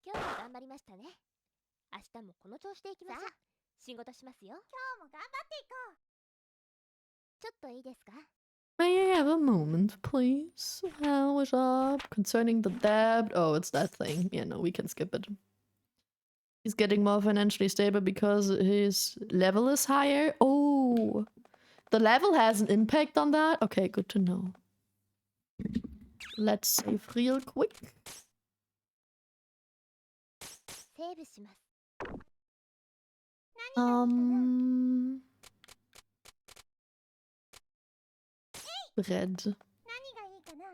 今日も頑張りましたね。明日もこの調子でいきましょう。仕事しますよ。今日も頑張っていこう。ちょっといいですか。 May I have a moment, please? What's up? Concerning the debt? Oh, it's that thing. Yeah, no, we can skip it. He's getting more financially stable because his level is higher. Oh, the level has an impact on that? Okay, good to know. Let's save real quick. セーブします。何がいいかな。 Um, bread. 何がいいかな？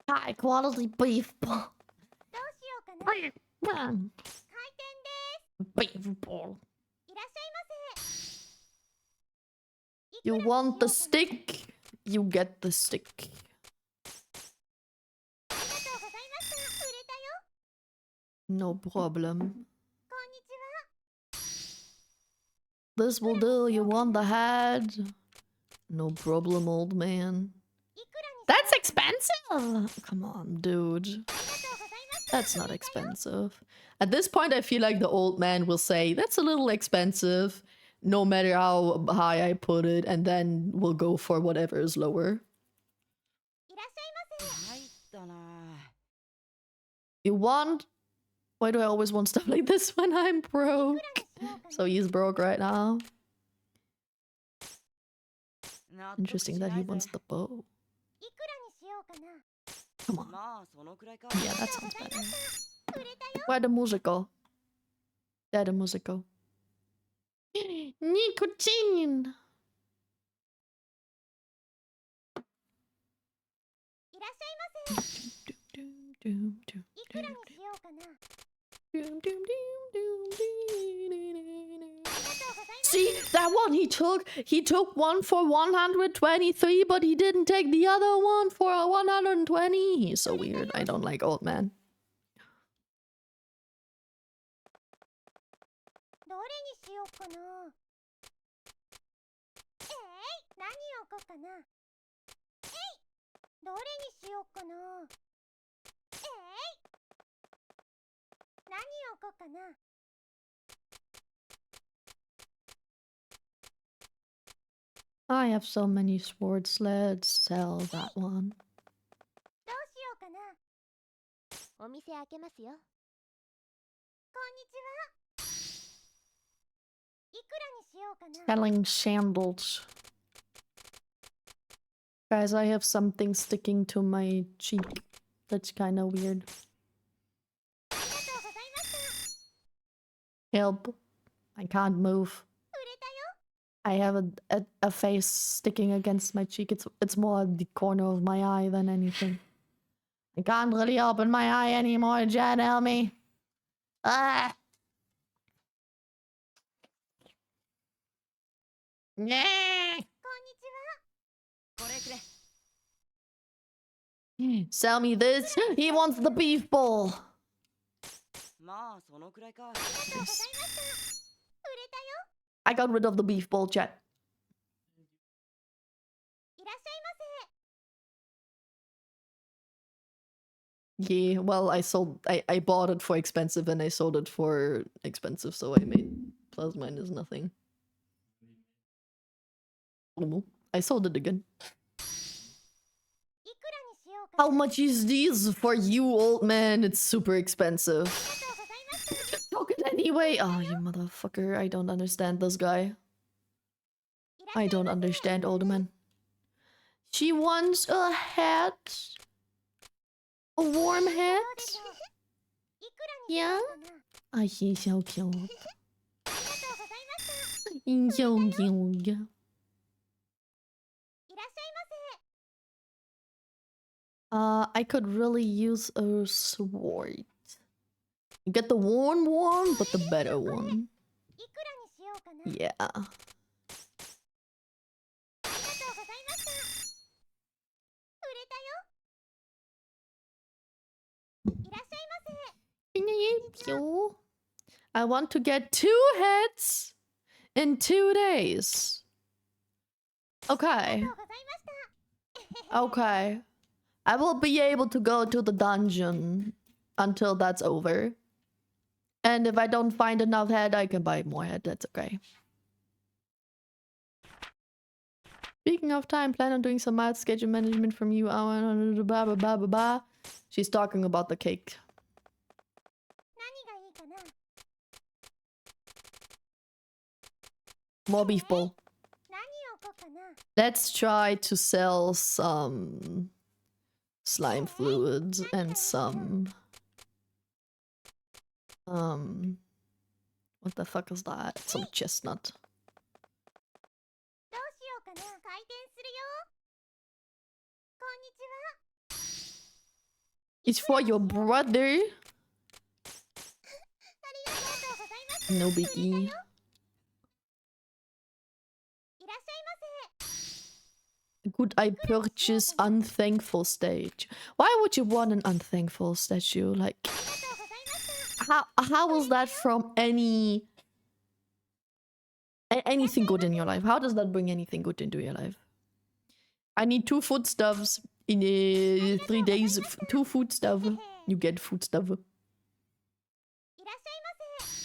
High quality beef ball. どうしようかな？開 Beef 店です。 ball. いらっしゃいませ。いく You らにしよう want か the な？ stick? You get the stick. ありがとうございました。売れたよ。 No problem. こんにちは。 This will do. You want the head? No problem, old man. いくらにしよう That's かな？ expensive. Come on, dude. ありがとうございました。 That's not expensive. At this point, I feel like the old man will say, that's a little expensive, no matter how high I put it, and then we'll go for whatever is lower. いらっしゃいませ。入ったな。 You want? Why do I always want stuff like this when I'm broke? いくらにしようかな？ So he's broke right now. 納得 Interesting し that な he いぜ。 wants the bow. いくらにしようかな？ Come on. まあそのくらいか。 Yeah, that ありがとう sounds ござい better. ました。売れたよ。 Where the musical? There the musical. Nicotine. いらっしゃいませ。いくらにしようかな？ See, that one he took one for 123, but he didn't take the other one for 120. He's so weird. I don't like old man. どれにしようかな？何を置こうかな？どれにしようかな？何を置こうかな？ I have so many swords. Let's sell that one. どうしようかな？お店開けますよ。こんにちは。いくらにしようかな？ Selling sandals. Guys, I have something sticking to my cheek. That's kind of weird. ありがとうございました。 Help. I can't move. 売れたよ。 I have a face sticking against my cheek. It's more the corner of my eye than anything. I can't really open my eye anymore. Jen, help me. Ah. Nah. こんにちは。これくれ。 Sell me this. He wants the beef bowl. まあそのくらいか。ありがとうございました。売れたよ。 I got rid of the beef bowl, chat. いらっしゃいませ。 Yeah, well, I bought it for expensive and I sold it for expensive, so I made plus minus nothing. Oh, I sold it again. いくらにしようかな？ How much is these for you, old man? It's super expensive. ありがとうございました。 Took it anyway. Oh, you motherfucker. I don't understand this guy. いらっしゃ I い don't ませ。 understand, old man. She wants a hat. A warm どう hat? でしょう？いくらにしようかな？ Ah, he's so cute. ありがとうございました。 He's so cute. いらっしゃいませ。 I could really use a sword. Get the worn one, but the better one. いくらにしようかな？ Yeah. ありがとうございました。売れたよ。いらっしゃいませ。 Thank you. I want to get 2 heads in 2 days. あ Okay. りがとうございました。 Okay. I will be able to go to the dungeon until that's over. And if I don't find enough head, I can buy more head. That's okay. Speaking of time, plan on doing some mild schedule management from you. Blah, blah, blah, blah, blah. She's talking about the cake. 何がいいかな？ More beef bowl. 何を置こうかな？ Let's try to sell some slime fluids and some What the fuck is that? Some chestnut. どうしようかな。開店するよ。こんにちは。 It's for your brother. ありがとうございます。 No 売れた biggie. よ。いらっしゃいませ。 Could I purchase unthankful statue? Why would you want an unthankful statue? Like, ありがとうございました。 how is that from anything good in your life? How does that bring anything good into your life? I need 2 foodstuffs in 3 days. 2 foodstuff. You get foodstuff. いらっしゃいませ。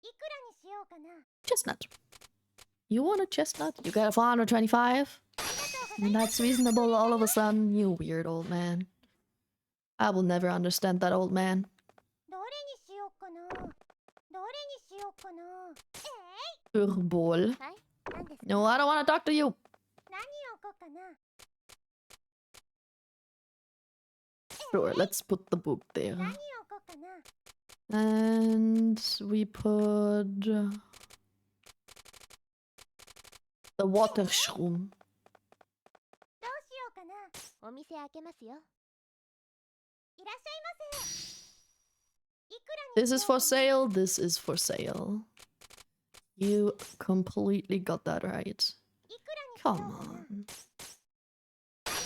いくらにしようかな。 Chestnut. You want a chestnut? You got a 425? And that's reasonable all of a sudden. You weird old man. I will never understand that old man. どれにしようかな。どれにしようかな。Furball. はい。何ですか。 No, I don't want to talk to you. 何を置こうかな。 Sure, let's put the book there. 何を置こうかな。 And we put the water shroom. どうしようかな。お店開けますよ。いらっしゃいませ。いくらに This しよ is う for かな。 sale. This is for sale. You completely got that right. いくらにしよう Come かな。 on.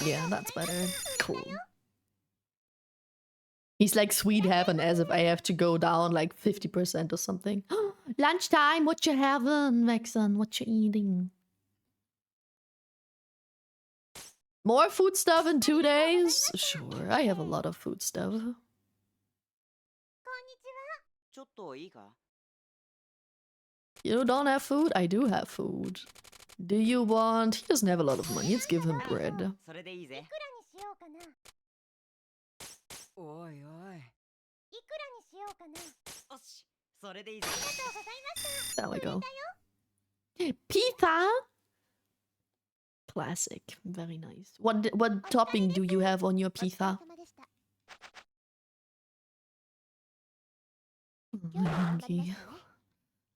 Yeah, that's better. Cool. He's like sweet heaven as if I have to go down like 50% or something. Lunchtime, what you having, Vexen? What you eating? More food stuff in 2 days? Sure, I have a lot of food stuff. こんにちは。ちょっといいか You don't have food? I do have food. Do you want... He doesn't have a lot of money. Let's give him bread. それでいいぜいくらにしようかな。おいおいいくらにしようかな。よしそれでいいぜありがとうございました。 There we 売れ go. たよ。 Pizza? Classic. Very nice. What topping do you have on your お疲れ pizza? 様でした。 Oh, 今日は I'm 頑張りま hungry. したね。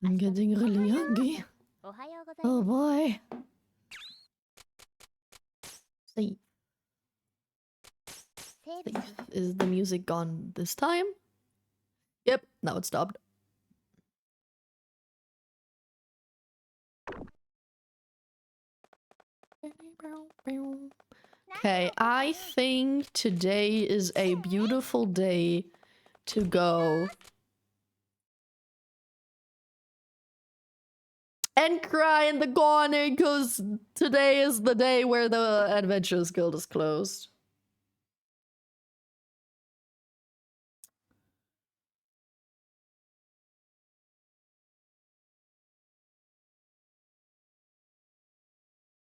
I'm getting really hungry. おはようござい Oh ます。 boy. Safe. セール Safe. Is the music gone this time? Yep, now it stopped. Okay, I think today is a beautiful day to go and cry in the corner because today is the day where the Adventurers Guild is closed.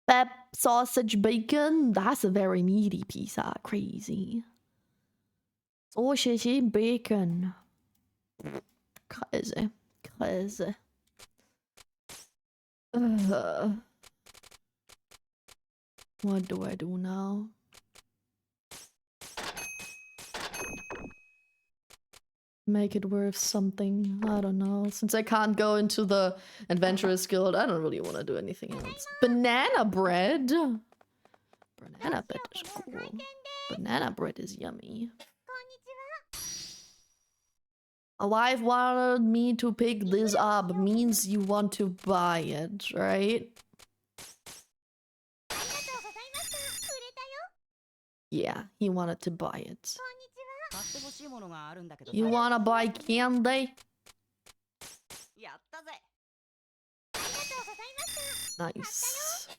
Pep, sausage, bacon. That's a very meaty pizza. Crazy. Sausage, bacon. Crazy. Crazy. What do I do now? Make it worth something. I don't know. Since I can't go into the Adventurers Guild, I don't really want to do anything else. Banana bread? Banana bread is cool. Banana bread is yummy. こんにちは。 A wife wanted me to pick this up. Means you want to buy it, right? ありがとうございました。売れたよ。 Yeah, he wanted to buy it. こんにちは。買ってほしいものがあるんだけどさ You wanna buy candy? やったぜありがとうございました。 Nice.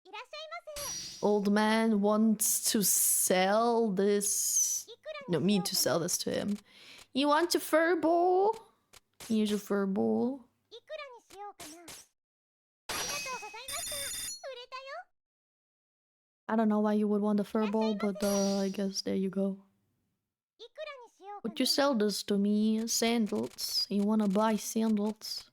いらっしゃいませ。 Old man wants to sell this. いくら No, に me しよ to う sell かな。 this to him. You want a fur ball? Here's a fur ball. いくらにしようかな。ありがとうございました。売れたよ。 I don't know why you would want a fur ball, but I guess there you go. いくらにしようかな。 Would you sell this to me? Sandals. You wanna buy sandals?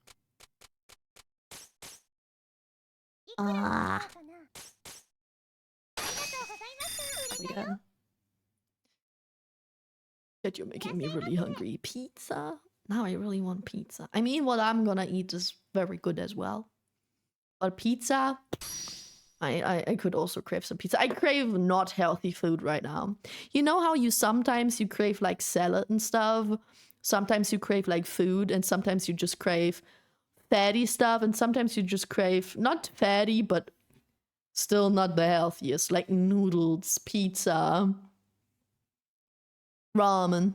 いくらにしようかな。 Ah. ありがとうございました。売れた Yeah. よ。But you're making me really hungry. Pizza? Now I really want pizza. I mean, what I'm gonna eat is very good as well. But pizza, I could also crave some pizza. I crave not healthy food right now. You know how you sometimes you crave like salad and stuff? Sometimes you crave like food, and sometimes you just crave fatty stuff, and sometimes you just crave not fatty, but still not the healthiest, like noodles, pizza, ramen.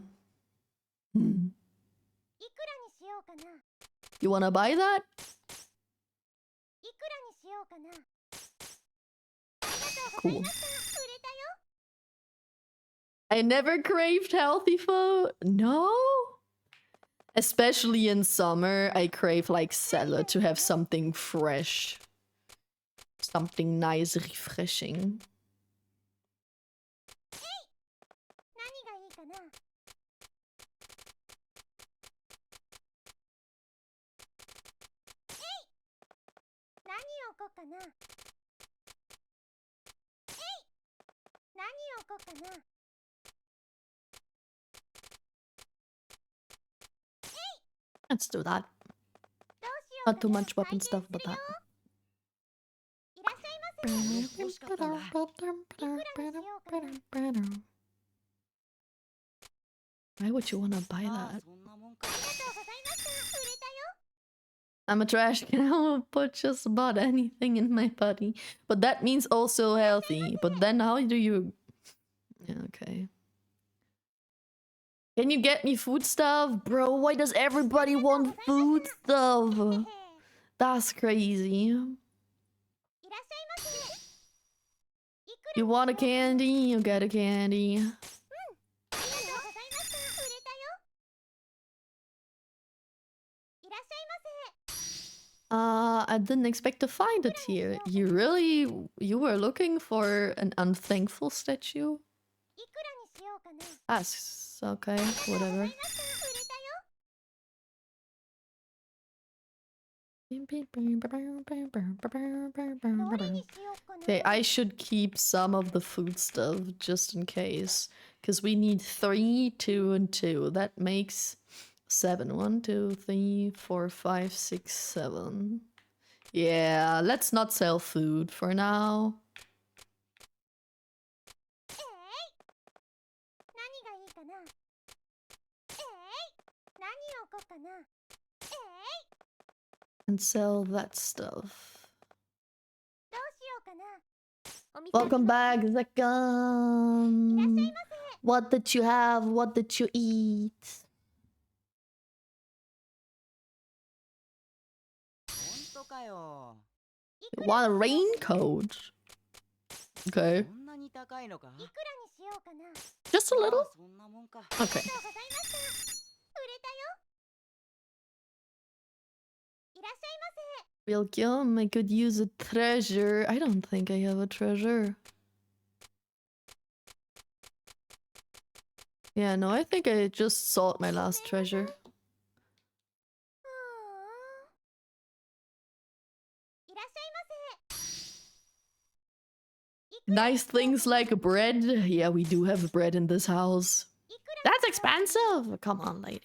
Hmm. いくらにしようかな。 You wanna buy that? いくらにしようかな。ありがとうござい Cool. ました。売れたよ。 I never craved healthy food. No? Especially in summer, I crave like salad to have something fresh. Something nice, refreshing. 何がいいかな。何を置こうかな。何を置こうかな。 Let's do that. どうしようかな。 Not too much weapon 開店 stuff, す but るよ。 that. いらっしゃいませ。欲しかったんだ。 Why would you wanna buy ああ that? そんなもんか。 ありがとうございました。売れたよ。 I'm a trash can. I will put just about anything in my body. But that means also healthy. But then how do you... Yeah, okay. Can you get me food stuff? Bro, why does everybody want food stuff? へへ。 That's crazy. いらっしゃいませ。いくら You に want a しようかな。 candy? You get a candy. ありがとうございました。売れたよ。いらっしゃいませ。 I didn't expect to find it here. You were looking for an unthankful statue? いくらにしようかな。 That's okay, ありがとうござ whatever. いました。売れたよ。 どれにしようかな。 Okay, I should keep some of the food stuff just in case. Because we need 3, 2, and 2. That makes 7. 1, 2, 3, 4, 5, 6, 7. Yeah, let's not sell food for now. 何がいいかな。何を置こうかな。 And sell that stuff. どうしようかな。お店 Welcome back, いらっしゃい Zekam. ませ。 What did you have? What did you eat? 本当かよ。 You want a raincoat? Okay, そんなに高いのか。 いくらにしようかな。 just a ま little. あそんなもんか。 Okay. ありがとうございました。売れたよ。いらっしゃいませ。 Welcome. I could use a treasure. I don't think I have a treasure. Yeah, no, I think I just sought my last treasure. いらっしゃいませ。 Nice things like bread. Yeah, we do have bread in this house. いくら That's expensive. Come on, lady. ありがと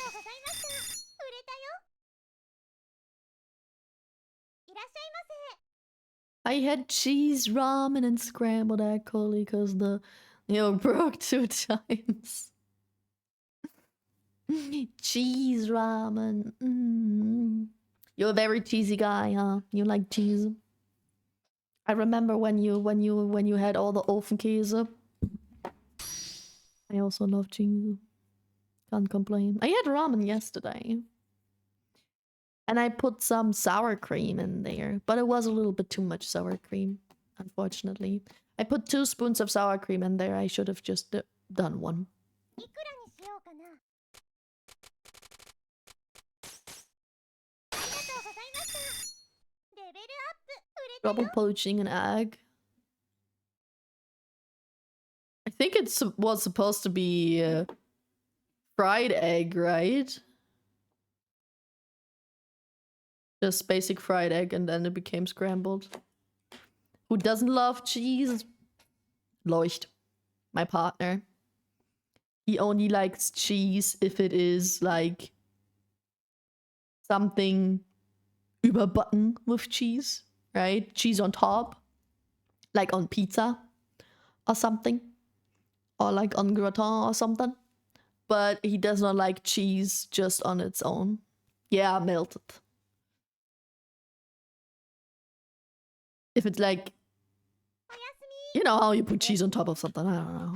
うございました。売れたよ。いらっしゃいませ。 I had cheese, ramen, and scrambled egg curly because the broke 2 times. Cheese ramen. You're a very cheesy guy, huh? You like cheese. I remember when you had all the Ofenkäse. I also love cheese. Can't complain. I had ramen yesterday. And I put some sour cream in there, but it was a little bit too much sour cream, unfortunately. I put 2 spoons of sour cream in there. I should have just done 1. いくらにしようかな。ありがとうございました。レベルアップ。売れたよ。 Double poaching an egg. I think it was supposed to be fried egg, right? Just basic fried egg, and then it became scrambled. Who doesn't love cheese? Leucht. my partner. He only likes cheese if it is like something überbacken with cheese, right? Cheese on top, like on pizza or something, or like on gratin or something. But he does not like cheese just on its own. Yeah, melted. If it's like, you know how you put cheese on top of something, I don't know.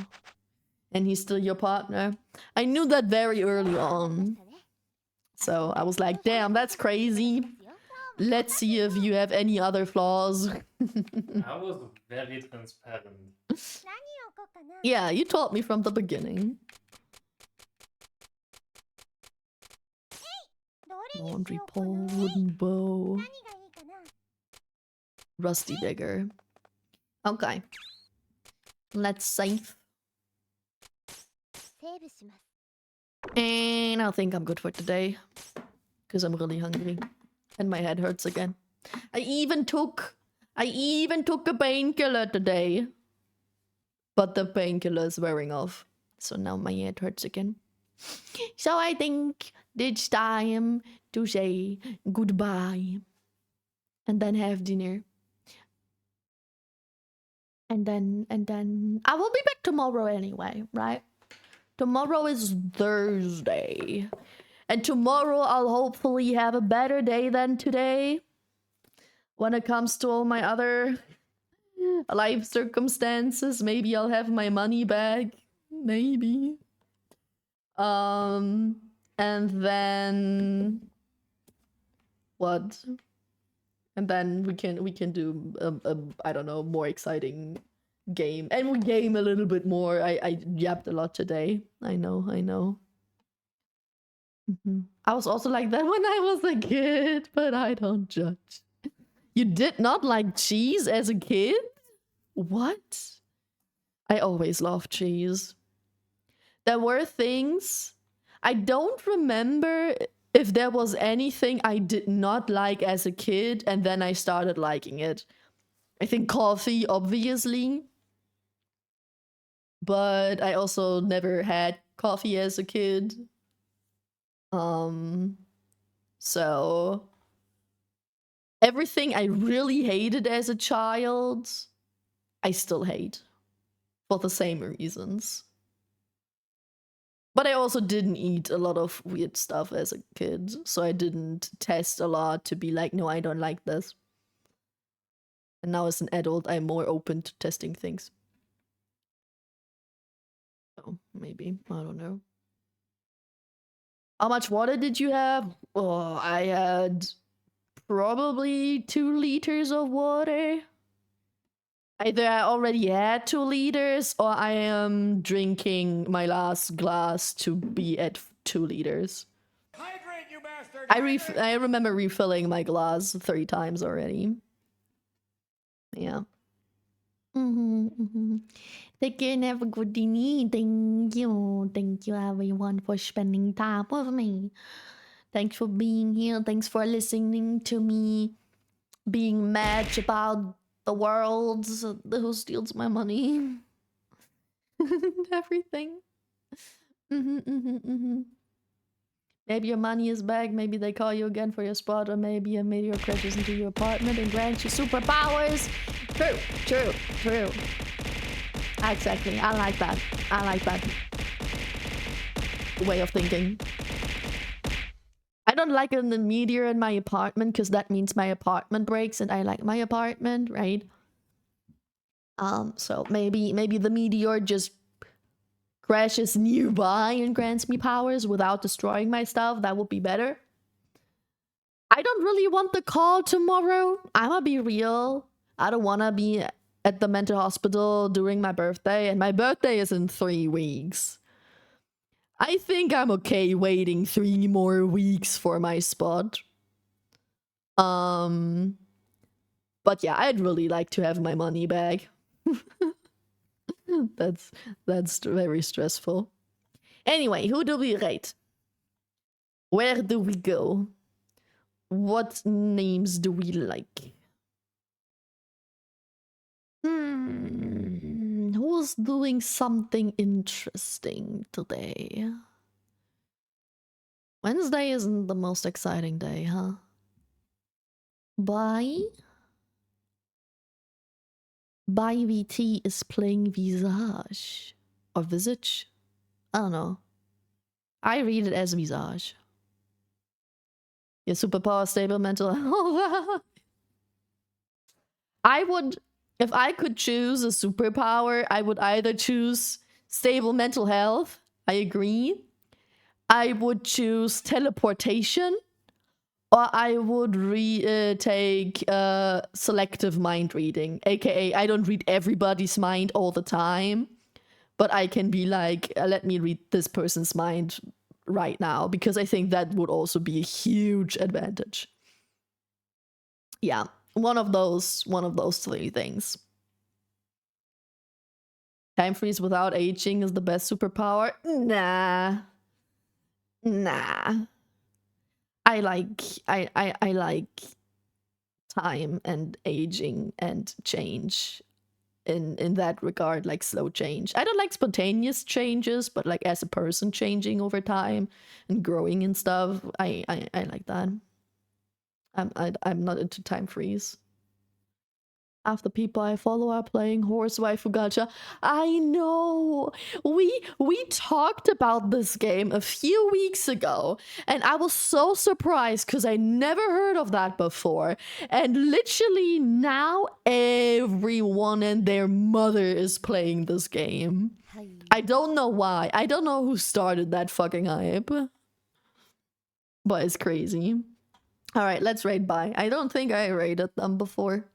And he's still your partner. I knew that very early on. So I was like, damn, that's crazy. Let's see if you have any other flaws. I was very transparent. 何を置こうかな。 Yeah, you told me from the beginning. どれにし Laundry ようか pole, な。 wooden bow, 何がいいかな。 rusty digger. Okay. Let's save. セーブします。 And I think I'm good for today. Because I'm really hungry. And my head hurts again. I even took a painkiller today. But the painkiller is wearing off. So now my head hurts again. So I think it's time to say goodbye. And then have dinner. And then I will be back tomorrow anyway, right? Tomorrow is Thursday. And tomorrow I'll hopefully have a better day than today. When it comes to all my other life circumstances, maybe I'll have my money back. Maybe. And then what? And then we can do a I don't know, more exciting game. And we game a little bit more. I yapped a lot today. I know. I was also like that when I was a kid, but I don't judge. You did not like cheese as a kid? What? I always loved cheese. There were things. I don't remember if there was anything I did not like as a kid and then I started liking it. I think coffee, obviously. But I also never had coffee as a kid. So everything I really hated as a child, I still hate. For the same reasons. But I also didn't eat a lot of weird stuff as a kid, so I didn't test a lot to be like, no, I don't like this. And now as an adult, I'm more open to testing things. So, maybe. I don't know. How much water did you have? Oh, I had probably 2 liters of water. Either I already had 2 liters or I am drinking my last glass to be at 2 liters. Hydrate, you bastard! I remember refilling my glass 3 times already. Yeah. Take care and have a good day. Thank you. Thank you everyone for spending time with me. Thanks for being here. Thanks for listening to me being mad about the world who steals my money. Everything. Maybe your money is back, maybe they call you again for your spot, or maybe a meteor crashes into your apartment and grants you superpowers. True. Exactly, I like that way of thinking. I don't like a meteor in my apartment because that means my apartment breaks and I like my apartment, right? So maybe the meteor just crashes nearby and grants me powers without destroying my stuff. That would be better. I don't really want the call tomorrow. I'ma be real. I don't wanna be at the mental hospital during my birthday, and my birthday is in 3 weeks. I think I'm okay waiting 3 more weeks for my spot. But yeah, I'd really like to have my money back. That's very stressful. Anyway, who do we rate? Where do we go? What names do we like? Who was doing something interesting today. Wednesday isn't the most exciting day, huh? VT is playing Visage. Or Visage? I don't know. I read it as Visage. Your superpower, stable mental health. I would, if I could choose a superpower, I would either choose stable mental health. I agree. I would choose teleportation, or I would take selective mind reading, aka I don't read everybody's mind all the time, but I can be like, let me read this person's mind right now, because I think that would also be a huge advantage. Yeah, one of those three things. Time freeze without aging is the best superpower. Nah. I like time and aging and change in that regard, like slow change. I don't like spontaneous changes, but like as a person changing over time and growing and stuff, I like that. I'm not into time freeze. Half the people I follow are playing Horse Waifu Gacha. I know! We talked about this game a few weeks ago, and I was so surprised because I never heard of that before. And literally now everyone and their mother is playing this game. I don't know why. I don't know who started that fucking hype. But it's crazy. Alright, let's raid by. I don't think I raided them before.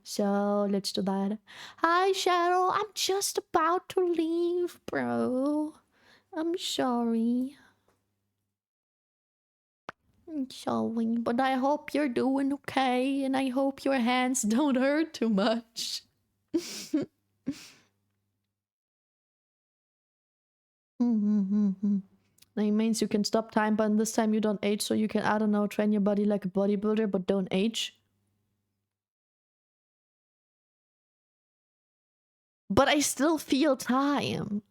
So let's do that. Hi, Shadow. I'm just about to leave, bro. I'm sorry. I'm sorry, but I hope you're doing okay, and I hope your hands don't hurt too much. That means you can stop time, but this time you don't age, so you can, I don't know, train your body like a bodybuilder, but don't age. But I still feel time.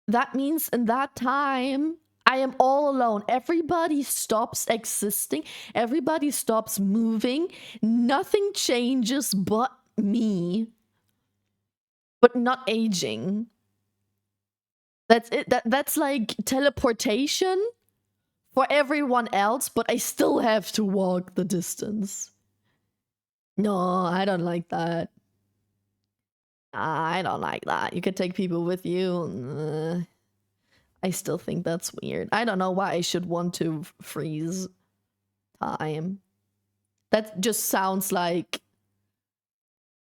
That means in that time, I am all alone. Everybody stops existing. Everybody stops moving. Nothing changes but me. But not aging. That's it. That's like teleportation for everyone else, but I still have to walk the distance. No, I don't like that. I don't like that. You could take people with you. I still think that's weird. I don't know why I should want to freeze time. That just sounds like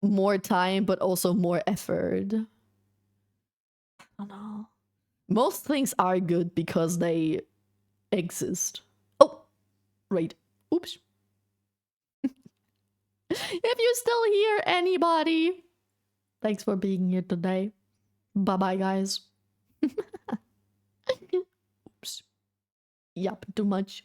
more time, but also more effort. I don't know. Most things are good because they exist. Oh, right. Oops. If you're still here, anybody, thanks for being here today. Bye-bye, guys. Oops. Yup, too much.